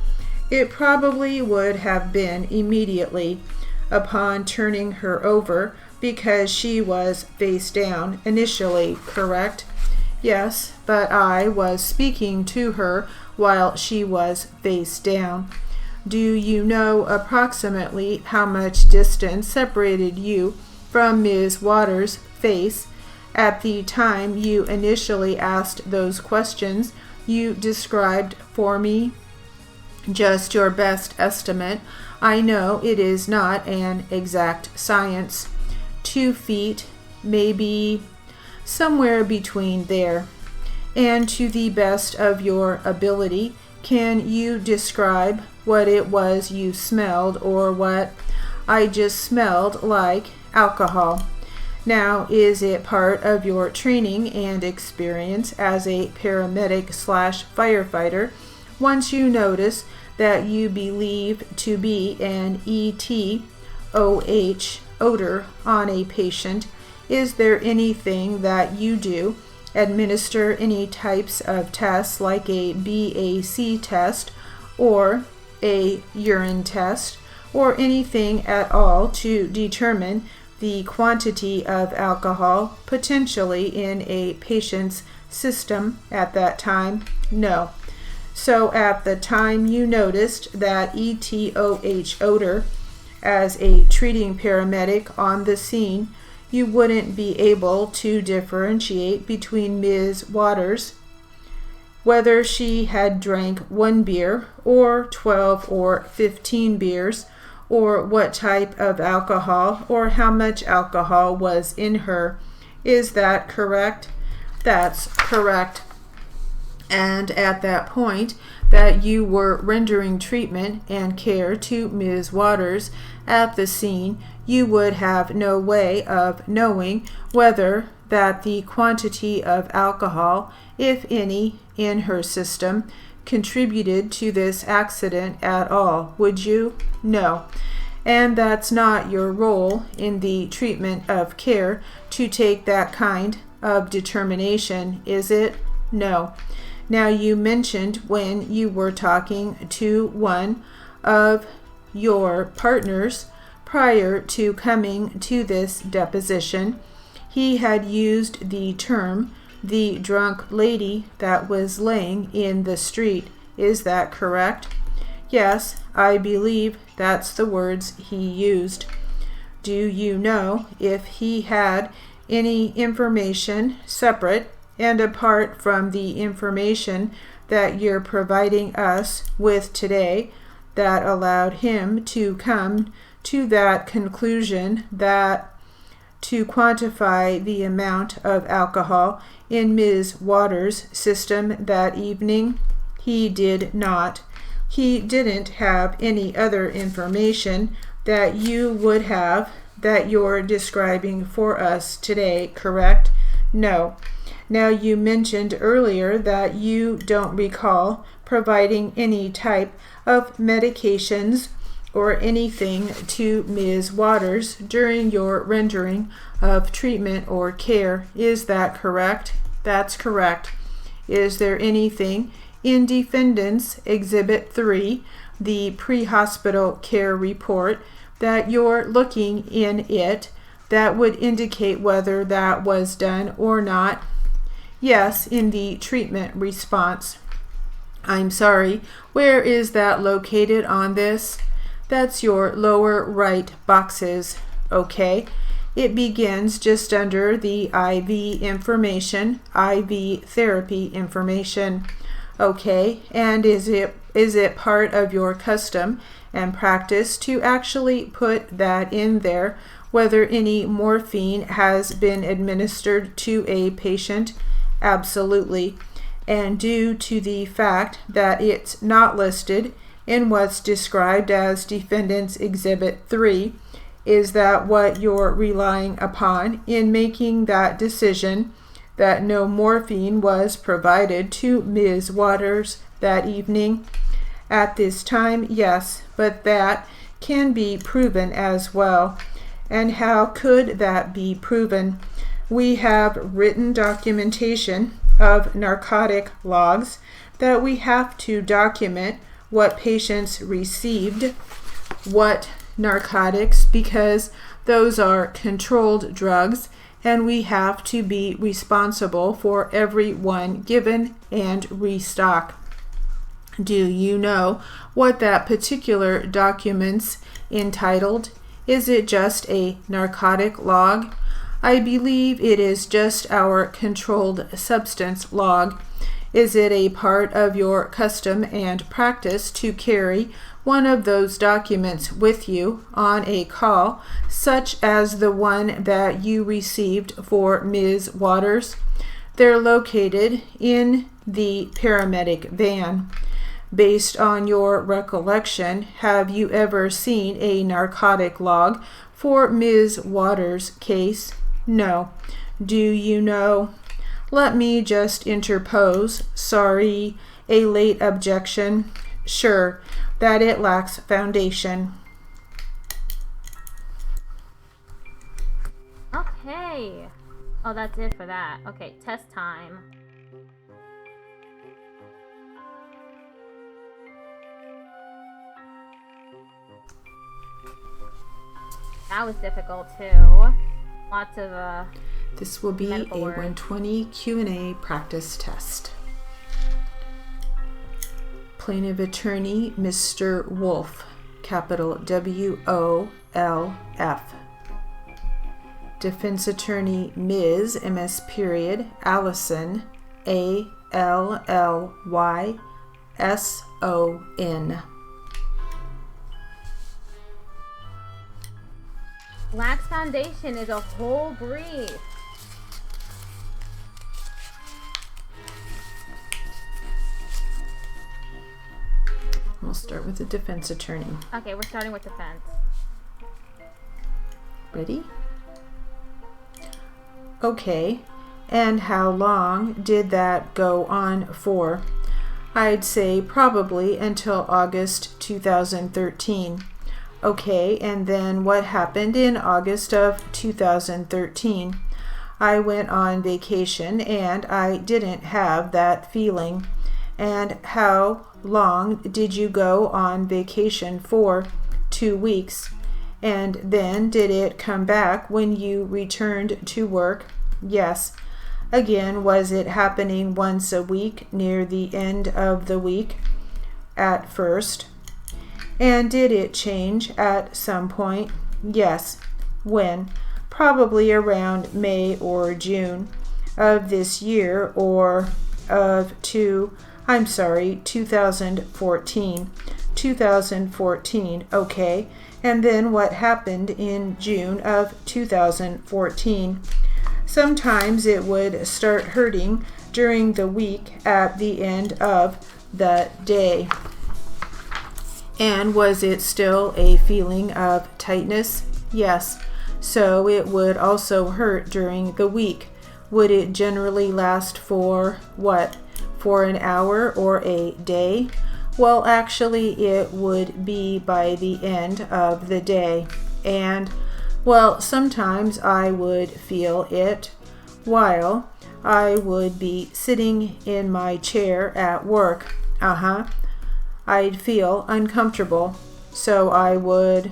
It probably would have been immediately upon turning her over, because she was face down initially, correct? Yes, but I was speaking to her while she was face down. Do you know approximately how much distance separated you from Ms. Waters' face at the time you initially asked those questions you described for me? Just your best estimate. I know it is not an exact science. 2 feet, maybe somewhere between there. And to the best of your ability, can you describe what it was you smelled, or what? I just smelled like alcohol. Now, is it part of your training and experience as a paramedic/firefighter, once you notice that you believe to be an ETOH odor on a patient, is there anything that you do, administer any types of tests like a BAC test or a urine test, or anything at all to determine the quantity of alcohol potentially in a patient's system at that time? No. So at the time you noticed that ETOH odor, as a treating paramedic on the scene, you wouldn't be able to differentiate between Ms. Waters, whether she had drank 1 beer or 12 or 15 beers, or what type of alcohol or how much alcohol was in her. Is that correct? That's correct. And at that point that you were rendering treatment and care to Ms. Waters at the scene, you would have no way of knowing whether that the quantity of alcohol, if any, in her system contributed to this accident at all, would you? No. And that's not your role in the treatment of care to take that kind of determination, is it? No. Now, you mentioned when you were talking to one of your partners prior to coming to this deposition, he had used the term the drunk lady that was laying in the street. Is that correct? Yes, I believe that's the words he used. Do you know if he had any information separate and apart from the information that you're providing us with today that allowed him to come to that conclusion that to quantify the amount of alcohol in Ms. Waters' system that evening? He did not. He didn't have any other information that you would have that you're describing for us today, correct? No. Now, you mentioned earlier that you don't recall providing any type of medications or anything to Ms. Waters during your rendering of treatment or care. Is that correct? That's correct. Is there anything in Defendant's Exhibit 3, the pre-hospital care report, that you're looking in it that would indicate whether that was done or not? Yes, in the treatment response. I'm sorry, where is that located on this? That's your lower right boxes. Okay. It begins just under the IV information, IV therapy information. Okay, and is it part of your custom and practice to actually put that in there, whether any morphine has been administered to a patient? Absolutely. And due to the fact that it's not listed in what's described as Defendant's Exhibit 3, is that what you're relying upon in making that decision that no morphine was provided to Ms. Waters that evening? At this time, yes, but that can be proven as well. And how could that be proven? We have written documentation of narcotic logs that we have to document what patients received, what narcotics, because those are controlled drugs, and we have to be responsible for every one given and restock. Do you know what that particular document's entitled? Is it just a narcotic log? I believe it is just our controlled substance log. Is it a part of your custom and practice to carry one of those documents with you on a call, such as the one that you received for Ms. Waters? They're located in the paramedic van. Based on your recollection, have you ever seen a narcotic log for Ms. Waters' case? No. Do you know? Let me just interpose, sorry, a late objection. Sure, that it lacks foundation. Okay. Oh, that's it for that. Okay, test time. That was difficult too. Lots of This will be a 120 Q&A practice test. Plaintiff Attorney Mr. Wolf, capital W-O-L-F. Defense Attorney Ms. MS period Allison, A-L-L-Y-S-O-N. Lacks foundation is a whole brief. We'll start with the defense attorney. Okay, we're starting with defense. Ready? Okay, and how long did that go on for? I'd say probably until August 2013. Okay, and then what happened in August of 2013? I went on vacation and I didn't have that feeling. And how long did you go on vacation for? 2 weeks. And then did it come back when you returned to work? Yes. Again, was it happening once a week near the end of the week at first? And did it change at some point? Yes. When? Probably around May or June of this year or of 2014. 2014, okay. And then what happened in June of 2014? Sometimes it would start hurting during the week at the end of the day. And was it still a feeling of tightness? Yes. So it would also hurt during the week. Would it generally last for what? For an hour or a day? Well, actually it would be by the end of the day. And well, sometimes I would feel it while I would be sitting in my chair at work. I'd feel uncomfortable. So I would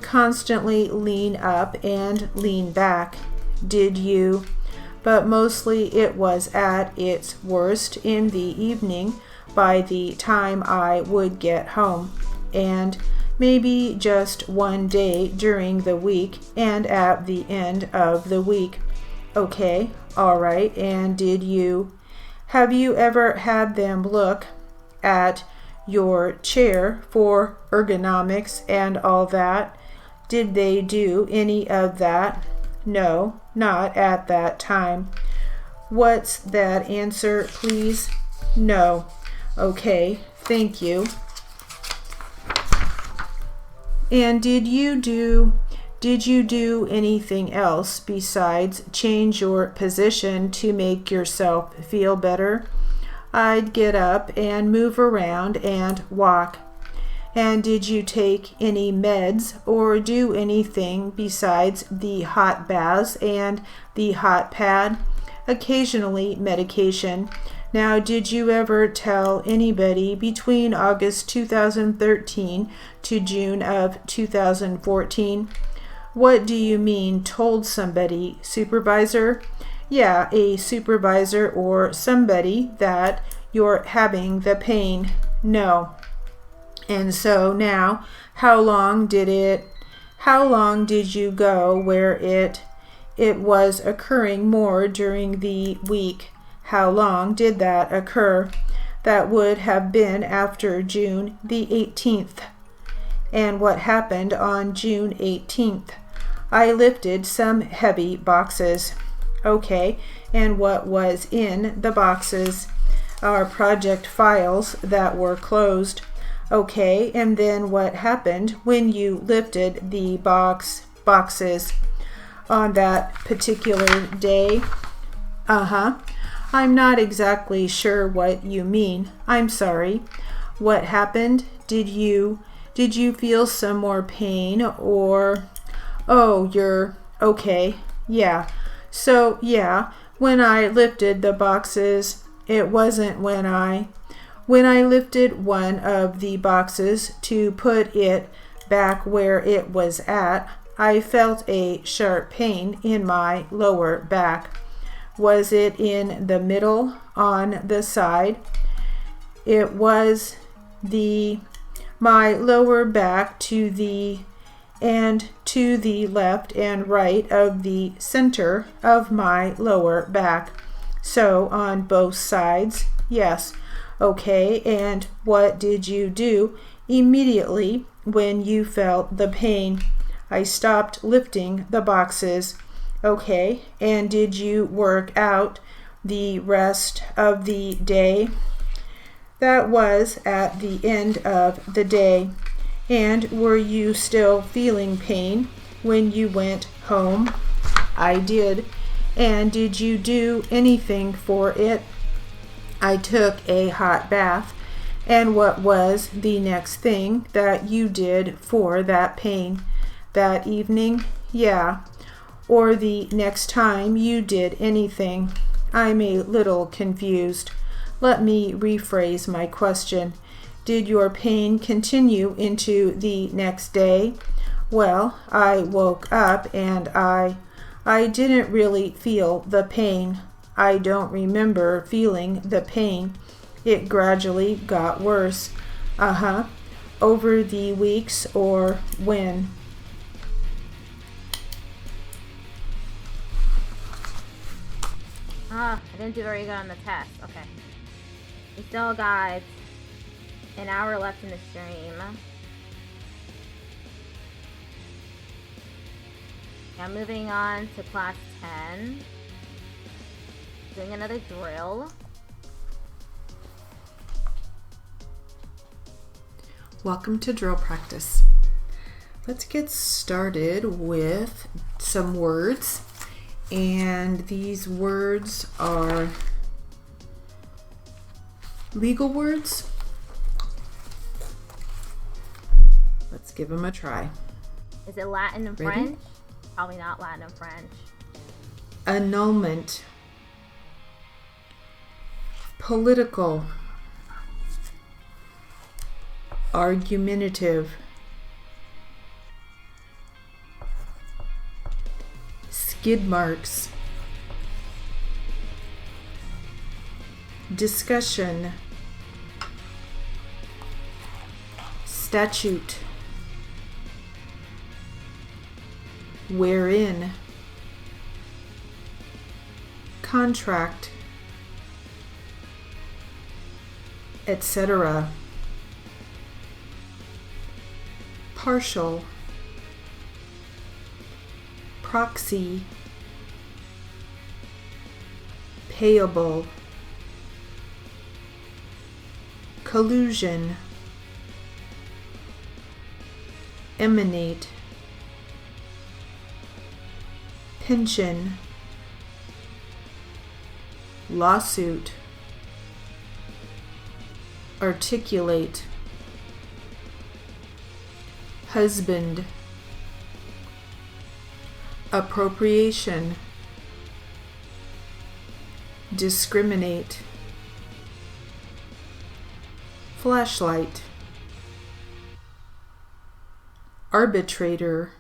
constantly lean up and lean back. Did you? But mostly it was at its worst in the evening by the time I would get home, and maybe just one day during the week and at the end of the week. Okay, all right. And have you ever had them look at your chair for ergonomics and all that? Did they do any of that? No, not at that time. What's that answer, please? No. Okay, thank you. And did you do anything else besides change your position to make yourself feel better? I'd get up and move around and walk. And did you take any meds or do anything besides the hot baths and the hot pad? Occasionally medication. Now, did you ever tell anybody between August 2013 to June of 2014? What do you mean, told somebody? Supervisor? Yeah, a supervisor or somebody that you're having the pain. No. And so now, how long did you go where it was occurring more during the week? How long did that occur? That would have been after June the 18th. And what happened on June 18th? I lifted some heavy boxes. Okay, and what was in the boxes? Our project files that were closed. Okay, and then what happened when you lifted the boxes on that particular day? I'm not exactly sure what you mean. I'm sorry. What happened? Did you feel some more pain or... Oh, you're... Okay, yeah. So, yeah, when I lifted the boxes, it wasn't when I lifted one of the boxes to put it back where it was at, I felt a sharp pain in my lower back. Was it in the middle, on the side? It was my lower back to the left and right of the center of my lower back. So on both sides? Yes. Okay, and what did you do immediately when you felt the pain? I stopped lifting the boxes. Okay, and did you work out the rest of the day? That was at the end of the day. And were you still feeling pain when you went home? I did. And did you do anything for it? I took a hot bath. And what was the next thing that you did for that pain? That evening? Yeah. Or the next time you did anything? I'm a little confused. Let me rephrase my question. Did your pain continue into the next day? Well, I woke up and I didn't really feel the pain. I don't remember feeling the pain. It gradually got worse. Over the weeks or when? I didn't do very good on the test. Okay. We still got an hour left in the stream. Now moving on to class 10. Doing another drill. Welcome to drill practice. Let's get started with some words. And these words are legal words. Let's give them a try. Is it Latin and Ready? French? Probably not Latin and French. Annulment. Political. Argumentative. Skid marks. Discussion. Statute. Wherein. Contract. Etc. Partial. Proxy. Payable. Collusion. Emanate. Pension. Lawsuit. Articulate. Husband. Appropriation. Discriminate. Flashlight. Arbitrator.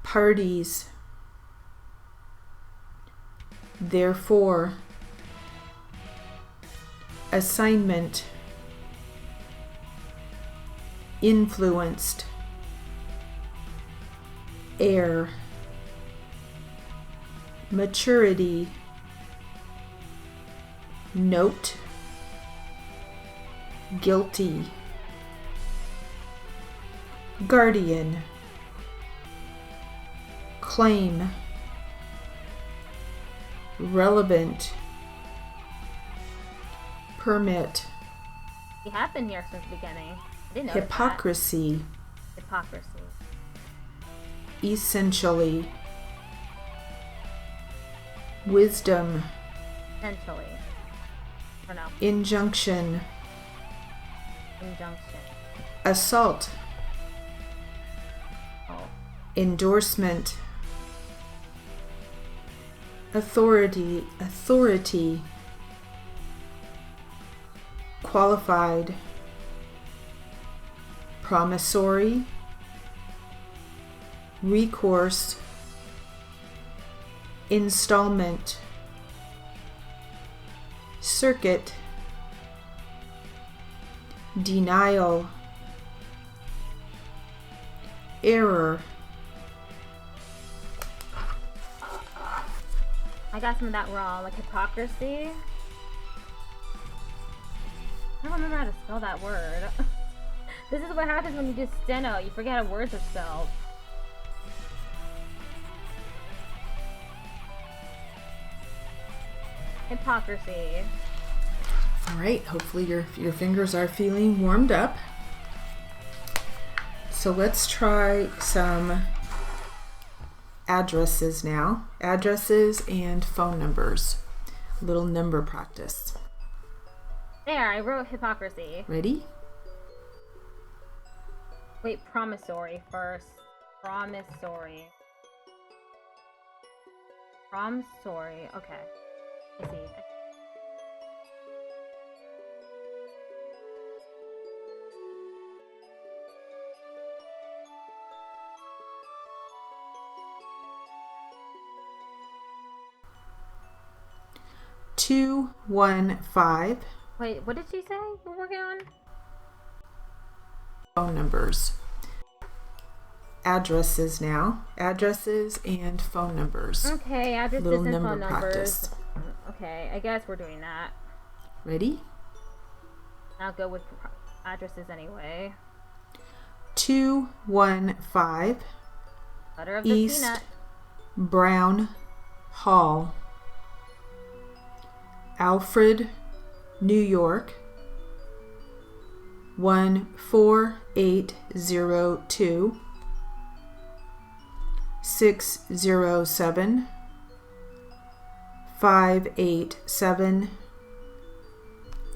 Parties. Therefore. Assignment. Influenced. Heir. Maturity. Note. Guilty. Guardian. Claim. Relevant. Permit. You have been here since the beginning. I didn't know Hypocrisy. that. Hypocrisy. Essentially. Wisdom. Essentially. Or no. Injunction. Injunction. Assault. Oh. Endorsement. Authority. Authority. Qualified. Promissory. Recourse. Installment. Circuit. Denial. Error. I got some of that wrong, like hypocrisy. I don't remember how to spell that word. This is what happens when you do steno. You forget how words are spelled. Hypocrisy. All right, hopefully your fingers are feeling warmed up. So let's try some addresses now. Addresses and phone numbers. A little number practice. There, I wrote hypocrisy. Ready? Wait, promissory first. Promissory. Promissory. Okay. I see. 215. Wait, what did she say we're working on? Phone numbers. Addresses now. Addresses and phone numbers. Okay, addresses Little and number phone numbers. practice. Okay, I guess we're doing that. Ready? I'll go with addresses anyway. 215 Butter of the East peanut. Brown Hall, Alfred, New York 14802 607 587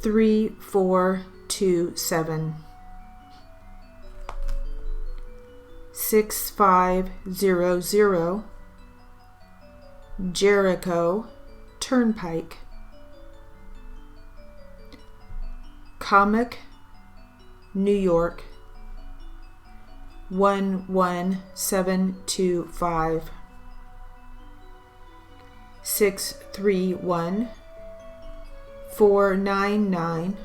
3427 6500 Jericho Turnpike, Comic, New York 11725 631 499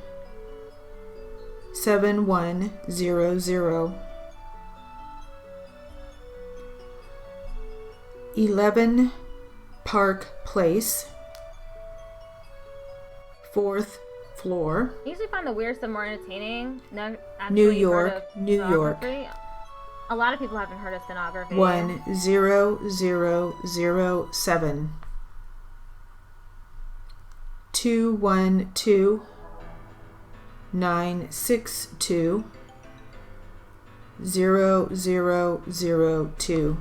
7100 11 Park Place, 4th floor, I usually find the weird stuff more entertaining. New York, New York. A lot of people haven't heard of stenography. 10007 212 962 0002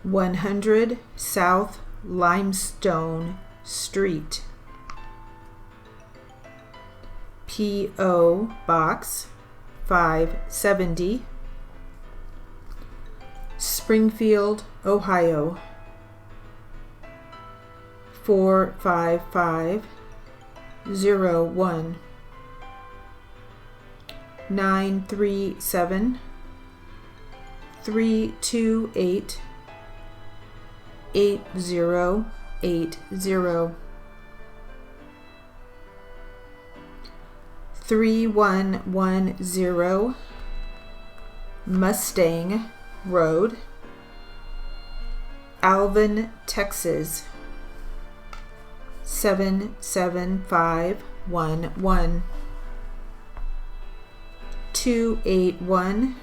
100 South Limestone Street, P.O. Box 570, Springfield, Ohio 45501 937 328 8080 3110 Mustang Road, Alvin, Texas 77511 281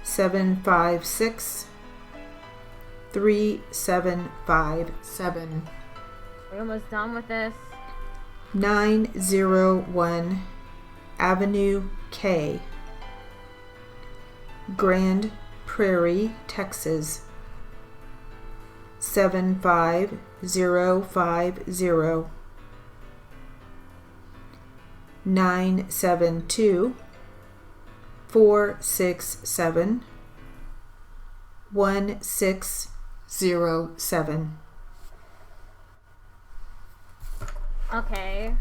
756 3757 We're almost done with this. 901 Avenue K, Grand Prairie, Texas 75050 972 467 1607. Okay,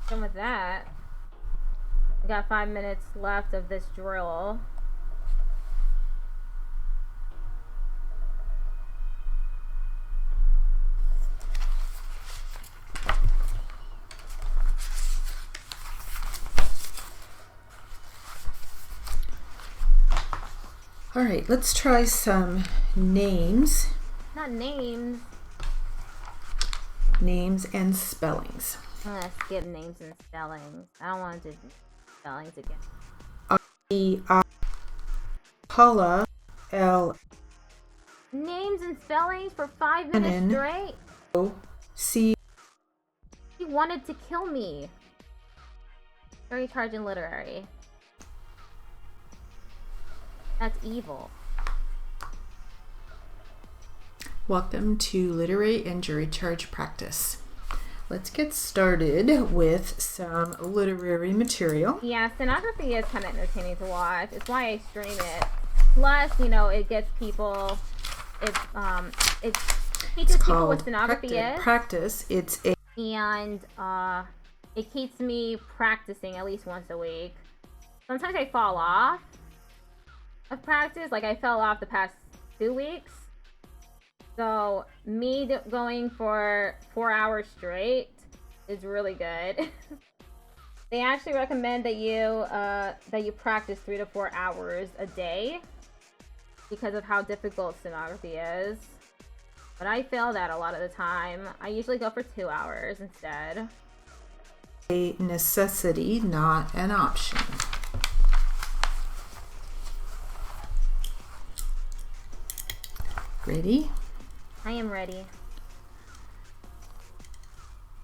done with that. We got 5 minutes left of this drill. All right, let's try some names. Not names. Names and spellings. I'm gonna skip names and spellings. I don't want to do spellings again. Paula L. Names and spellings for 5 minutes straight? C. He wanted to kill me. Very charging literary. That's evil. Welcome to Literary and Jury Charge Practice. Let's get started with some literary material. Yeah, stenography is kind of entertaining to watch. It's why I stream it. Plus, you know, it gets people. It teaches people what stenography is. Practice. It's a and it keeps me practicing at least once a week. Sometimes I fall off of practice. Like I fell off the past 2 weeks. So me going for 4 hours straight is really good. They actually recommend that you practice 3 to 4 hours a day because of how difficult stenography is. But I fail that a lot of the time. I usually go for 2 hours instead. A necessity, not an option. Ready? I am ready.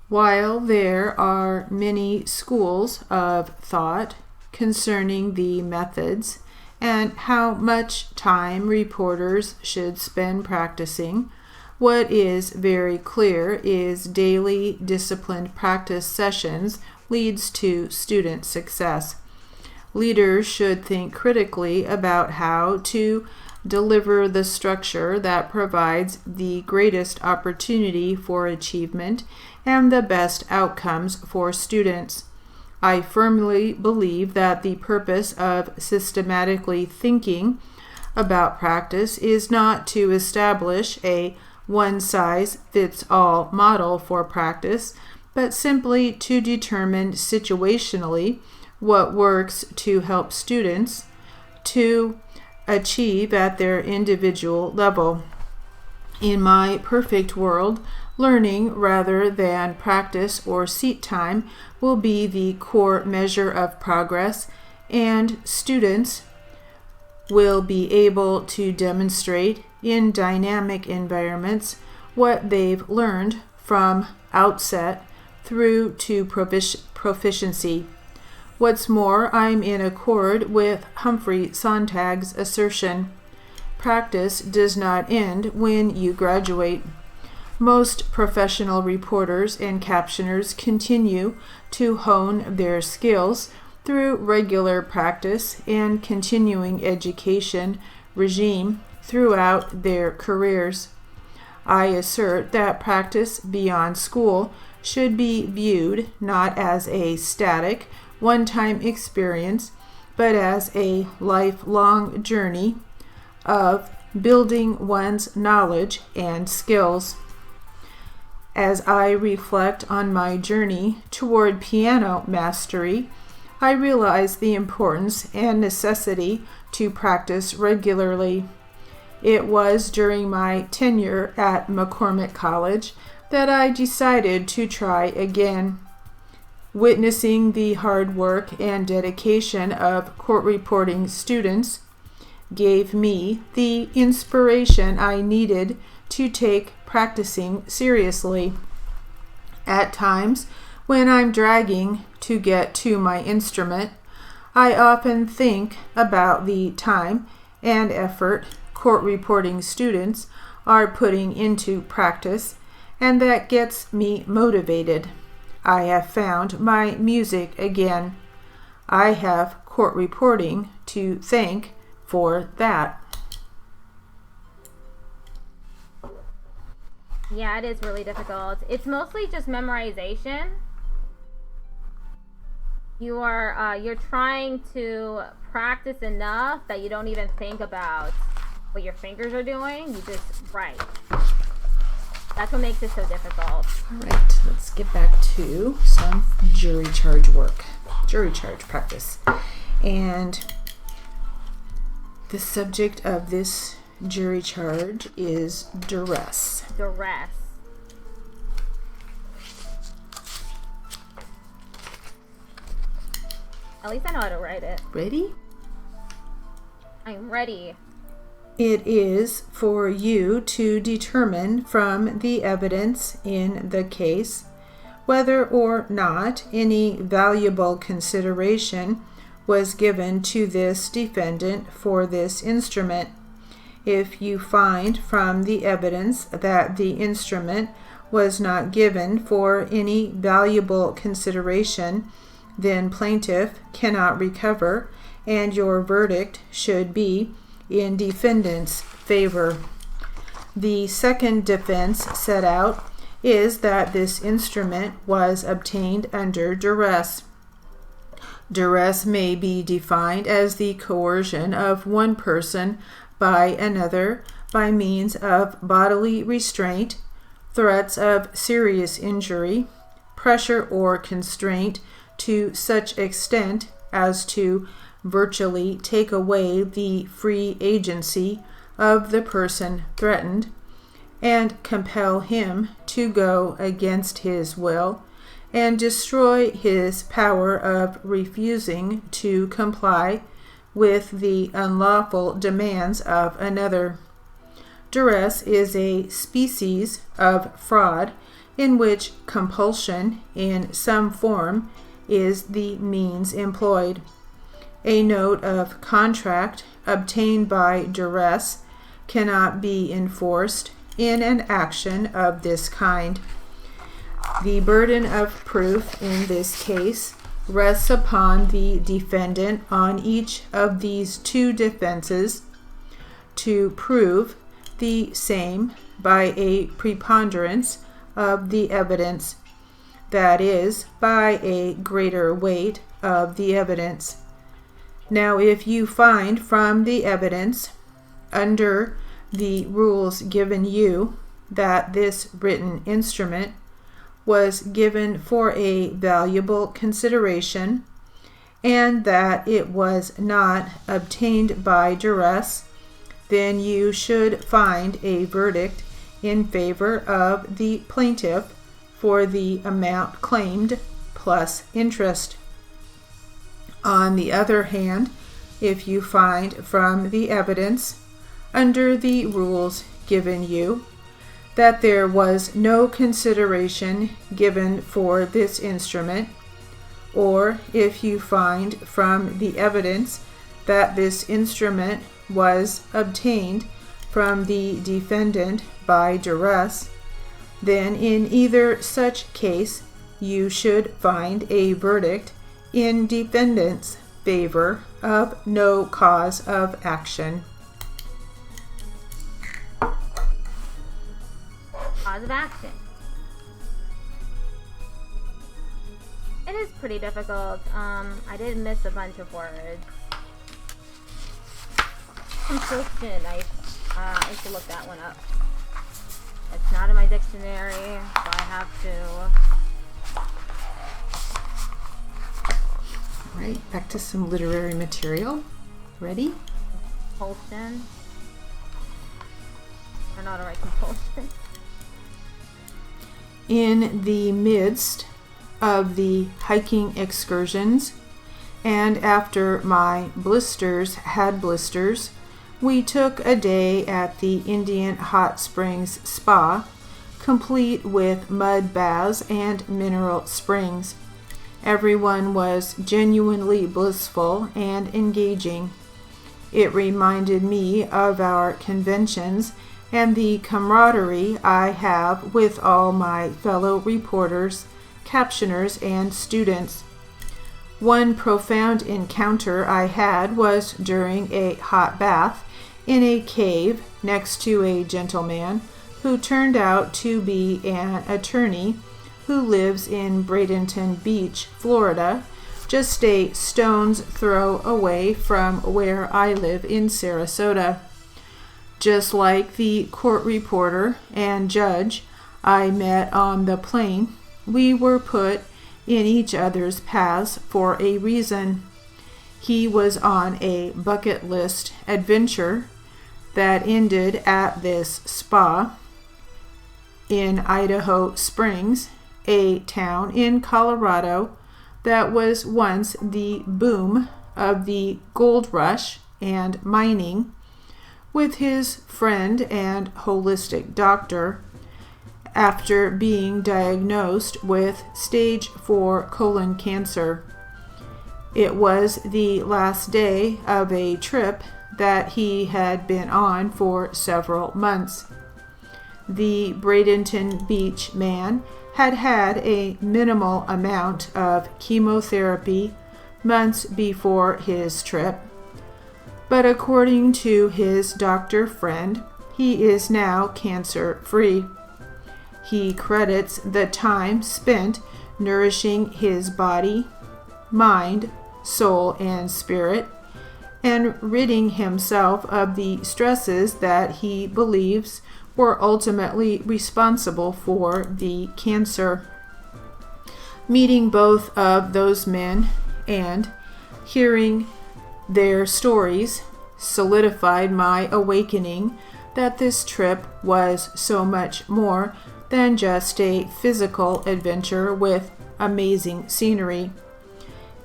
While there are many schools of thought concerning the methods and how much time reporters should spend practicing, what is very clear is daily disciplined practice sessions leads to student success. Leaders should think critically about how to deliver the structure that provides the greatest opportunity for achievement and the best outcomes for students. I firmly believe that the purpose of systematically thinking about practice is not to establish a one-size-fits-all model for practice, but simply to determine situationally what works to help students to achieve at their individual level. In my perfect world, learning rather than practice or seat time will be the core measure of progress, and students will be able to demonstrate in dynamic environments what they've learned from outset through to proficiency. What's more, I'm in accord with Humphrey Sontag's assertion: practice does not end when you graduate. Most professional reporters and captioners continue to hone their skills through regular practice and continuing education regime throughout their careers. I assert that practice beyond school should be viewed not as a static, one-time experience, but as a lifelong journey of building one's knowledge and skills. As I reflect on my journey toward piano mastery, I realize the importance and necessity to practice regularly. It was during my tenure at McCormick College that I decided to try again. Witnessing the hard work and dedication of court reporting students gave me the inspiration I needed to take practicing seriously. At times, when I'm dragging to get to my instrument, I often think about the time and effort court reporting students are putting into practice, and that gets me motivated. I have found my music again. I have court reporting to thank for that. Yeah, it is really difficult. It's mostly just memorization. You're trying to practice enough that you don't even think about what your fingers are doing. You just write. That's what makes it so difficult. All right, let's get back to some jury charge work, jury charge practice. And the subject of this jury charge is duress. Duress. At least I know how to write it. Ready? I'm ready. It is for you to determine from the evidence in the case whether or not any valuable consideration was given to this defendant for this instrument. If you find from the evidence that the instrument was not given for any valuable consideration, then plaintiff cannot recover, and your verdict should be in defendant's favor. The second defense set out is that this instrument was obtained under duress. Duress may be defined as the coercion of one person by another by means of bodily restraint, threats of serious injury, pressure or constraint to such extent as to virtually take away the free agency of the person threatened, and compel him to go against his will, and destroy his power of refusing to comply with the unlawful demands of another. Duress is a species of fraud in which compulsion in some form is the means employed. A note of contract obtained by duress cannot be enforced in an action of this kind. The burden of proof in this case rests upon the defendant on each of these two defenses to prove the same by a preponderance of the evidence, that is, by a greater weight of the evidence. Now, if you find from the evidence under the rules given you that this written instrument was given for a valuable consideration, and that it was not obtained by duress, then you should find a verdict in favor of the plaintiff for the amount claimed plus interest. On the other hand, if you find from the evidence under the rules given you that there was no consideration given for this instrument, or if you find from the evidence that this instrument was obtained from the defendant by duress, then in either such case you should find a verdict in defendant's favor of no cause of action. Cause of action. It is pretty difficult. I did miss a bunch of words. Compulsion. I should look that one up. It's not in my dictionary, so I have to. All right, back to some literary material. Ready? Compulsion. Or not a right compulsion. In the midst of the hiking excursions, and after my blisters had blisters, we took a day at the Indian Hot Springs Spa, complete with mud baths and mineral springs. Everyone was genuinely blissful and engaging. It reminded me of our conventions and the camaraderie I have with all my fellow reporters, captioners, and students. One profound encounter I had was during a hot bath in a cave next to a gentleman who turned out to be an attorney who lives in Bradenton Beach, Florida, just a stone's throw away from where I live in Sarasota. Just like the court reporter and judge I met on the plane, we were put in each other's paths for a reason. He was on a bucket list adventure that ended at this spa in Idaho Springs, a town in Colorado that was once the boom of the gold rush and mining, with his friend and holistic doctor after being diagnosed with stage 4 colon cancer. It was the last day of a trip that he had been on for several months. The Bradenton Beach man had had a minimal amount of chemotherapy months before his trip, but according to his doctor friend, he is now cancer-free. He credits the time spent nourishing his body, mind, soul, and spirit, and ridding himself of the stresses that he believes were ultimately responsible for the cancer. Meeting both of those men and hearing their stories solidified my awakening that this trip was so much more than just a physical adventure with amazing scenery.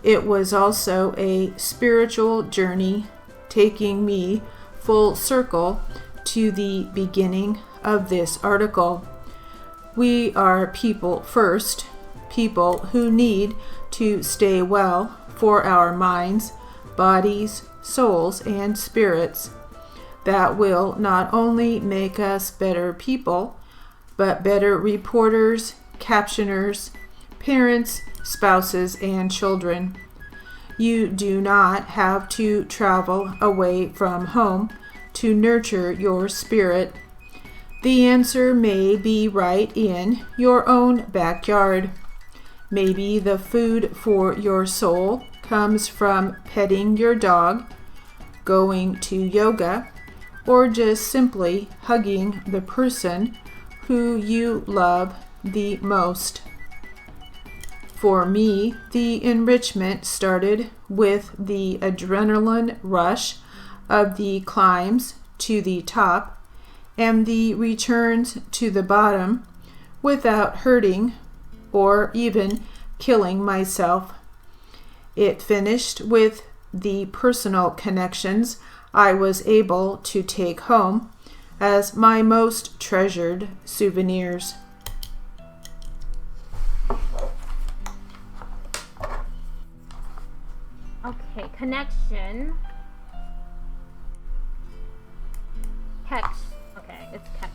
It was also a spiritual journey, taking me full circle to the beginning of this article. We are people first, people who need to stay well for our minds, bodies, souls, and spirits. That will not only make us better people, but better reporters, captioners, parents, spouses, and children. You do not have to travel away from home to nurture your spirit. The answer may be right in your own backyard. Maybe the food for your soul comes from petting your dog, going to yoga, or just simply hugging the person who you love the most. For me, the enrichment started with the adrenaline rush of the climbs to the top and the returns to the bottom without hurting or even killing myself. It finished with the personal connections I was able to take home as my most treasured souvenirs. Okay, connection. Hex. Okay, it's hex.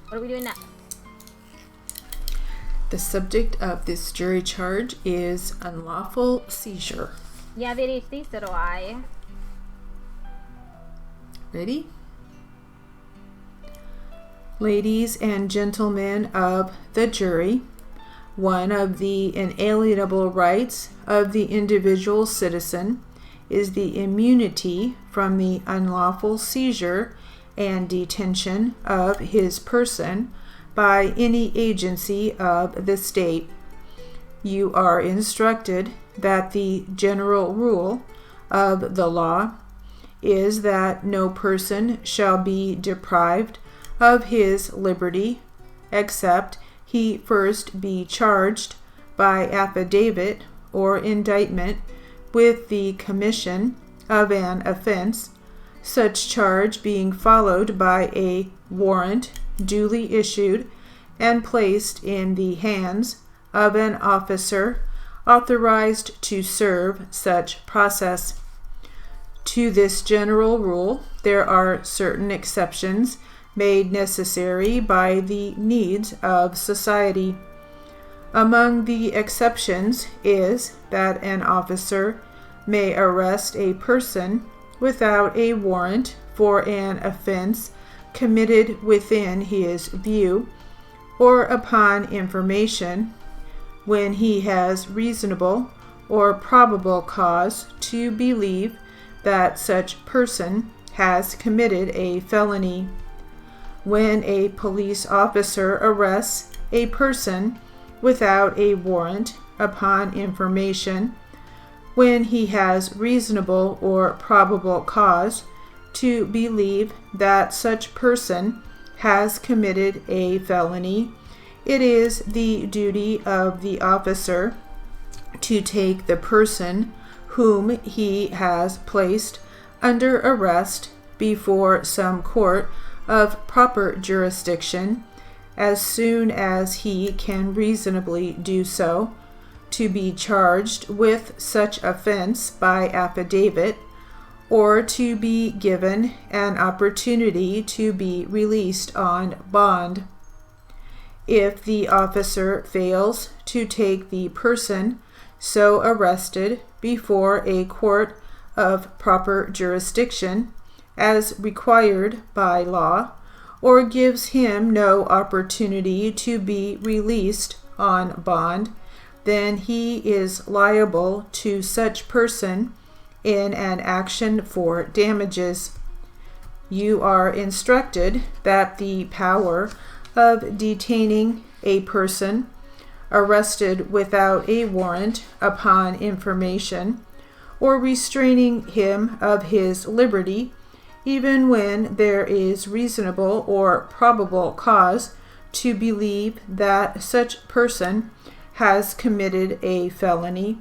What are we doing next? The subject of this jury charge is unlawful seizure. You have ADHD, so do I. Ready? Ladies and gentlemen of the jury, one of the inalienable rights of the individual citizen is the immunity from the unlawful seizure and detention of his person by any agency of the state. You are instructed that the general rule of the law is that no person shall be deprived of his liberty except he first be charged by affidavit or indictment with the commission of an offense, such charge being followed by a warrant duly issued and placed in the hands of an officer authorized to serve such process. To this general rule, there are certain exceptions made necessary by the needs of society. Among the exceptions is that an officer may arrest a person without a warrant for an offense committed within his view or upon information when he has reasonable or probable cause to believe that such person has committed a felony. When a police officer arrests a person without a warrant upon information, when he has reasonable or probable cause to believe that such person has committed a felony, it is the duty of the officer to take the person whom he has placed under arrest before some court of proper jurisdiction as soon as he can reasonably do so, to be charged with such offense by affidavit, or to be given an opportunity to be released on bond. If the officer fails to take the person so arrested before a court of proper jurisdiction, as required by law, or gives him no opportunity to be released on bond, then he is liable to such person in an action for damages. You are instructed that the power of detaining a person arrested without a warrant upon information, or restraining him of his liberty, even when there is reasonable or probable cause to believe that such person has committed a felony,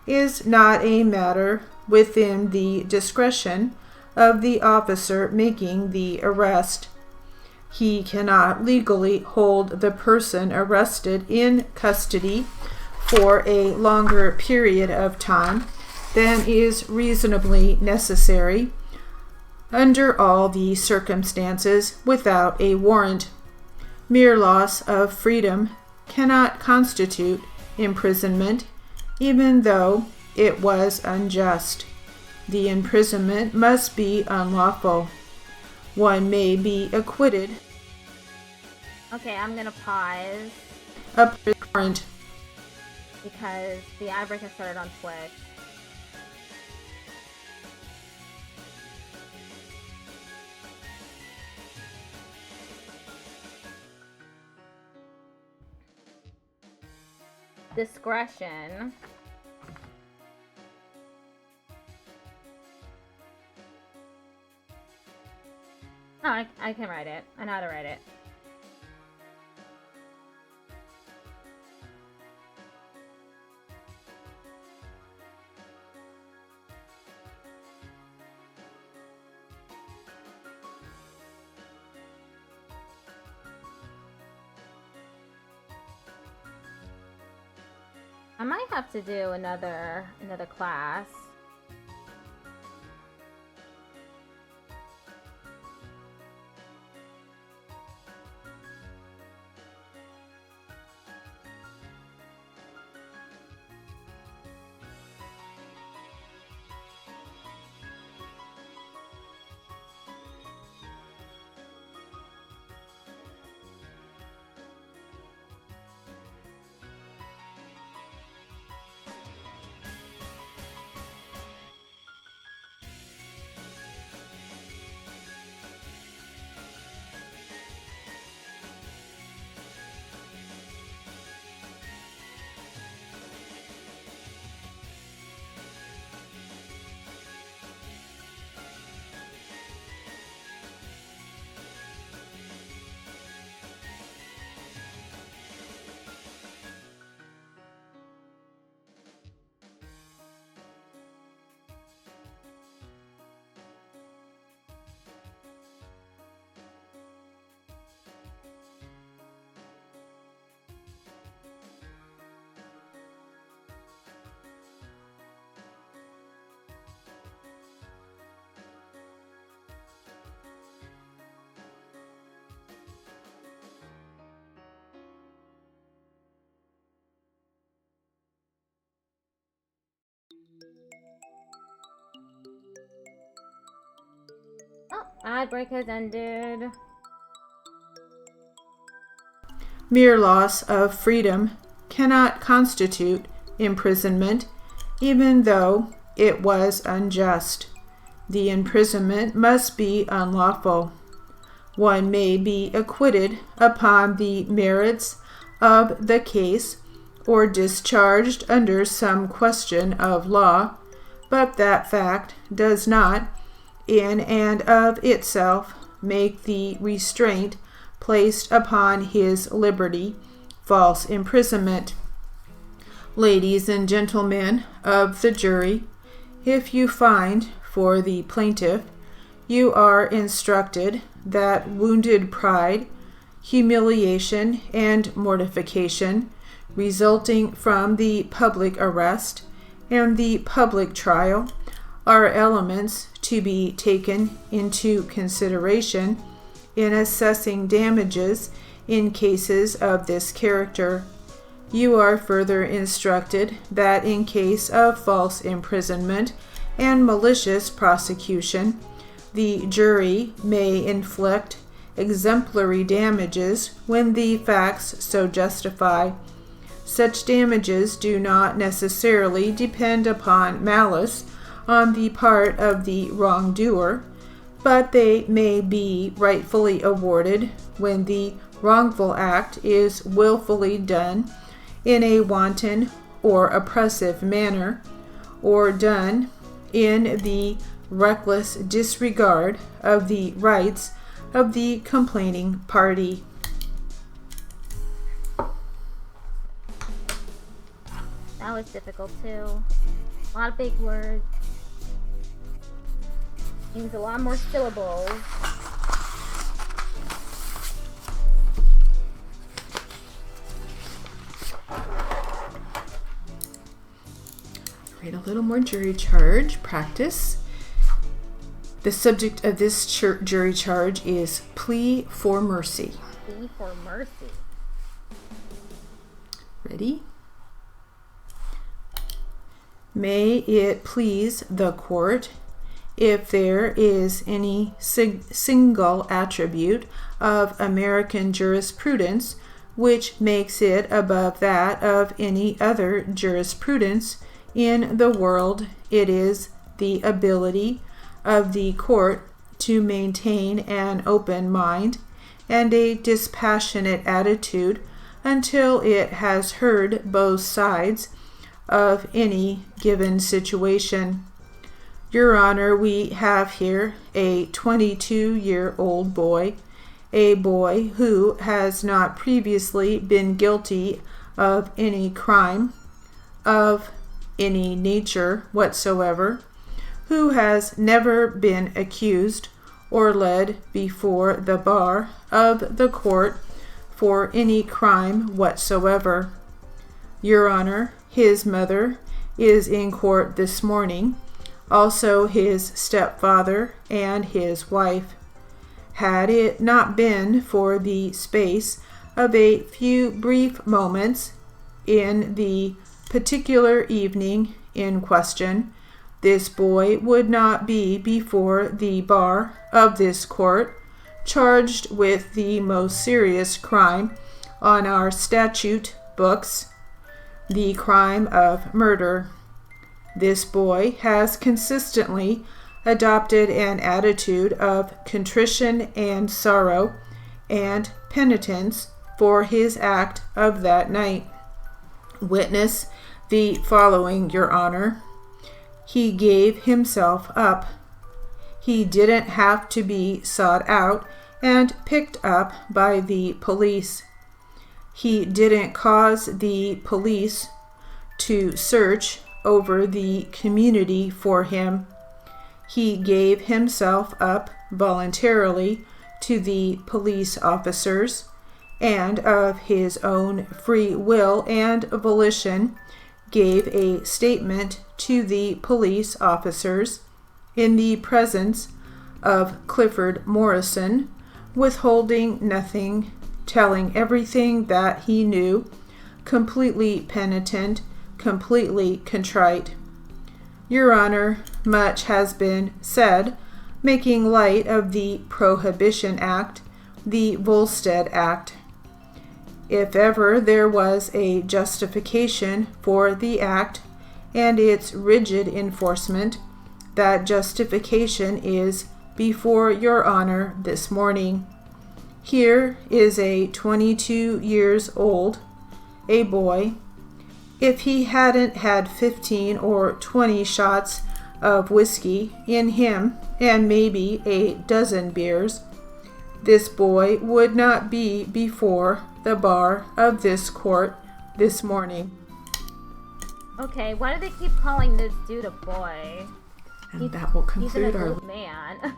is not a matter within the discretion of the officer making the arrest. He cannot legally hold the person arrested in custody for a longer period of time than is reasonably necessary under all the circumstances without a warrant. Mere loss of freedom cannot constitute imprisonment, even though it was unjust. The imprisonment must be unlawful. One may be acquitted. Okay, I'm gonna pause Up to warrant. because the ad break has started on Twitch. Discretion. Oh, I can write it. I know how to write it. I might have to do another class. Oh, ad break has ended. Mere loss of freedom cannot constitute imprisonment, even though it was unjust. The imprisonment must be unlawful. One may be acquitted upon the merits of the case or discharged under some question of law, but that fact does not, in and of itself, make the restraint placed upon his liberty false imprisonment. Ladies and gentlemen of the jury, if you find for the plaintiff, you are instructed that wounded pride, humiliation, and mortification resulting from the public arrest and the public trial are elements to be taken into consideration in assessing damages in cases of this character. You are further instructed that in case of false imprisonment and malicious prosecution, the jury may inflict exemplary damages when the facts so justify. Such damages do not necessarily depend upon malice on the part of the wrongdoer, but they may be rightfully awarded when the wrongful act is willfully done in a wanton or oppressive manner, or done in the reckless disregard of the rights of the complaining party. That was difficult too. A lot of big words. Means a lot more syllables. Write a little more jury charge practice. The subject of this jury charge is plea for mercy. Plea for mercy. Ready? May it please the court, if there is any single attribute of American jurisprudence which makes it above that of any other jurisprudence in the world, it is the ability of the court to maintain an open mind and a dispassionate attitude until it has heard both sides of any given situation. Your Honor, we have here a 22-year-old boy, a boy who has not previously been guilty of any crime of any nature whatsoever, who has never been accused or led before the bar of the court for any crime whatsoever. Your Honor, his mother is in court this morning, also his stepfather and his wife. Had it not been for the space of a few brief moments in the particular evening in question, this boy would not be before the bar of this court, charged with the most serious crime on our statute books, the crime of murder. This boy has consistently adopted an attitude of contrition and sorrow and penitence for his act of that night. Witness the following, Your Honor. He gave himself up. He didn't have to be sought out and picked up by the police. He didn't cause the police to search over the community for him. He gave himself up voluntarily to the police officers, and of his own free will and volition gave a statement to the police officers in the presence of Clifford Morrison, withholding nothing, telling everything that he knew, completely penitent, completely contrite. Your Honor, much has been said, making light of the Prohibition Act, the Volstead Act. If ever there was a justification for the act and its rigid enforcement, that justification is before Your Honor this morning. Here is a 22 years old, a boy. If he hadn't had 15 or 20 shots of whiskey in him and maybe a dozen beers, this boy would not be before the bar of this court this morning. Okay, why do they keep calling this dude a boy? And that will conclude He's an our old man.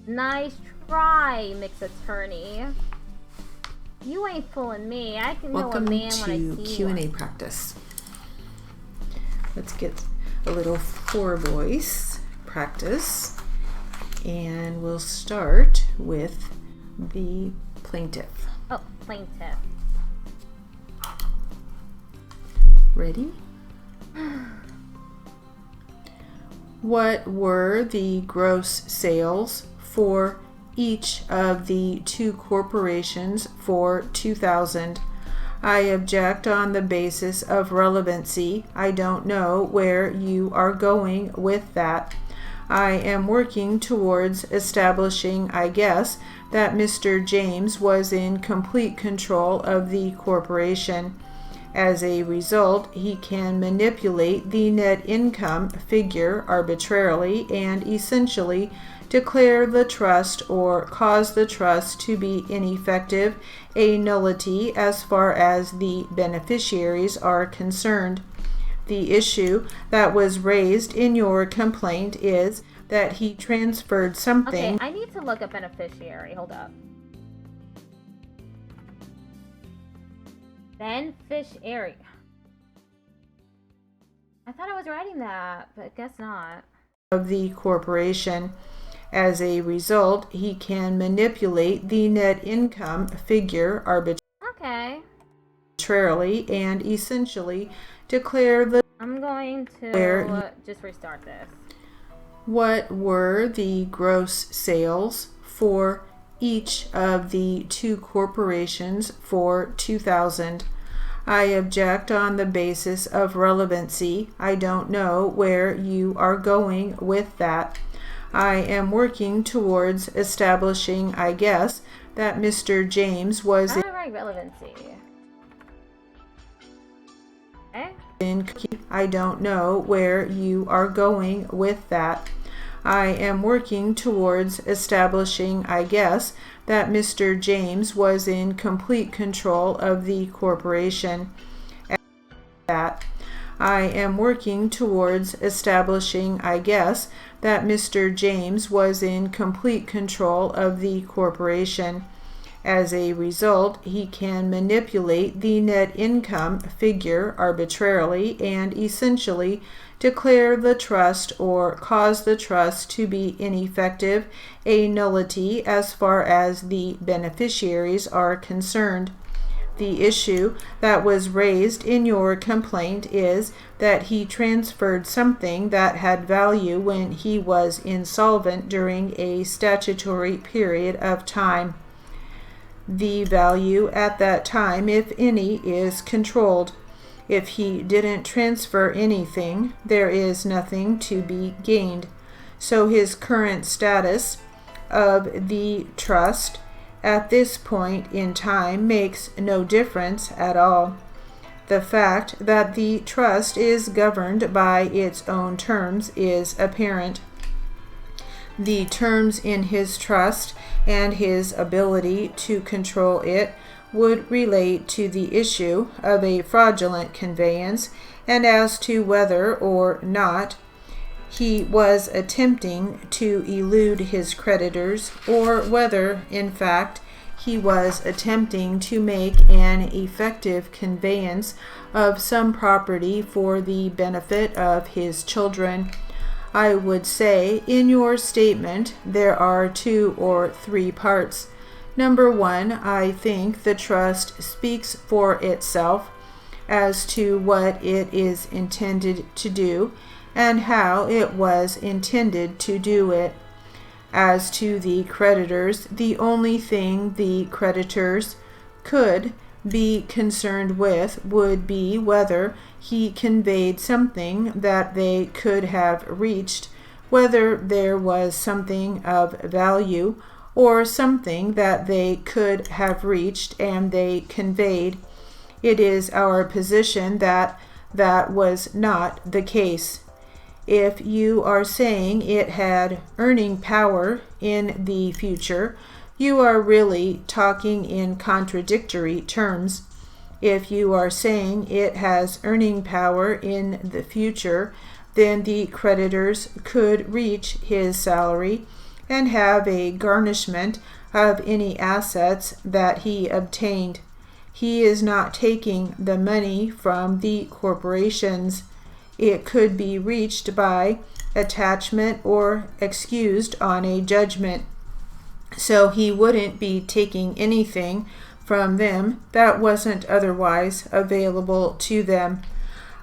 Nice try, mixed attorney. You ain't fooling me. I can know a man when I see Welcome to Q&A one. practice. Let's get a little for voice practice, and we'll start with the plaintiff. Oh, plaintiff. Ready? What were the gross sales for each of the two corporations for 2000? I object on the basis of relevancy. I don't know where you are going with that. I am working towards establishing, I guess, that Mr. James was in complete control of the corporation. As a result, he can manipulate the net income figure arbitrarily and essentially declare the trust or cause the trust to be ineffective, a nullity as far as the beneficiaries are concerned. The issue that was raised in your complaint is that he transferred something. Okay, I need to look up beneficiary. Hold up. Beneficiary. I thought I was writing that, but guess not. Of the corporation. As a result, he can manipulate the net income figure arbitrarily and essentially declare the. I'm going to just restart this. What were the gross sales for each of the two corporations for 2000? I object on the basis of relevancy. I don't know where you are going with that. I am working towards establishing, I guess, that Mr. James was How do I write relevancy? Okay. I don't know where you are going with that. I am working towards establishing, I guess, that Mr. James was in complete control of the corporation. I am working towards establishing, I guess, that Mr. James was in complete control of the corporation. As a result, he can manipulate the net income figure arbitrarily and essentially declare the trust or cause the trust to be ineffective, a nullity as far as the beneficiaries are concerned. The issue that was raised in your complaint is that he transferred something that had value when he was insolvent during a statutory period of time. The value at that time, if any, is controlled. If he didn't transfer anything, there is nothing to be gained. So his current status of the trust at this point in time makes no difference at all. The fact that the trust is governed by its own terms is apparent. The terms in his trust and his ability to control it would relate to the issue of a fraudulent conveyance and as to whether or not he was attempting to elude his creditors or whether, in fact, he was attempting to make an effective conveyance of some property for the benefit of his children. I would say in your statement there are 2 or 3 parts. Number 1, I think the trust speaks for itself as to what it is intended to do and how it was intended to do it. As to the creditors, the only thing the creditors could be concerned with would be whether he conveyed something that they could have reached, whether there was something of value or something that they could have reached and they conveyed. It is our position that that was not the case. If you are saying it had earning power in the future, you are really talking in contradictory terms. If you are saying it has earning power in the future, then the creditors could reach his salary and have a garnishment of any assets that he obtained. He is not taking the money from the corporations. It could be reached by attachment or excused on a judgment. So he wouldn't be taking anything from them that wasn't otherwise available to them.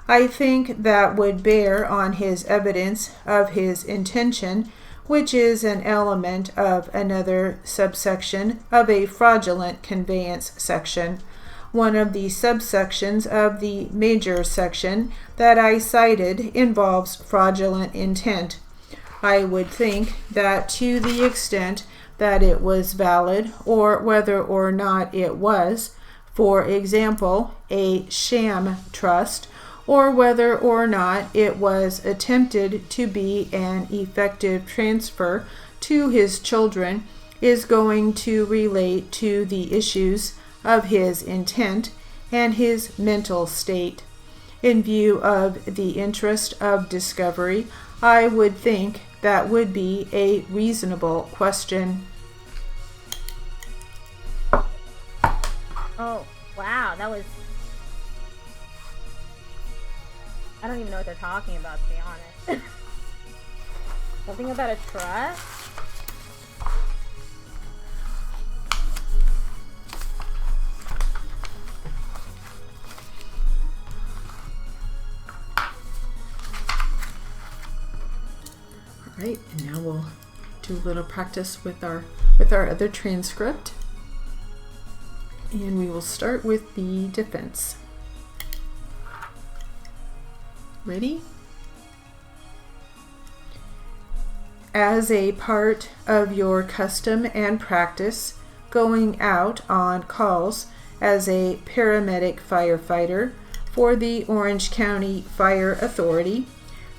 I think that would bear on his evidence of his intention, which is an element of another subsection of a fraudulent conveyance section, one of the subsections of the major section that I cited involves fraudulent intent. I would think that to the extent that it was valid, or whether or not it was, for example, a sham trust, or whether or not it was attempted to be an effective transfer to his children, is going to relate to the issues of his intent and his mental state. In view of the interest of discovery, I would think that would be a reasonable question. Oh, wow, that was... I don't even know what they're talking about, to be honest. Something about a trust? All right, and now we'll do a little practice with our other transcript. And we will start with the defense. Ready? As a part of your custom and practice going out on calls as a paramedic firefighter for the Orange County Fire Authority,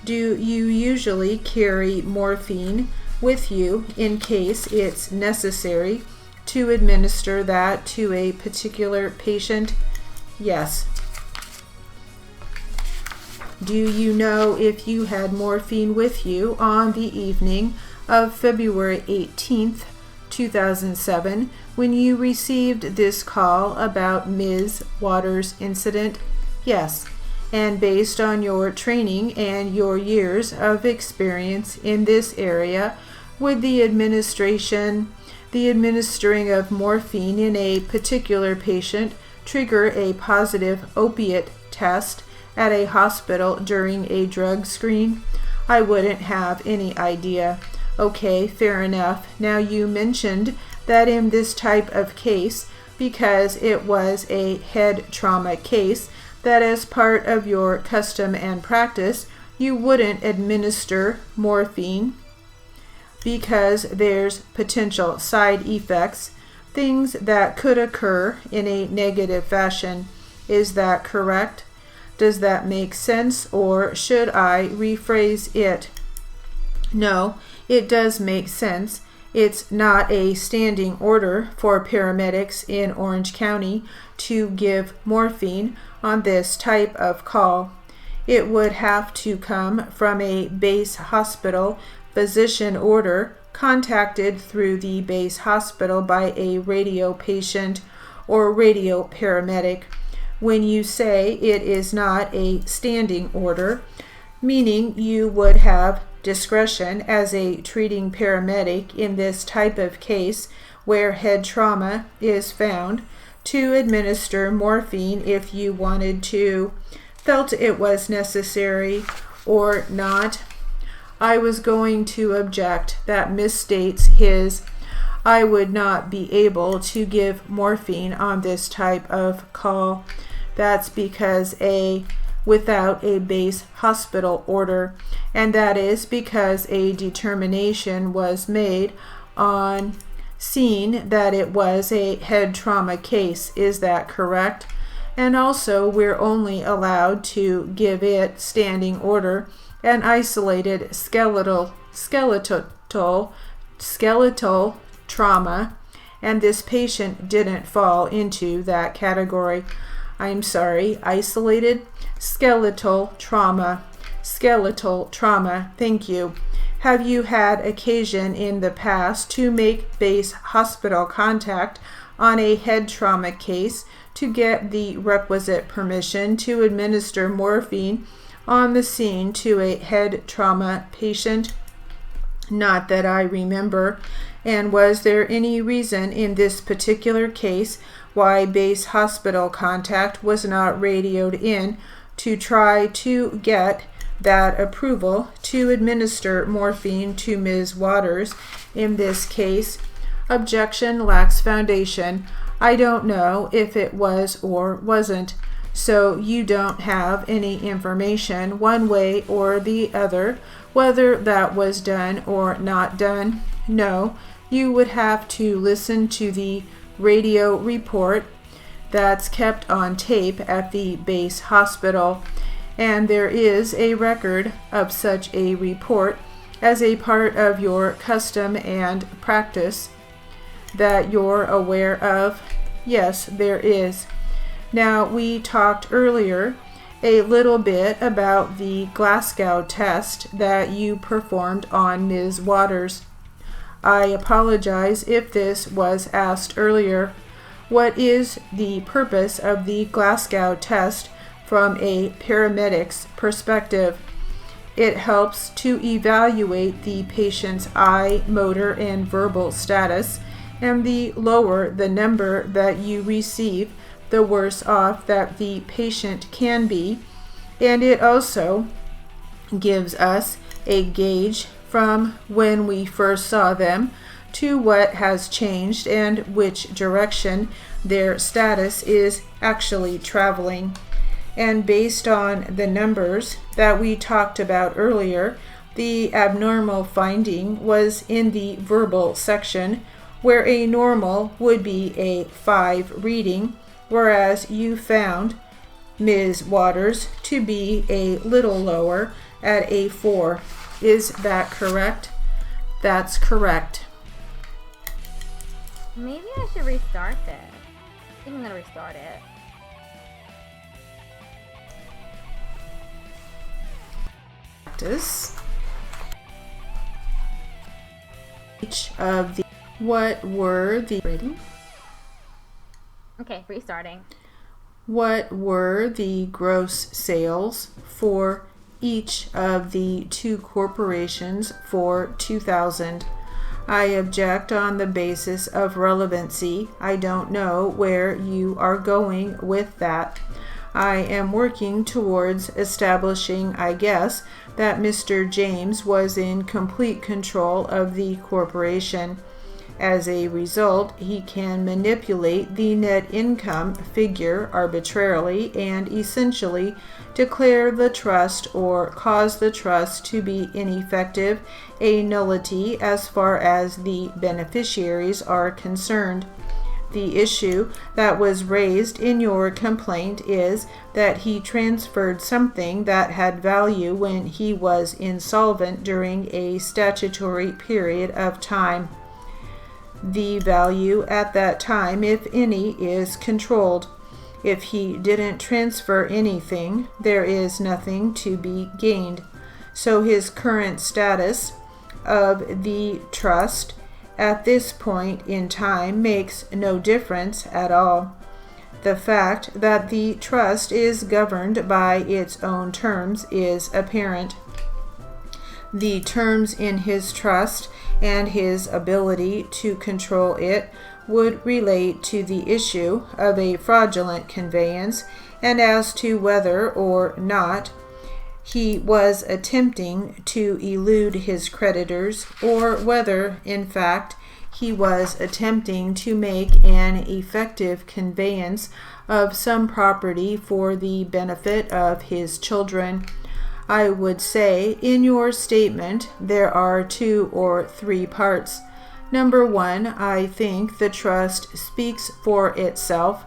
do you usually carry morphine with you in case it's necessary to administer that to a particular patient? Yes. Do you know if you had morphine with you on the evening of February 18th, 2007, when you received this call about Ms. Waters' incident? Yes. And based on your training and your years of experience in this area, would the administering of morphine in a particular patient trigger a positive opiate test at a hospital during a drug screen? I wouldn't have any idea. Okay, fair enough. Now you mentioned that in this type of case, because it was a head trauma case, that as part of your custom and practice, you wouldn't administer morphine because there's potential side effects, things that could occur in a negative fashion. Is that correct? Does that make sense, or should I rephrase it? No, it does make sense. It's not a standing order for paramedics in Orange County to give morphine on this type of call. It would have to come from a base hospital physician order contacted through the base hospital by a radio patient or radio paramedic. When you say it is not a standing order, meaning you would have discretion as a treating paramedic in this type of case where head trauma is found to administer morphine if you wanted to, felt it was necessary or not. I was going to object. That misstates his. I would not be able to give morphine on this type of call. That's because without a base hospital order, and that is because a determination was made on scene that it was a head trauma case. Is that correct? And also, we're only allowed to give it standing order an isolated skeletal trauma, and this patient didn't fall into that category. I'm sorry, isolated skeletal trauma. Thank you. Have you had occasion in the past to make base hospital contact on a head trauma case to get the requisite permission to administer morphine on the scene to a head trauma patient? Not that I remember. And was there any reason in this particular case why base hospital contact was not radioed in to try to get that approval to administer morphine to Ms. Waters. In this case, objection lacks foundation. I don't know if it was or wasn't. So you don't have any information one way or the other whether that was done or not done. No, you would have to listen to the radio report that's kept on tape at the base hospital, and there is a record of such a report as a part of your custom and practice that you're aware of. Yes, there is. Now, we talked earlier a little bit about the Glasgow test that you performed on Ms. Waters. I apologize if this was asked earlier. What is the purpose of the Glasgow test from a paramedic's perspective? It helps to evaluate the patient's eye, motor, and verbal status, and the lower the number that you receive, the worse off that the patient can be, and it also gives us a gauge from when we first saw them to what has changed and which direction their status is actually traveling. And based on the numbers that we talked about earlier, the abnormal finding was in the verbal section, where a normal would be a 5 reading, whereas you found Ms. Waters to be a little lower at a 4. Is that correct? That's correct. Maybe I should restart this. I think I'm gonna restart it. Practice. Each of the what were the ready? Okay, restarting. What were the gross sales for each of the 2 corporations for 2000? I object on the basis of relevancy. I don't know where you are going with that. I am working towards establishing, I guess, that Mr. James was in complete control of the corporation. As a result, he can manipulate the net income figure arbitrarily and essentially declare the trust or cause the trust to be ineffective, a nullity as far as the beneficiaries are concerned. The issue that was raised in your complaint is that he transferred something that had value when he was insolvent during a statutory period of time. The value at that time, if any, is controlled. If he didn't transfer anything, there is nothing to be gained. So his current status of the trust at this point in time makes no difference at all. The fact that the trust is governed by its own terms is apparent. The terms in his trust and his ability to control it would relate to the issue of a fraudulent conveyance and as to whether or not he was attempting to elude his creditors or whether, in fact, he was attempting to make an effective conveyance of some property for the benefit of his children. I would say in your statement there are 2 or 3 parts. Number 1, I think the trust speaks for itself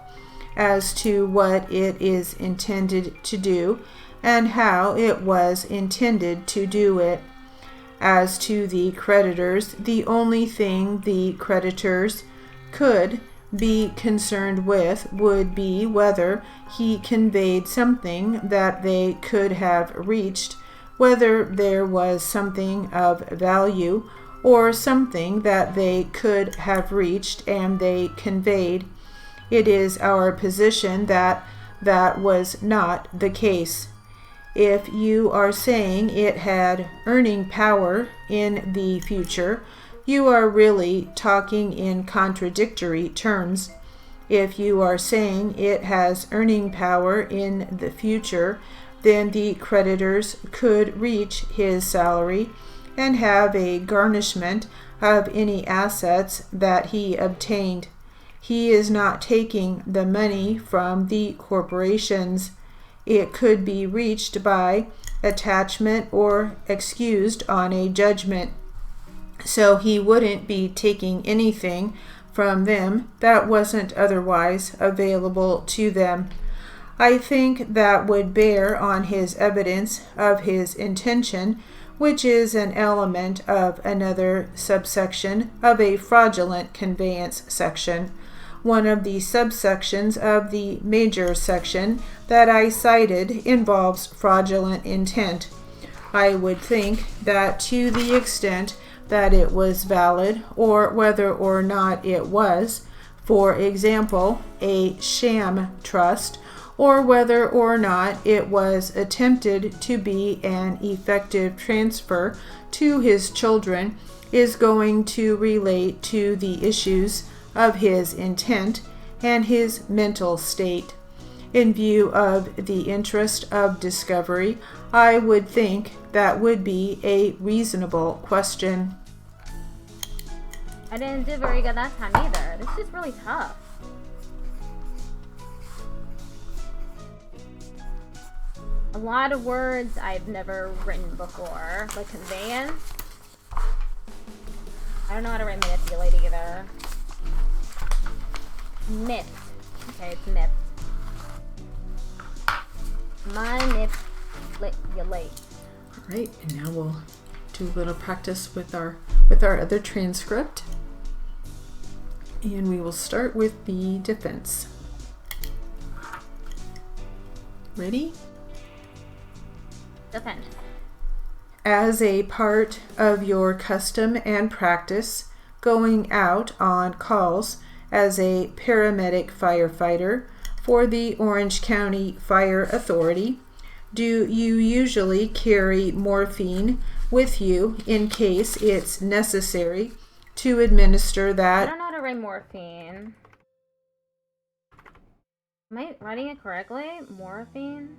as to what it is intended to do and how it was intended to do it. As to the creditors, the only thing the creditors could be concerned with would be whether he conveyed something that they could have reached, whether there was something of value or something that they could have reached and they conveyed. It is our position that that was not the case. If you are saying it had earning power in the future, you are really talking in contradictory terms. If you are saying it has earning power in the future, then the creditors could reach his salary and have a garnishment of any assets that he obtained. He is not taking the money from the corporations. It could be reached by attachment or excused on a judgment. So he wouldn't be taking anything from them that wasn't otherwise available to them. I think that would bear on his evidence of his intention, which is an element of another subsection of a fraudulent conveyance section, one of the subsections of the major section that I cited involves fraudulent intent. I would think that to the extent that it was valid, or whether or not it was, for example, a sham trust, or whether or not it was attempted to be an effective transfer to his children, is going to relate to the issues of his intent and his mental state. In view of the interest of discovery, I would think that would be a reasonable question. I didn't do very good that time either. This is really tough. A lot of words I've never written before, like conveyance. I don't know how to write manipulate either. Myth. Okay, it's myth. Manipulate. All right, and now we'll do a little practice with our other transcript. And we will start with the defense. Ready? Defense. As a part of your custom and practice, going out on calls as a paramedic firefighter for the Orange County Fire Authority, do you usually carry morphine with you in case it's necessary to administer that? I don't know how to write morphine. Am I writing it correctly? Morphine?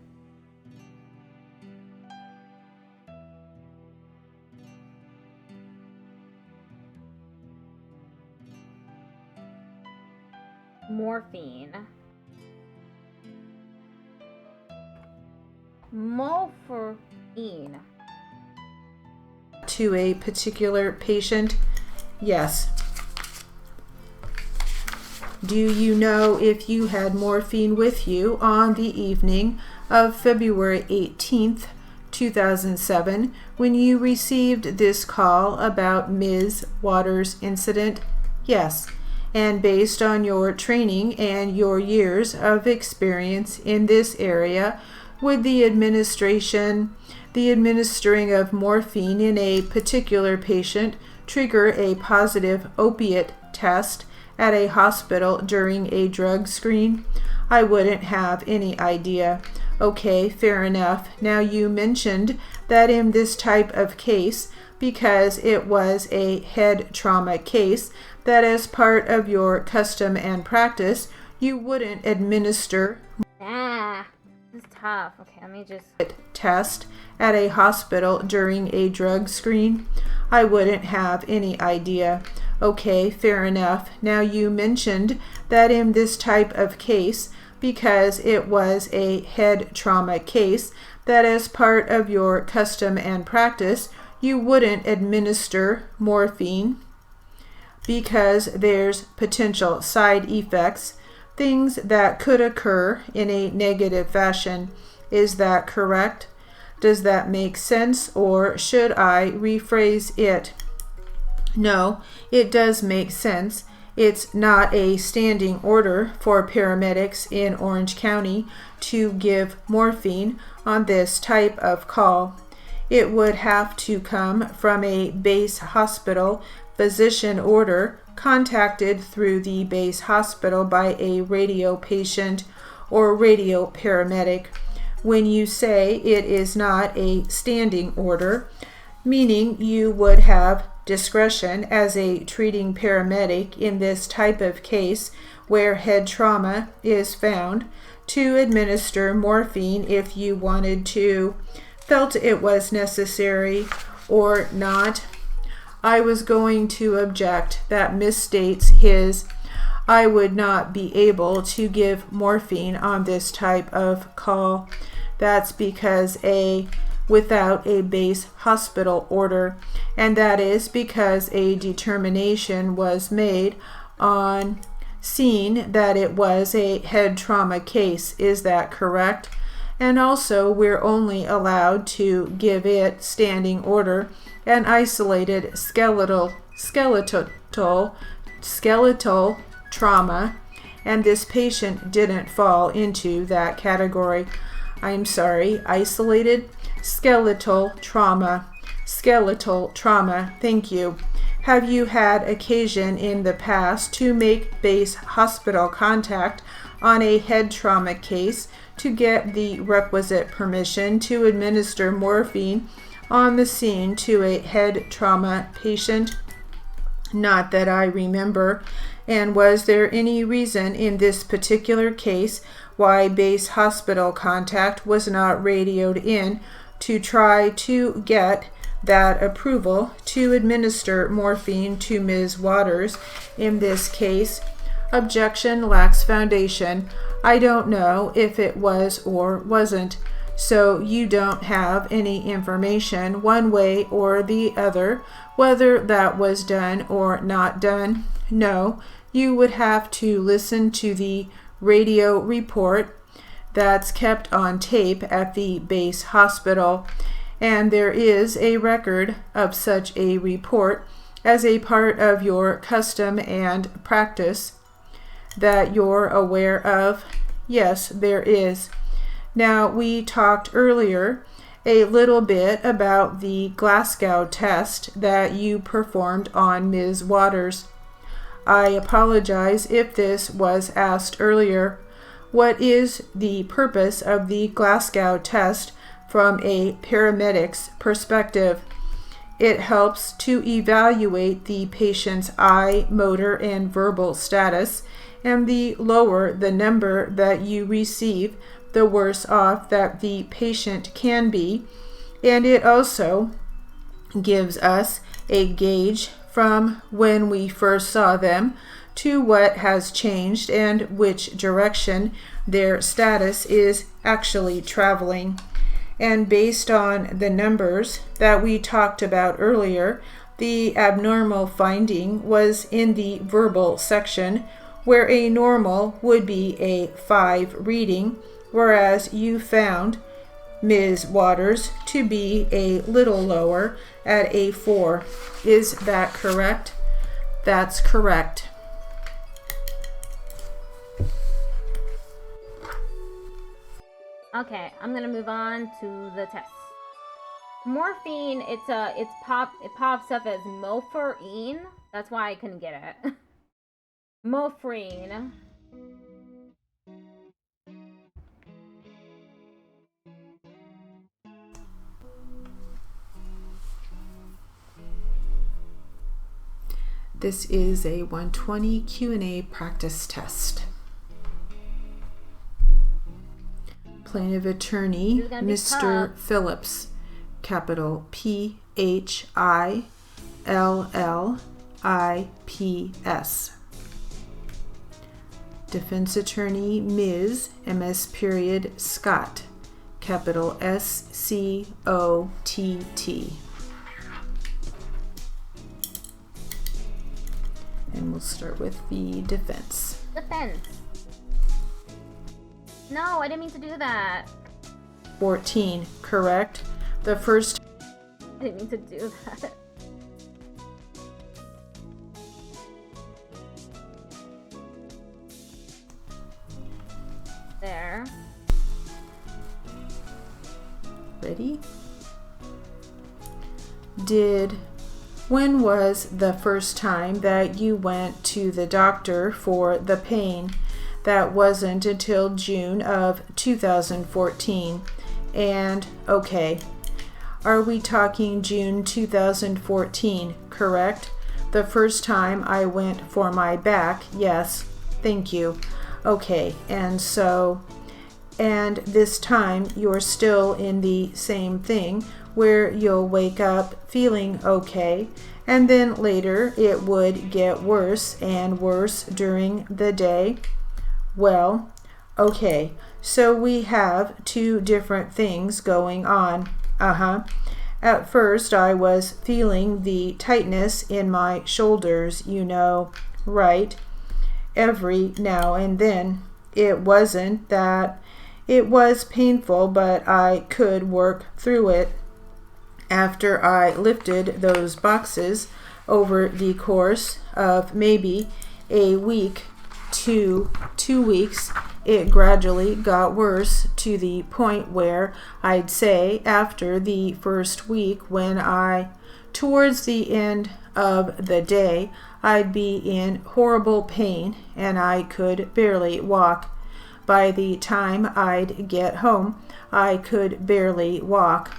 Morphine. Morphine. To a particular patient? Yes. Do you know if you had morphine with you on the evening of February 18th, 2007, when you received this call about Ms. Waters' incident? Yes. And based on your training and your years of experience in this area, would the administering of morphine in a particular patient trigger a positive opiate test at a hospital during a drug screen? I wouldn't have any idea. Okay, fair enough. Now you mentioned that in this type of case, because it was a head trauma case, that as part of your custom and practice, you wouldn't administer This is tough. Okay, let me just test at a hospital during a drug screen. I wouldn't have any idea. Okay, fair enough. Now you mentioned that in this type of case, because it was a head trauma case, that as part of your custom and practice, you wouldn't administer morphine because there's potential side effects, things that could occur in a negative fashion. Is that correct? Does that make sense, or should I rephrase it? No, it does make sense. It's not a standing order for paramedics in Orange County to give morphine on this type of call. It would have to come from a base hospital physician order contacted through the base hospital by a radio patient or radio paramedic. When you say it is not a standing order, meaning you would have discretion as a treating paramedic in this type of case where head trauma is found, to administer morphine if you wanted to, felt it was necessary or not. I was going to object that misstates his. I would not be able to give morphine on this type of call. That's because without a base hospital order, and that is because a determination was made on scene that it was a head trauma case. Is that correct? And also, we're only allowed to give it standing order and isolated skeletal trauma, and this patient didn't fall into that category. I'm sorry, isolated skeletal trauma. Thank you. Have you had occasion in the past to make base hospital contact on a head trauma case to get the requisite permission to administer morphine on the scene to a head trauma patient? Not that I remember. And was there any reason in this particular case why base hospital contact was not radioed in to try to get that approval to administer morphine to Ms. Waters in this case? Objection lacks foundation. I don't know if it was or wasn't. So you don't have any information one way or the other whether that was done or not done? No, you would have to listen to the radio report that's kept on tape at the base hospital, and there is a record of such a report as a part of your custom and practice that you're aware of. Yes, there is. Now, we talked earlier a little bit about the Glasgow test that you performed on Ms. Waters. I apologize if this was asked earlier. What is the purpose of the Glasgow test from a paramedic's perspective? It helps to evaluate the patient's eye, motor, and verbal status, and the lower the number that you receive, the worse off that the patient can be. And it also gives us a gauge from when we first saw them to what has changed and which direction their status is actually traveling. And based on the numbers that we talked about earlier, the abnormal finding was in the verbal section, where a normal would be a 5 reading, whereas you found Ms. Waters to be a little lower at a 4. Is that correct? That's correct. Okay, I'm gonna move on to the test. Morphine, it pops up as morphine. That's why I couldn't get it. Morphine. This is a 120 Q&A practice test. Plaintiff attorney, Mr. Phillips, capital Phillips. Defense attorney, Ms. MS period Scott, capital SCOTT. And we'll start with the defense. Defense. No, I didn't mean to do that. 14, correct? The first... I didn't mean to do that. There. Ready? When was the first time that you went to the doctor for the pain? That wasn't until June of 2014. And, okay, are we talking June 2014, correct? The first time I went for my back, yes. Thank you. Okay, and so, and this time you're still in the same thing where you'll wake up feeling okay, and then later it would get worse and worse during the day. Well, okay, so we have two different things going on. At first I was feeling the tightness in my shoulders, you know, right? Every now and then. It wasn't that it was painful, but I could work through it. After I lifted those boxes over the course of maybe a week to 2 weeks, it gradually got worse to the point where I'd say after the first week, when towards the end of the day, I'd be in horrible pain and I could barely walk. By the time I'd get home, I could barely walk.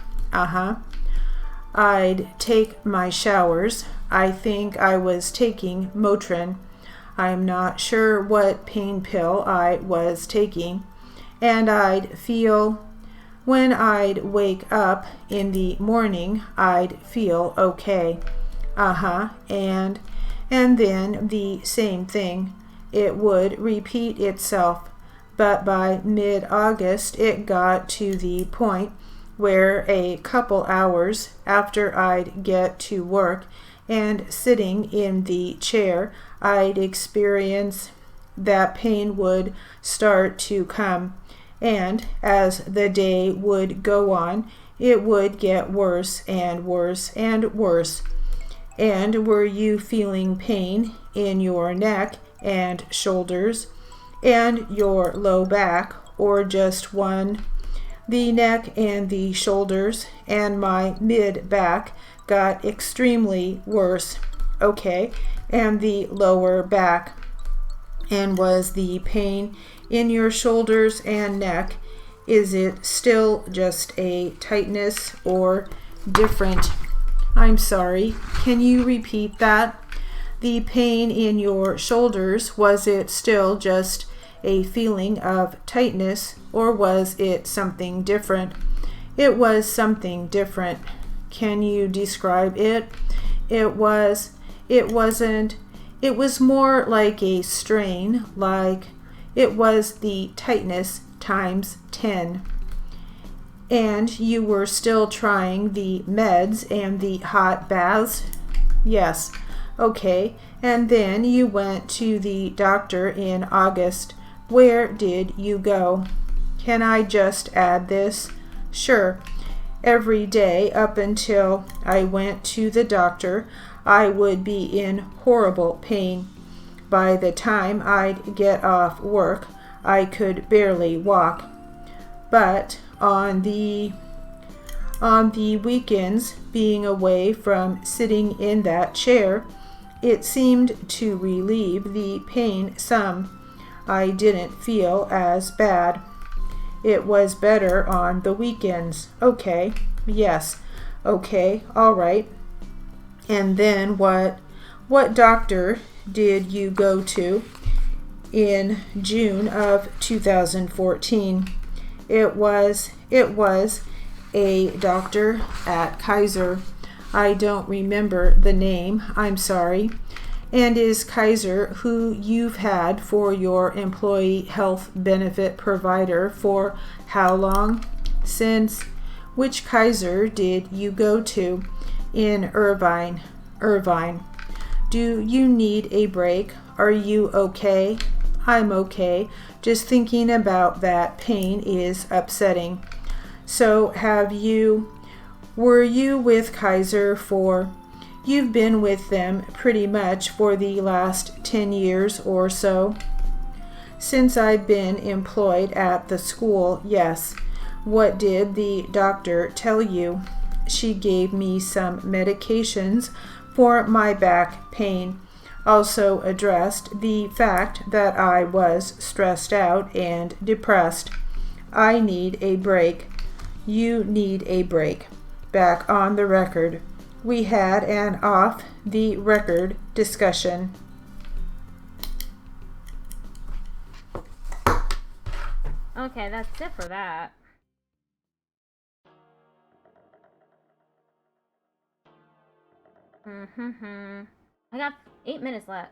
I'd take my showers. I think I was taking Motrin. I'm not sure what pain pill I was taking. And I'd feel, when I'd wake up in the morning, I'd feel okay. And then the same thing. It would repeat itself. But by mid-August, it got to the point where a couple hours after I'd get to work and sitting in the chair, I'd experience that pain would start to come. And as the day would go on, it would get worse and worse and worse. And were you feeling pain in your neck and shoulders and your low back, or just one? The neck and the shoulders and my mid-back got extremely worse. Okay, and the lower back. And was the pain in your shoulders and neck, is it still just a tightness or different? I'm sorry, can you repeat that? The pain in your shoulders, was it still just a feeling of tightness, or was it something different? It was something different. Can you describe it? It was more like a strain, like it was the tightness times 10. And you were still trying the meds and the hot baths? Yes. Okay. And then you went to the doctor in August. Where did you go? Can I just add this? Sure. Every day up until I went to the doctor, I would be in horrible pain. By the time I'd get off work, I could barely walk. But on the weekends, being away from sitting in that chair, it seemed to relieve the pain some. I didn't feel as bad. It was better on the weekends. Okay, yes, okay, all right. And then what doctor did you go to in June of 2014? It was a doctor at Kaiser. I don't remember the name, I'm sorry. And is Kaiser who you've had for your employee health benefit provider for how long? Since. Which Kaiser did you go to? In Irvine. Do you need a break? Are you okay? I'm okay. Just thinking about that pain is upsetting. So were you with Kaiser for... You've been with them pretty much for the last 10 years or so. Since I've been employed at the school, yes. What did the doctor tell you? She gave me some medications for my back pain. Also addressed the fact that I was stressed out and depressed. I need a break. You need a break. Back on the record. We had an off-the-record discussion. Okay, that's it for that. I got 8 minutes left.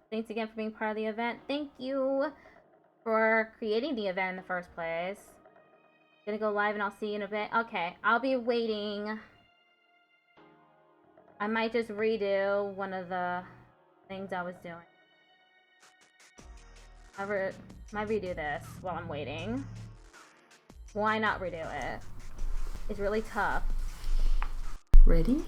Thanks again for being part of the event. Thank you for creating the event in the first place. Gonna go live and I'll see you in a bit. Okay, I'll be waiting. I might just redo one of the things I was doing. I might redo this while I'm waiting. Why not redo it? It's really tough. Ready?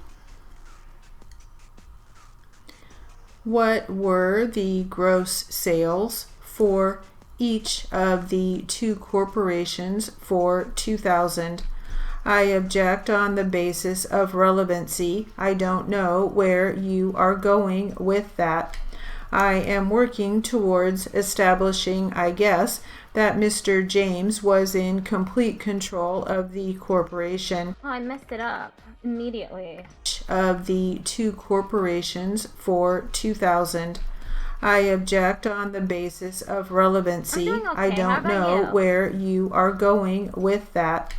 What were the gross sales for each of the two corporations for 2000? I object on the basis of relevancy. I don't know where you are going with that. I am working towards establishing, I guess, that Mr. James was in complete control of the corporation. Oh, I messed it up immediately. Of the two corporations for 2000. I object on the basis of relevancy. I'm doing okay. I don't know where you are going with that.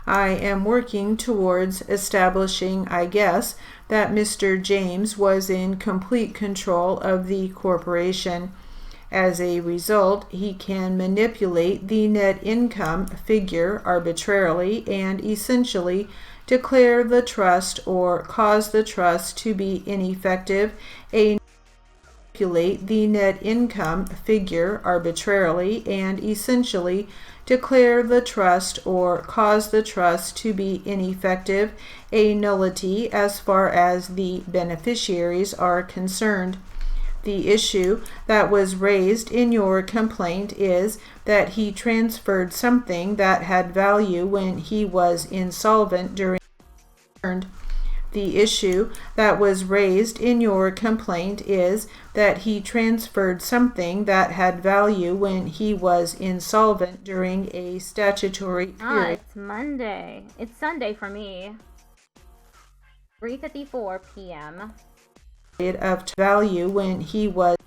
I am working towards establishing, I guess, that Mr. James was in complete control of the corporation. As a result, he can manipulate the net income figure arbitrarily and essentially declare the trust or cause the trust to be ineffective. Manipulate the net income figure arbitrarily and essentially declare the trust or cause the trust to be ineffective, a nullity as far as the beneficiaries are concerned. The issue that was raised in your complaint is that he transferred something that had value when he was insolvent during the issue that was raised in your complaint is that he transferred something that had value when he was insolvent during a statutory period. It's Monday. It's Sunday for me. 3:54 p.m. Of value when he was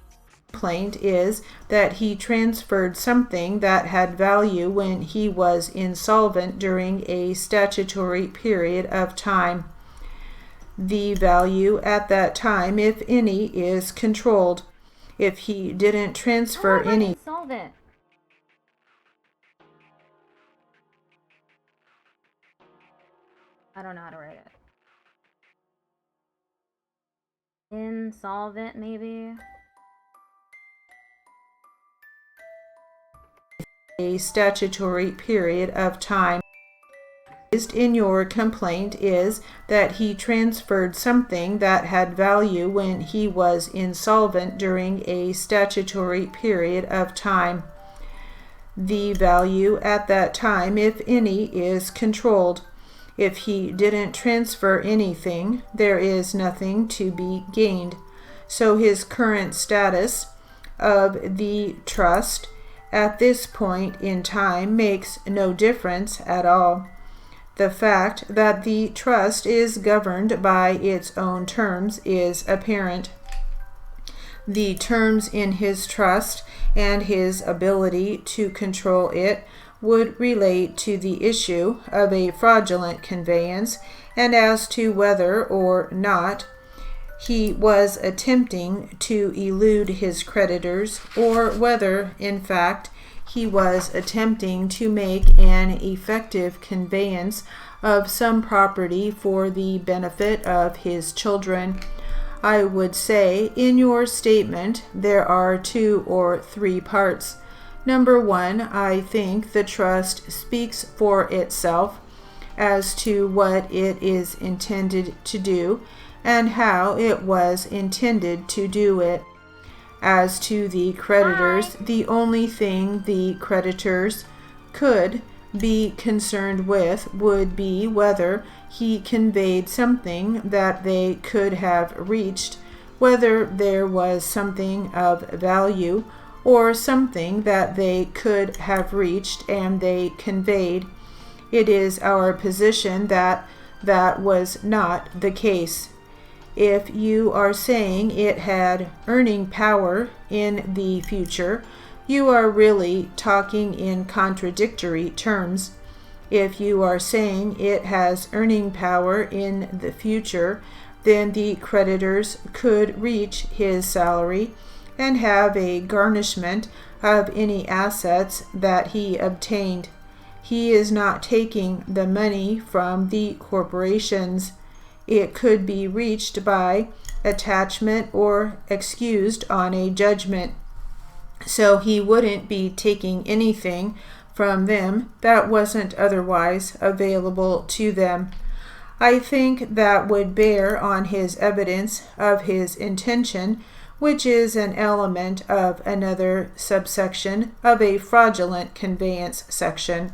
complaint is that he transferred something that had value when he was insolvent during a statutory period of time. The value at that time, if any, is controlled. If he didn't transfer any insolvent. I don't know how to write it. Insolvent, maybe? A statutory period of time. In your complaint is that he transferred something that had value when he was insolvent during a statutory period of time. The value at that time, if any, is controlled. If he didn't transfer anything, there is nothing to be gained. So his current status of the trust at this point in time makes no difference at all. The fact that the trust is governed by its own terms is apparent. The terms in his trust and his ability to control it would relate to the issue of a fraudulent conveyance and as to whether or not he was attempting to elude his creditors or whether, in fact, he was attempting to make an effective conveyance of some property for the benefit of his children. I would say in your statement there are 2 or 3 parts. Number 1, I think the trust speaks for itself as to what it is intended to do and how it was intended to do it. As to the creditors, the only thing the creditors could be concerned with would be whether he conveyed something that they could have reached, whether there was something of value or something that they could have reached and they conveyed. It is our position that that was not the case. If you are saying it had earning power in the future, you are really talking in contradictory terms. If you are saying it has earning power in the future, then the creditors could reach his salary and have a garnishment of any assets that he obtained. He is not taking the money from the corporations. It could be reached by attachment or excused on a judgment. So he wouldn't be taking anything from them that wasn't otherwise available to them. I think that would bear on his evidence of his intention, which is an element of another subsection of a fraudulent conveyance section,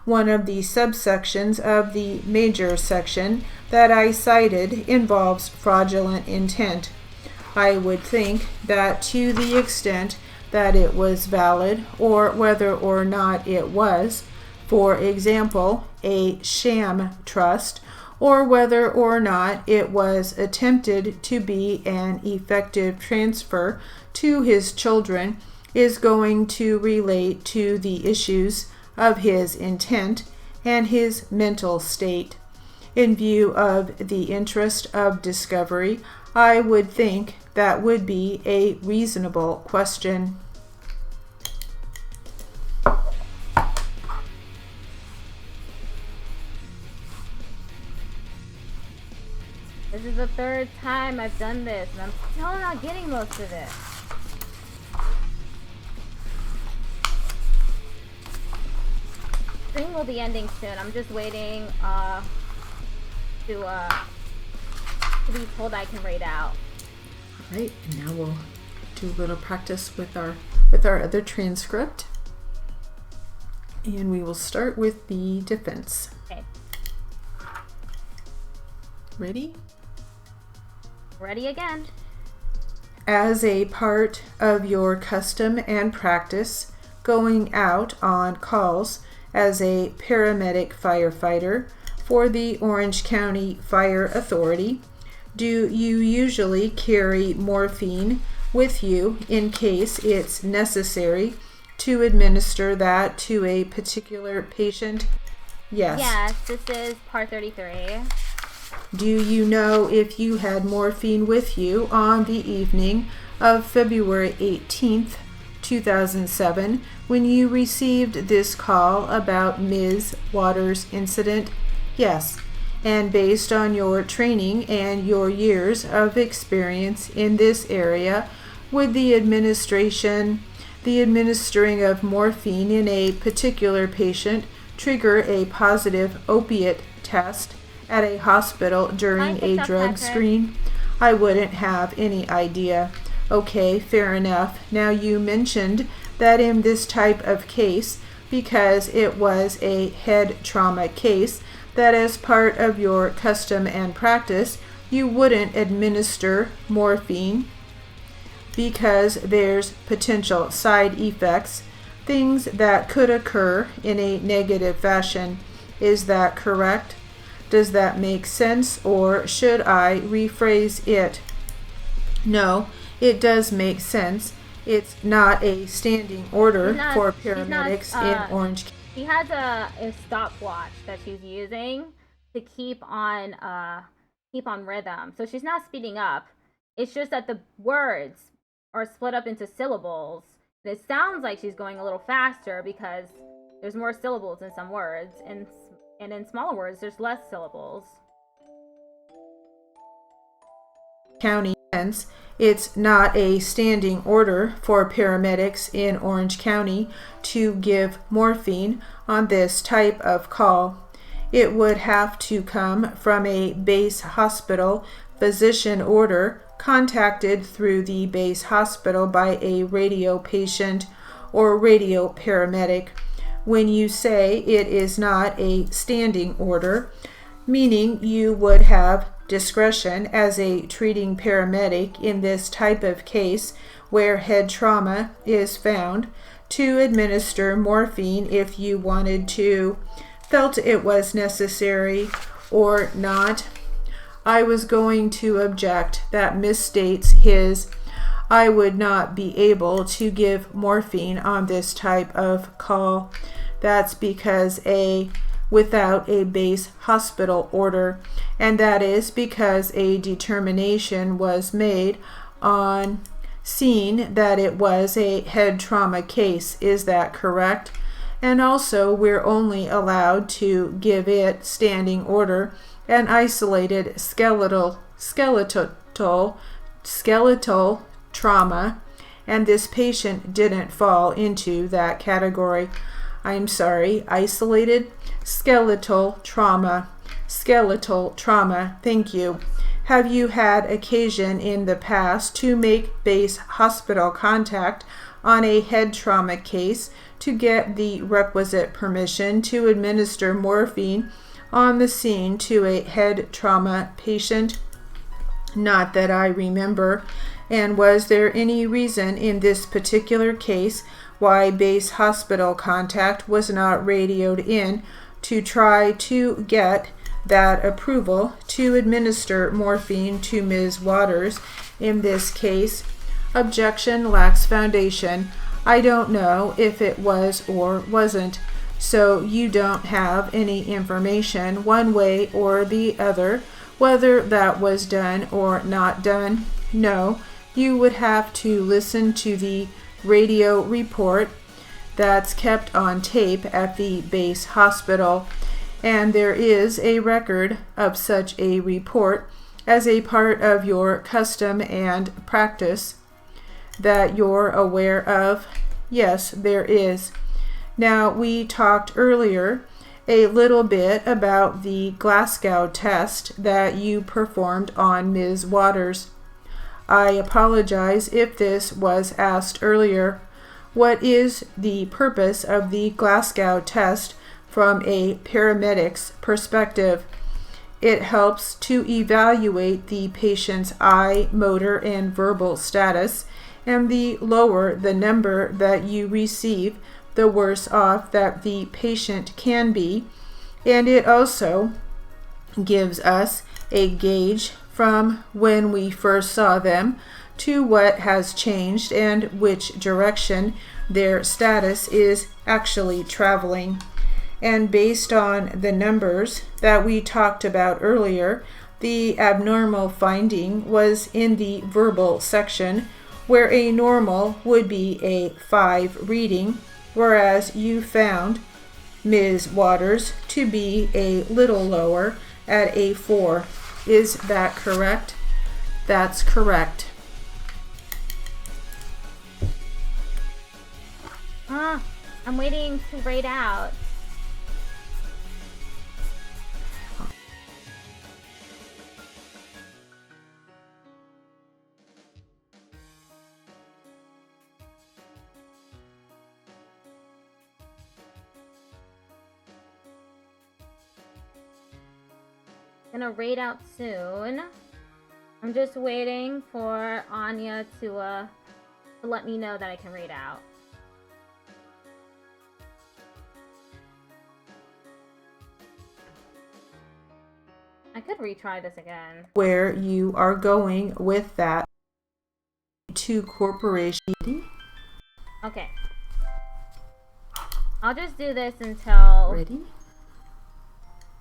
one of the subsections of the major section that I cited involves fraudulent intent. I would think that to the extent that it was valid, or whether or not it was, for example, a sham trust, or whether or not it was attempted to be an effective transfer to his children, is going to relate to the issues of his intent and his mental state. In view of the interest of discovery, I would think that would be a reasonable question. This is the third time I've done this, and I'm still not getting most of it. Stream will be ending soon. I'm just waiting to be told I can rate out. All right, and now we'll do a little practice with our other transcript, and we will start with the defense. Okay. Ready? Ready again. As a part of your custom and practice, going out on calls as a paramedic firefighter for the Orange County Fire Authority, do you usually carry morphine with you in case it's necessary to administer that to a particular patient? Yes. Yes, this is part 33. Do you know if you had morphine with you on the evening of February 18th, 2007, when you received this call about Ms. Waters' incident? Yes. And based on your training and your years of experience in this area, would the administering of morphine in a particular patient trigger a positive opiate test at a hospital during a drug screen? I wouldn't have any idea. Okay, fair enough. Now you mentioned that in this type of case, because it was a head trauma case, that as part of your custom and practice, you wouldn't administer morphine because there's potential side effects, things that could occur in a negative fashion. Is that correct? Does that make sense, or should I rephrase it? No, it does make sense. It's not a standing order for paramedics in Orange County. She has a stopwatch that she's using to keep on rhythm. So she's not speeding up. It's just that the words are split up into syllables. And it sounds like she's going a little faster because there's more syllables in some words, and in smaller words there's less syllables. County, hence, it's not a standing order for paramedics in Orange County to give morphine on this type of call. It would have to come from a base hospital physician order contacted through the base hospital by a radio patient or radio paramedic. When you say it is not a standing order, meaning you would have discretion as a treating paramedic in this type of case where head trauma is found to administer morphine if you wanted to, felt it was necessary or not. I was going to object. That misstates his. I would not be able to give morphine on this type of call. That's because without a base hospital order, and that is because a determination was made on scene that it was a head trauma case. Is that correct? And also, we're only allowed to give it standing order and isolated skeletal trauma, and this patient didn't fall into that category. I'm sorry, isolated skeletal trauma. Thank you. Have you had occasion in the past to make base hospital contact on a head trauma case to get the requisite permission to administer morphine on the scene to a head trauma patient? Not that I remember. And was there any reason in this particular case why base hospital contact was not radioed in to try to get that approval to administer morphine to Ms. Waters in this case? Objection lacks foundation. I don't know if it was or wasn't. So you don't have any information one way or the other whether that was done or not done? No, you would have to listen to the radio report that's kept on tape at the base hospital, and there is a record of such a report as a part of your custom and practice that you're aware of? Yes, there is. Now, we talked earlier a little bit about the Glasgow test that you performed on Ms. Waters. I apologize if this was asked earlier. What is the purpose of the Glasgow test from a paramedic's perspective? It helps to evaluate the patient's eye, motor, and verbal status, and the lower the number that you receive, the worse off that the patient can be, and it also gives us a gauge from when we first saw them to what has changed and which direction their status is actually traveling. And based on the numbers that we talked about earlier, the abnormal finding was in the verbal section, where a normal would be a 5 reading, whereas you found Ms. Waters to be a little lower at a 4. Is that correct? That's correct. I'm waiting to rate out. Gonna rate out soon. I'm just waiting for Anya to let me know that I can rate out. I could retry this again. Where you are going with that to corporation. Okay. I'll just do this until Ready?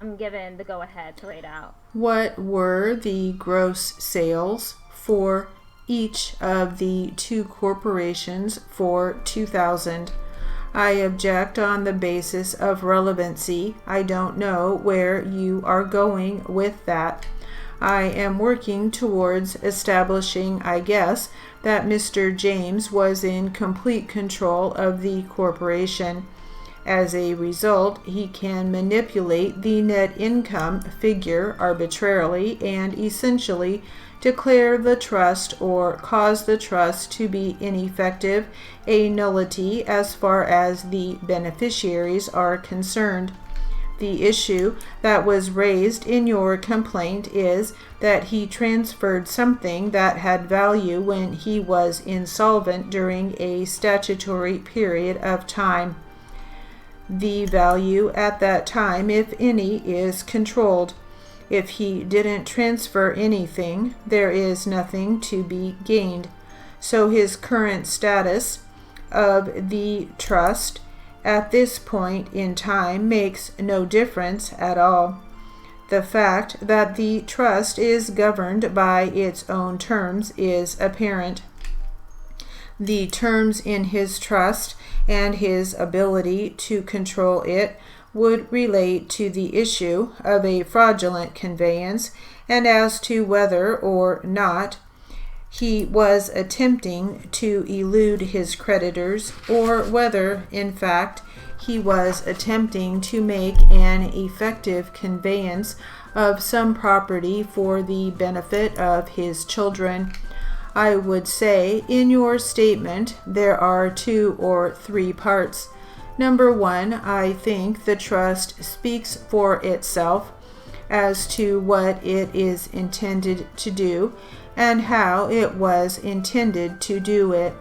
I'm given the go-ahead to rate out. What were the gross sales for each of the 2 corporations for 2000? I object on the basis of relevancy. I don't know where you are going with that. I am working towards establishing, I guess, that Mr. James was in complete control of the corporation. As a result, he can manipulate the net income figure arbitrarily and essentially declare the trust or cause the trust to be ineffective, a nullity as far as the beneficiaries are concerned. The issue that was raised in your complaint is that he transferred something that had value when he was insolvent during a statutory period of time. The value at that time, if any, is controlled. If he didn't transfer anything, there is nothing to be gained. So his current status of the trust at this point in time makes no difference at all. The fact that the trust is governed by its own terms is apparent. The terms in his trust and his ability to control it would relate to the issue of a fraudulent conveyance and as to whether or not he was attempting to elude his creditors or whether, in fact, he was attempting to make an effective conveyance of some property for the benefit of his children. I would say in your statement there are 2 or 3 parts. Number 1, I think the trust speaks for itself as to what it is intended to do and how it was intended to do it.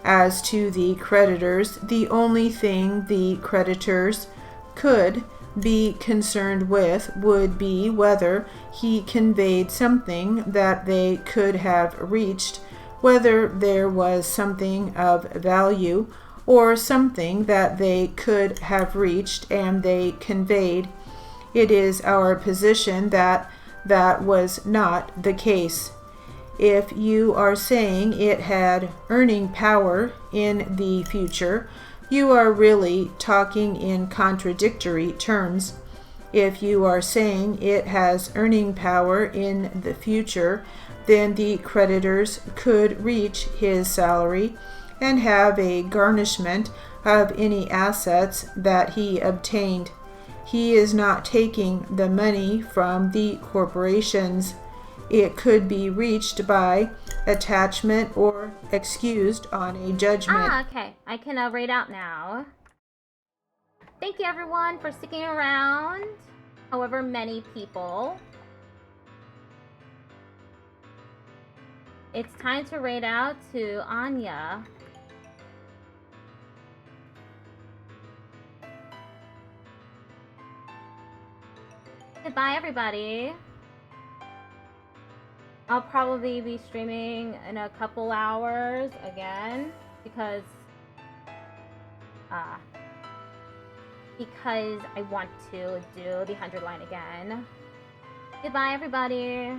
As to the creditors, the only thing the creditors could be concerned with would be whether he conveyed something that they could have reached, whether there was something of value or something that they could have reached and they conveyed. It is our position that that was not the case. If you are saying it had earning power in the future, you are really talking in contradictory terms. If you are saying it has earning power in the future, then the creditors could reach his salary and have a garnishment of any assets that he obtained. He is not taking the money from the corporations. It could be reached by attachment or excused on a judgment. Okay. I can read out now. Thank you everyone for sticking around. However many people. It's time to raid out to Anya. Goodbye, everybody. I'll probably be streaming in a couple hours again because I want to do the 100 line again. Goodbye, everybody.